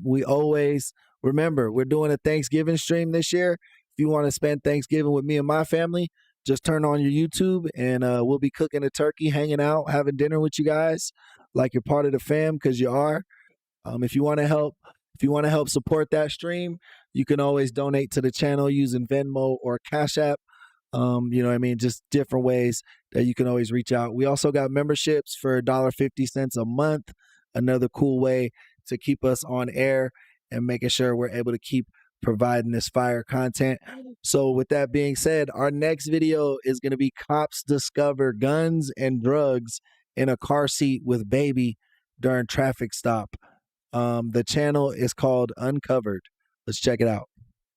We always remember, we're doing a Thanksgiving stream this year. If you want to spend Thanksgiving with me and my family, just turn on your YouTube and we'll be cooking a turkey, hanging out, having dinner with you guys like you're part of the fam, because you are. If you want to help support that stream, you can always donate to the channel using Venmo or Cash App. You know what I mean? Just different ways that you can always reach out. We also got memberships for $1.50 a month. Another cool way to keep us on air and making sure we're able to keep providing this fire content. So with that being said, our next video is going to be cops discover guns and drugs in a car seat with baby during traffic stop. The channel is called Uncovered. Let's check it out.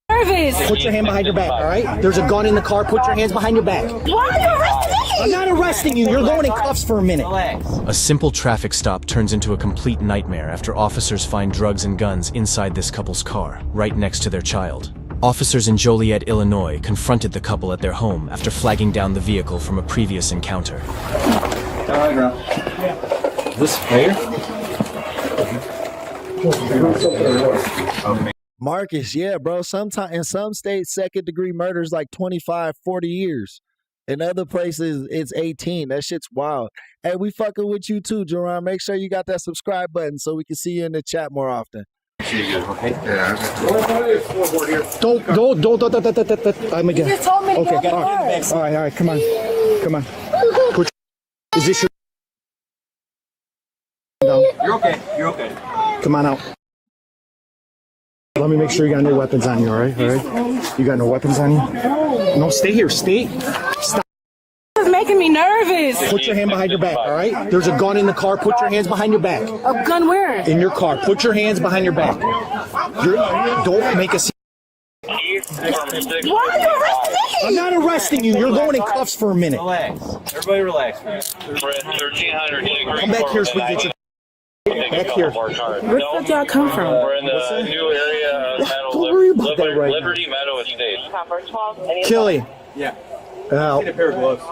Put your hand behind your back, all right? There's a gun in the car. Put your hands behind your back. Why are you arresting me? I'm not arresting you. You're going in cuffs for a minute. A simple traffic stop turns into a complete nightmare after officers find drugs and guns inside this couple's car, right next to their child. Officers in Joliet, Illinois, confronted the couple at their home after flagging down the vehicle from a previous encounter. All right, girl. Is this fair? Marcus, yeah, bro. Sometimes in some states, second degree murder is like 25, 40 years. In other places, it's 18. That shit's wild. Hey, we fucking with you too, Jerron. Make sure you got that subscribe button so we can see you in the chat more often. Okay. Don't. I'm again. You just told me to okay. go All right, come on. Come on. Is this your... No. You're okay. You're okay. Come on out. Let me make sure you got no weapons on you, all right? All right? You got no weapons on you? No, stay here. Stay. Stop. This is making me nervous. Put your hand behind your back, all right? There's a gun in the car. Put your hands behind your back. A gun where? In your car. Put your hands behind your back. Don't make a scene. Why are you arresting me? I'm not arresting you. You're going in cuffs for a minute. Relax. Everybody relax, man. We're at 1300. Come back here so we can get your... Back here. Where the fuck y'all come from? We're in the new area of Don't worry about that right Liberty Meadow Estate. now. Killy. Yeah. Al. Get a pair of gloves.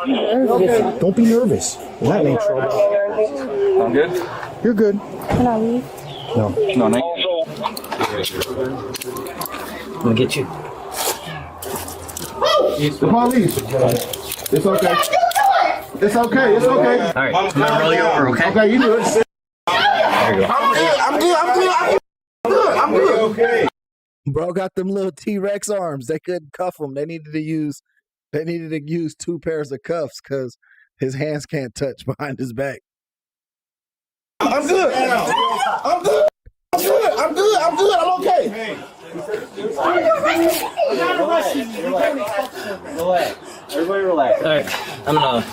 Don't be nervous. You're not in any trouble. I'm good. You're good. Can I leave? No. No, no. I'm gonna get you. The police. It's okay. It's okay. It's okay. All right. I'm gonna roll you over, okay? Okay, you do it. There you go. I'm good. Okay. Bro got them little T-Rex arms. They couldn't cuff him. They needed to use 2 pairs of cuffs because his hands can't touch behind his back. I'm good. I'm good. I'm good. I'm good. I'm good. I'm okay. Relax. Everybody relax. All right. I'm gonna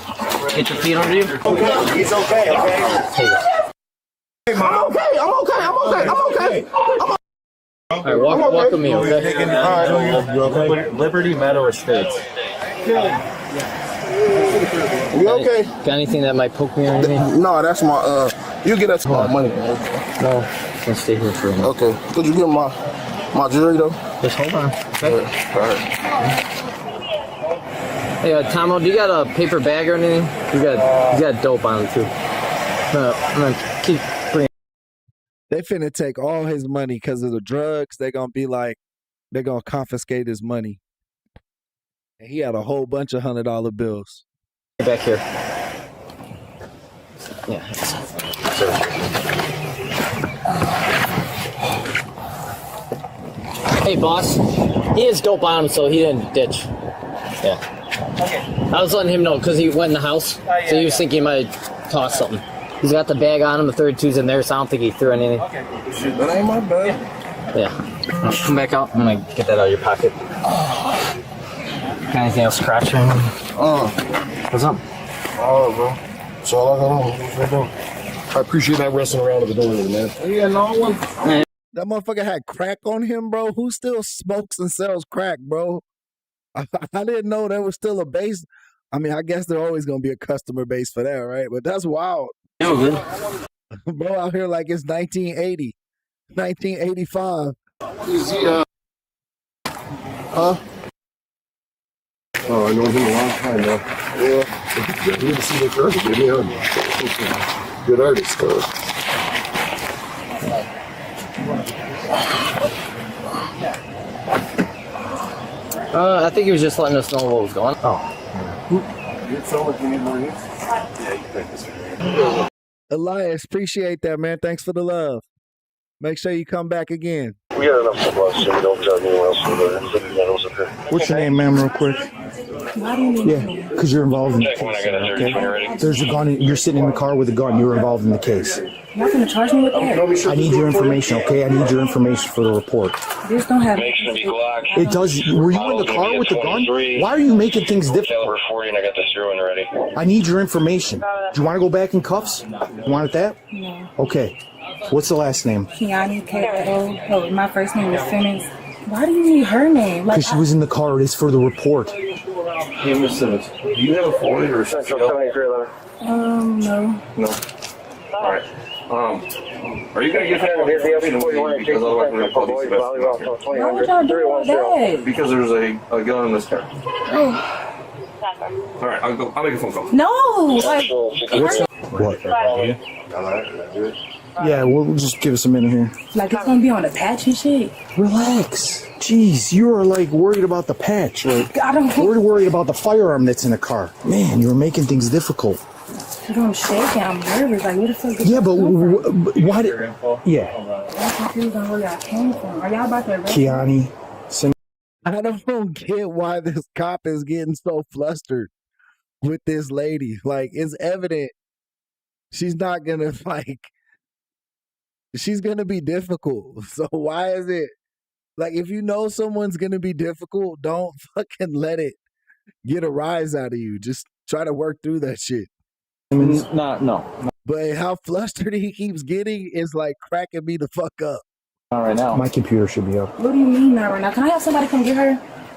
get your feet under you. Okay. He's okay. Okay. I'm okay. I'm okay. I'm okay. I'm okay. All right, walk with me, okay? All right. Liberty Meadow Estates. You okay? Got anything that might poke me or anything? No, that's my you get us my money. No. Let's stay here for a minute. Okay. Could you get my jewelry though? Just hold on. Okay. All right. Hey, Tomo, do you got a paper bag or anything? You got dope on it too. I'm gonna keep bringing. They finna take all his money because of the drugs. They're gonna confiscate his money. And he had a whole bunch of $100 bills. Back here. Yeah. Hey, boss. He has dope on him, so he didn't ditch. Yeah. Okay. I was letting him know because he went in the house, yeah, so he was thinking he might toss something. He's got the bag on him, the 32's in there, so I don't think he threw anything. Okay. Shit, that ain't my bag. Yeah. Come back out. I'm gonna get that out of your pocket. Got anything else scratching? What's up? Oh, bro. That's all I got on. I appreciate that wrestling around with the door, man. Yeah, no one. That motherfucker had crack on him, bro. Who still smokes and sells crack, bro? I didn't know there was still a base. I mean, I guess there's always gonna be a customer base for that, right? But that's wild. Yeah, good. Bro out here like it's 1980, 1985. Huh? Oh, I know him a long time now. Yeah. Good to see the girl. Good artist, though. I think he was just letting us know what was going on. Oh. You tell if you need more news? Yeah, you can take this one. Elias, appreciate that, man. Thanks for the love. Make sure you come back again. We got enough supplies, so we don't have anyone else in the What's your name, ma'am, real quick? Yeah, because you're involved in the case. Okay? There's a gun. You're sitting in the car with a gun. You're involved in the case. You're not gonna charge me with that. I need your information, okay? I need your information for the report. This don't have. It does. Were you in the car with the gun? Why are you making things difficult? Caliber 40, and I got the screw-in ready. I need your information. Do you want to go back in cuffs? You want it that? No. Okay. What's the last name? Kiani, K-O. Oh, my first name is Simmons. Why do you need her name? Because she was in the car. It is for the report. Hey, Miss Simmons, do you have a 40 or a 60? No. No. All right. Are you going to get that because otherwise we're going to call these investigators. Why would y'all do all that? Because there's a gun in this car. Oh. All right, I'll make a phone call. No. Like. What? Yeah, we'll just give us a minute here. Like it's gonna be on the patch and shit. Relax. Jeez, you are like worried about the patch. Like, I don't. We're worried about the firearm that's in the car. Man, you're making things difficult. I'm shaking. I'm nervous. Like, what the fuck? Yeah, but why did? Yeah. I'm confused on where y'all came from. Are y'all about to arrest Kiani. I don't get why this cop is getting so flustered. with this lady. Like, it's evident she's not gonna she's gonna be difficult. So why is it like, if you know someone's gonna be difficult, don't fucking let it get a rise out of you. Just try to work through that shit. I mean, no. But how flustered he keeps getting is like cracking me the fuck up. Not right now. My computer should be up. What do you mean not right now? Can I have somebody come get her?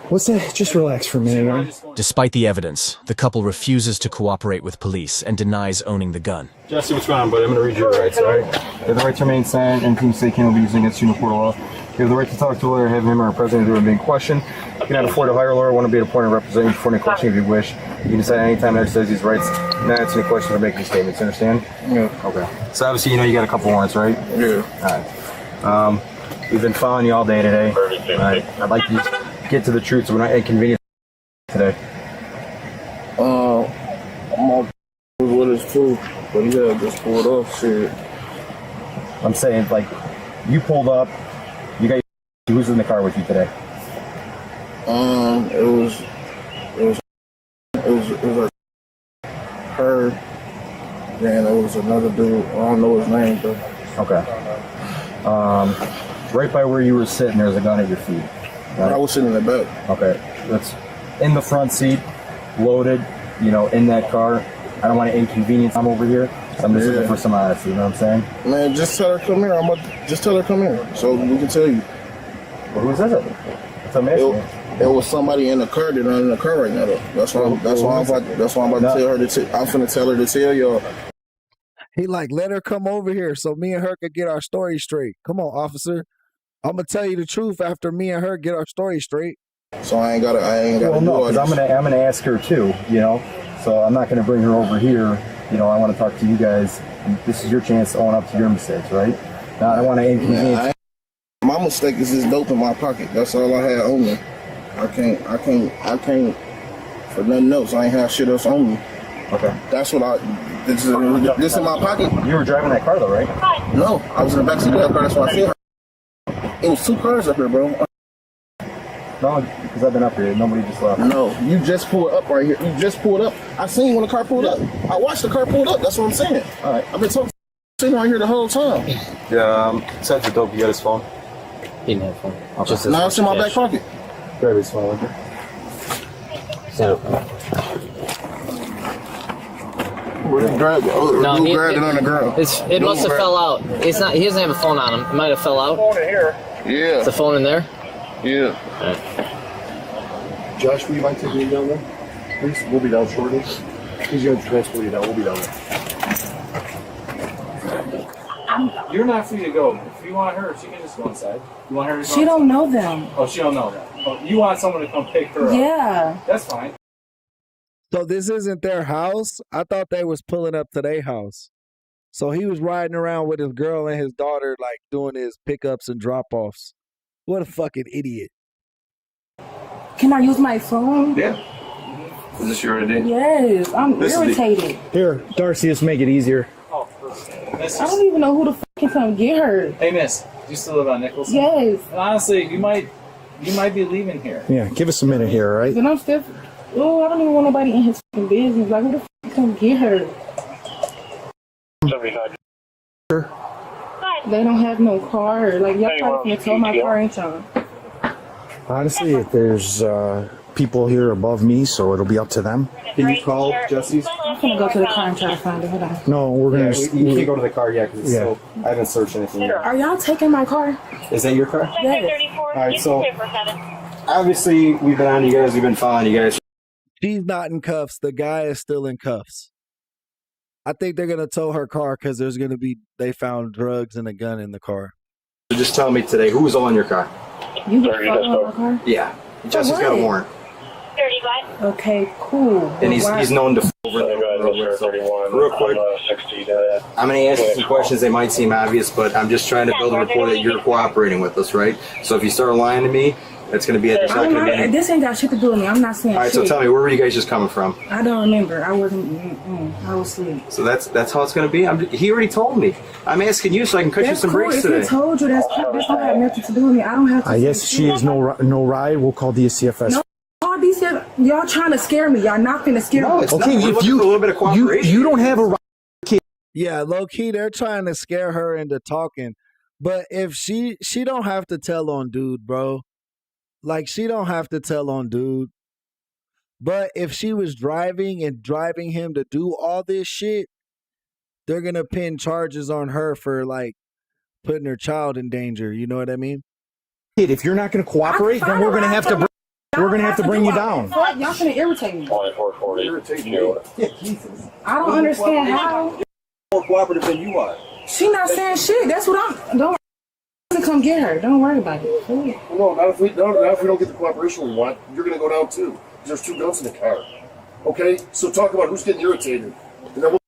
What's that? Just relax for a minute, all right? Despite the evidence, the couple refuses to cooperate with police and denies owning the gun. Jesse, what's going on, buddy? I'm going to read your rights, all right? You have the right to remain silent and anything you say can be used against you in a court of law. You have the right to talk to a lawyer, have him or a president do a being questioned. You cannot afford to hire a lawyer, want to be appointed representative for any question if you wish. You can decide any time to exercise these rights, not answer any questions or make any statements. You understand? Yeah. Okay. So obviously, you know you got a couple warrants, right? Yeah. All right. We've been following you all day today. All right. I'd like to get to the truth so we're not inconvenienced today. I'm all with us too, but he had just pulled off shit. I'm saying, like, you pulled up, you got who's in the car with you today? It was like her, then it was another dude. I don't know his name, but okay. Right by where you were sitting, there's a gun at your feet. Right? I was sitting in the back. Okay, that's in the front seat, loaded. You know, in that car. I don't want to inconvenience. I'm over here. So I'm just looking for some honesty. You know what I'm saying? Man, just tell her come here. Just tell her come here, so we can tell you. Well, who is it? That's what I'm asking. There was somebody in the car. They're not in the car right now, though. That's why I'm about to tell her to. I'm finna tell her to tell y'all. He like, let her come over here so me and her could get our story straight. Come on, officer. I'm gonna tell you the truth after me and her get our story straight. So I ain't gotta. Well, no, because I'm gonna ask her too. You know, so I'm not gonna bring her over here. You know, I want to talk to you guys. This is your chance to own up to your mistakes, right? Now, I don't want to inconvenience. My mistake is this dope in my pocket. That's all I had on me. I can't for nothing else. I ain't have shit else on me. Okay. That's what this is in my pocket. You were driving that car though, right? No, I was in the backseat of that car. That's why I said it was two cars up here, bro. No, because I've been up here. Nobody just left. No, you just pulled up right here. You just pulled up. I seen when the car pulled up. I watched the car pulled up. That's what I'm saying. All right. I've been sitting right here the whole time. Yeah, Seth the dope. You got his phone? He didn't have phone. Okay. Now it's in my back pocket. Grab his phone. So. Who grabbed it on the ground? It must have fell out. It's not. He doesn't have a phone on him. It might have fell out. Phone in here. Yeah. It's a phone in there. Yeah. Right. Josh, will you mind taking me down there? Please, we'll be down shortly. He's going to transport you down. We'll be down there. You're not free to go. If you want her, she can just go inside. You want her to go She don't know them. Oh, she don't know that. Oh, you want someone to come pick her up? Yeah. That's fine. So this isn't their house? I thought they was pulling up to their house. So he was riding around with his girl and his daughter, like doing his pickups and drop-offs. What a fucking idiot. Can I use my phone? Yeah. Is this your idea? Yes, I'm irritated. Here, Darcy, just make it easier. Oh, I don't even know who the fuck can come get her. Hey, miss, do you still live on Nicholson? Yes. And honestly, you might be leaving here. Yeah, give us a minute here, all right? Then I'm still. Oh, I don't even want nobody in his fucking business. Like, who the fuck come get her? 75. They don't have no car. Like, y'all probably can tow my car in town. Honestly, if there's people here above me, so it'll be up to them. Can you call Jesse's? I'm gonna go to the car and try to find her. Hold on. No, we're gonna. You can't go to the car yet because it's still. I haven't searched anything yet. Are y'all taking my car? Is that your car? Yes. All right, so obviously we've been on you guys. We've been following you guys. She's not in cuffs. The guy is still in cuffs. I think they're going to tow her car because there's going to be, they found drugs and a gun in the car. Just tell me today, who was all in your car? You got my car? Yeah. Jesse's got a warrant. 35. Okay, cool. And he's known to over real quick. I'm going to ask you some questions. They might seem obvious, but I'm just trying to build a rapport that you're cooperating with us, right? So if you start lying to me, it's going to be at the second. This ain't got shit to do with me. I'm not saying all right, shit. so tell me, where were you guys just coming from? I don't remember. I wasn't. I was asleep. So that's how it's going to be? He already told me. I'm asking you so I can cut you some breaks if today. If he told you, that's cool. This don't have nothing to do with me. I don't have to. I guess she is no ride. We'll call DCFS. No, call DCFS. Y'all trying to scare me. Y'all not finna scare me. Okay, if you don't have a right kid. Yeah, low key, they're trying to scare her into talking. But if she don't have to tell on dude, bro. Like, she don't have to tell on dude. But if she was driving him to do all this shit, they're gonna pin charges on her for like putting her child in danger. You know what I mean? If you're not gonna cooperate, then we're gonna have to bring you down. Y'all finna irritate me. 2440. Irritate you. Yeah, Jesus. I don't understand how. More cooperative than you are. She not saying shit. That's what I'm. Don't come get her. Don't worry about it. No, not if we don't get the cooperation we want. You're gonna go down too. There's 2 guns in the car. Okay, so talk about who's getting irritated, and then we'll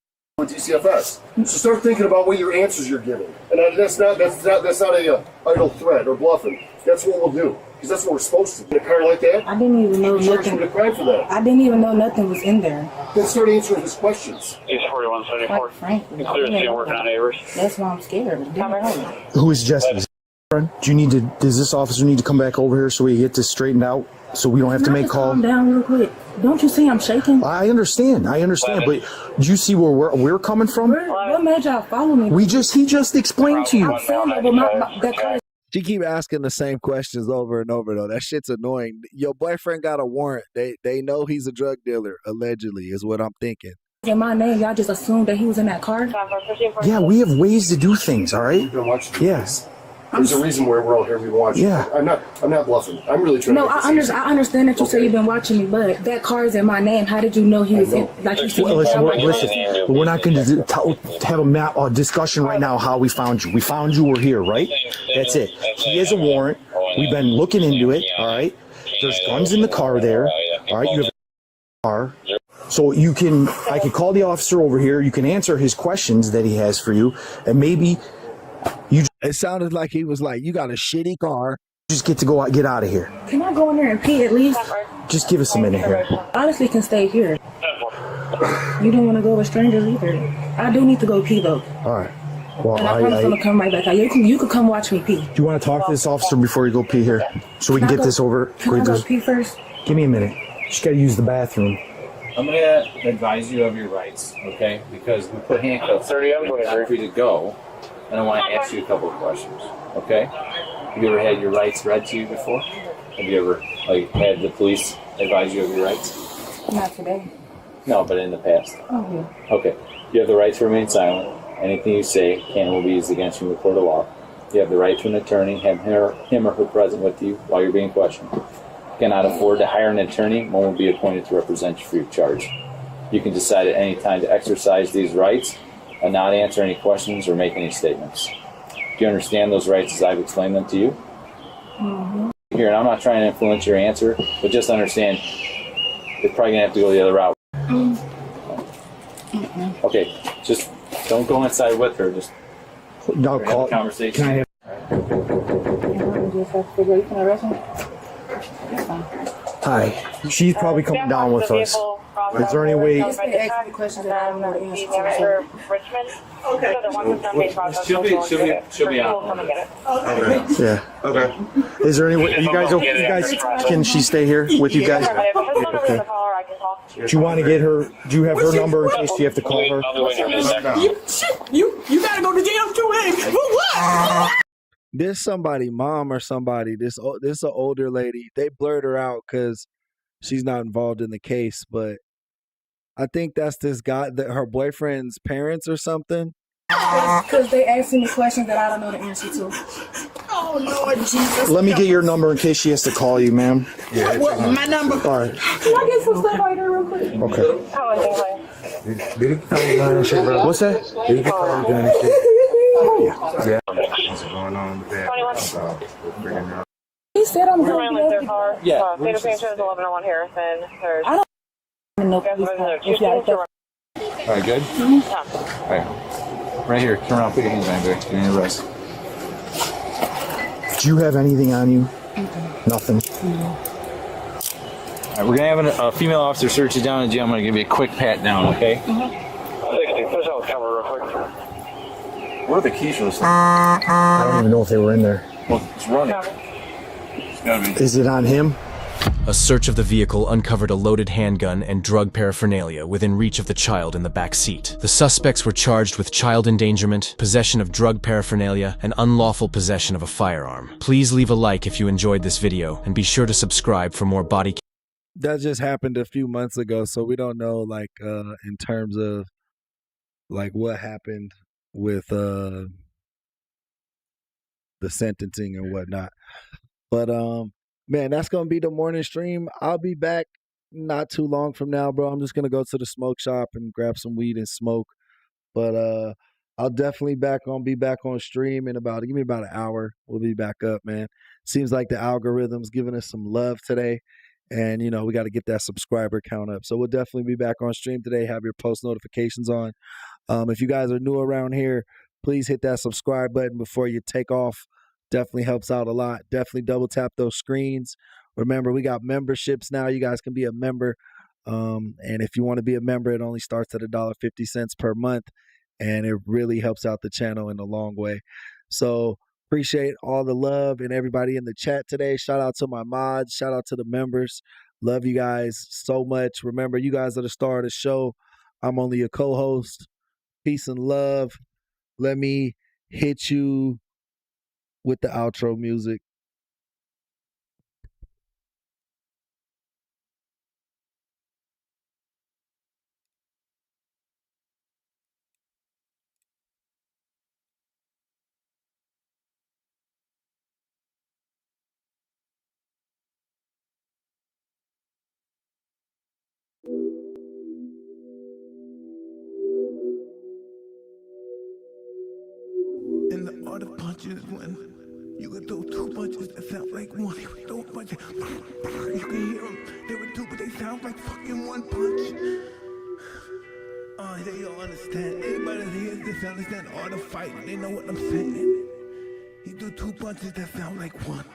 with DCFS. So start thinking about what your answers you're giving, and that's not a idle threat or bluffing. That's what we'll do, because that's what we're supposed to. In a car like that, I didn't even know nothing. With a crime for that. I didn't even know nothing was in there. Then start answering his questions. East 4174. Frankly, Clear the scene working on neighbors. that's why I'm scared. Who is Jesse's friend? Does this officer need to come back over here so we get this straightened out? So we don't have to make calls. Calm down real quick. Don't you see I'm shaking? I understand, but do you see where we're coming from? What made y'all follow me? He just explained to you. I'm saying that, but that car. She keep asking the same questions over and over though. That shit's annoying. Your boyfriend got a warrant. They know he's a drug dealer, allegedly, is what I'm thinking. In my name, y'all just assumed that he was in that car? Yeah, we have ways to do things, all right? We've been watching. Yes. There's a reason why we're all here. We watch. Yeah. I'm not bluffing. I'm really trying. No, to I understand that you say you've been watching me, but that car is in my name. How did you know he was in? Like you said, Listen, we're not going to have a discussion right now how we found you. We found you. We're here, right? That's it. He has a warrant. We've been looking into it. All right. There's guns in the car there. All right. You have a car. So I can call the officer over here. You can answer his questions that he has for you, and maybe. It sounded like he was like, you got a shitty car. Just get out of here. Can I go in there and pee at least? Just give us a minute here. Honestly, can stay here. You don't want to go with strangers either. I do need to go pee though. All right. Well, and I promise I'm gonna come right back out. You could come watch me pee. Do you want to talk to this officer before you go pee here, so we can get this over? Can I go pee first? Give me a minute. Just gotta use the bathroom. I'm gonna advise you of your rights, okay? Because we put handcuffs on you free to go, and I want to ask you a couple of questions, okay? Have you ever had your rights read to you before? Have you ever had the police advise you of your rights? Not today. No, but in the past. Oh yeah. Okay. You have the right to remain silent. Anything you say can and will be used against you in the court of law. You have the right to an attorney. Have him or her present with you while you're being questioned. If you cannot afford to hire an attorney, one will be appointed to represent you free of charge. You can decide at any time to exercise these rights and not answer any questions or make any statements. Do you understand those rights as I've explained them to you? Mm-hmm. Here, and I'm not trying to influence your answer, but just understand you're probably going to have to go the other route. Mm-mm. Okay, just don't go inside with her. Just no, have a conversation. Can I have? Hi. She's probably coming down with us. Is there any way? She'll be out. Yeah. Okay. Is there any way? You guys okay? You guys, can she stay here with you guys? Okay. Do you want to get her? Do you have her number in case you have to call her? You gotta go to jail too, for what? There's somebody, mom or somebody. This is an older lady. They blurred her out because she's not involved in the case, but I think that's this guy, her boyfriend's parents or something. Because they asking me questions that I don't know the answer to. Oh Lord Jesus! Let me get your number in case she has to call you, ma'am. Yeah, my number. All right. Can I get some stuff right here real quick? Okay. What's that? Yeah. He said I'm going to their car. Yeah. State of Phoenix 1101 Harrison. I don't know. All right, good? All right. Right here. Turn around. Put your hands behind you. Give me a rest. Do you have anything on you? Nothing. All right, we're going to have a female officer search you down in jail. I'm going to give you a quick pat down, okay? 60. Push out the camera real quick. Where are the keys for this thing? I don't even know if they were in there. Well, it's running. It's gotta be. Is it on him? A search of the vehicle uncovered a loaded handgun and drug paraphernalia within reach of the child in the back seat. The suspects were charged with child endangerment, possession of drug paraphernalia, and unlawful possession of a firearm. Please leave a like if you enjoyed this video, and be sure to subscribe for more body cam. That just happened a few months ago, so we don't know, like, in terms of, like, what happened with the sentencing and whatnot. But man, that's gonna be the morning stream. I'll be back not too long from now, bro. I'm just gonna go to the smoke shop and grab some weed and smoke. But I'll definitely be back on stream in give me about an hour. We'll be back up, man. Seems like the algorithm's giving us some love today. And, you know, we got to get that subscriber count up. So we'll definitely be back on stream today. Have your post notifications on. If you guys are new around here, please hit that subscribe button before you take off. Definitely helps out a lot. Definitely double tap those screens. Remember, we got memberships now. You guys can be a member. And if you want to be a member, it only starts at $1.50 per month. And it really helps out the channel in a long way. So appreciate all the love and everybody in the chat today. Shout out to my mods. Shout out to the members. Love you guys so much. Remember, you guys are the star of the show. I'm only a co-host. Peace and love. Let me hit you with the outro music. And the art of punches when you could throw two punches that sound like one. You could throw punches, you can hear them. They were two, but they sound like fucking one punch. They don't understand. Anybody that hears this understand the art of fighting. They know what I'm saying. He threw two punches that sound like one.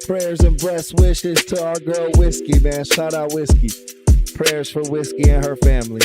Prayers and best wishes to our girl Whiskey, man. Shout out Whiskey. Prayers for Whiskey and her family.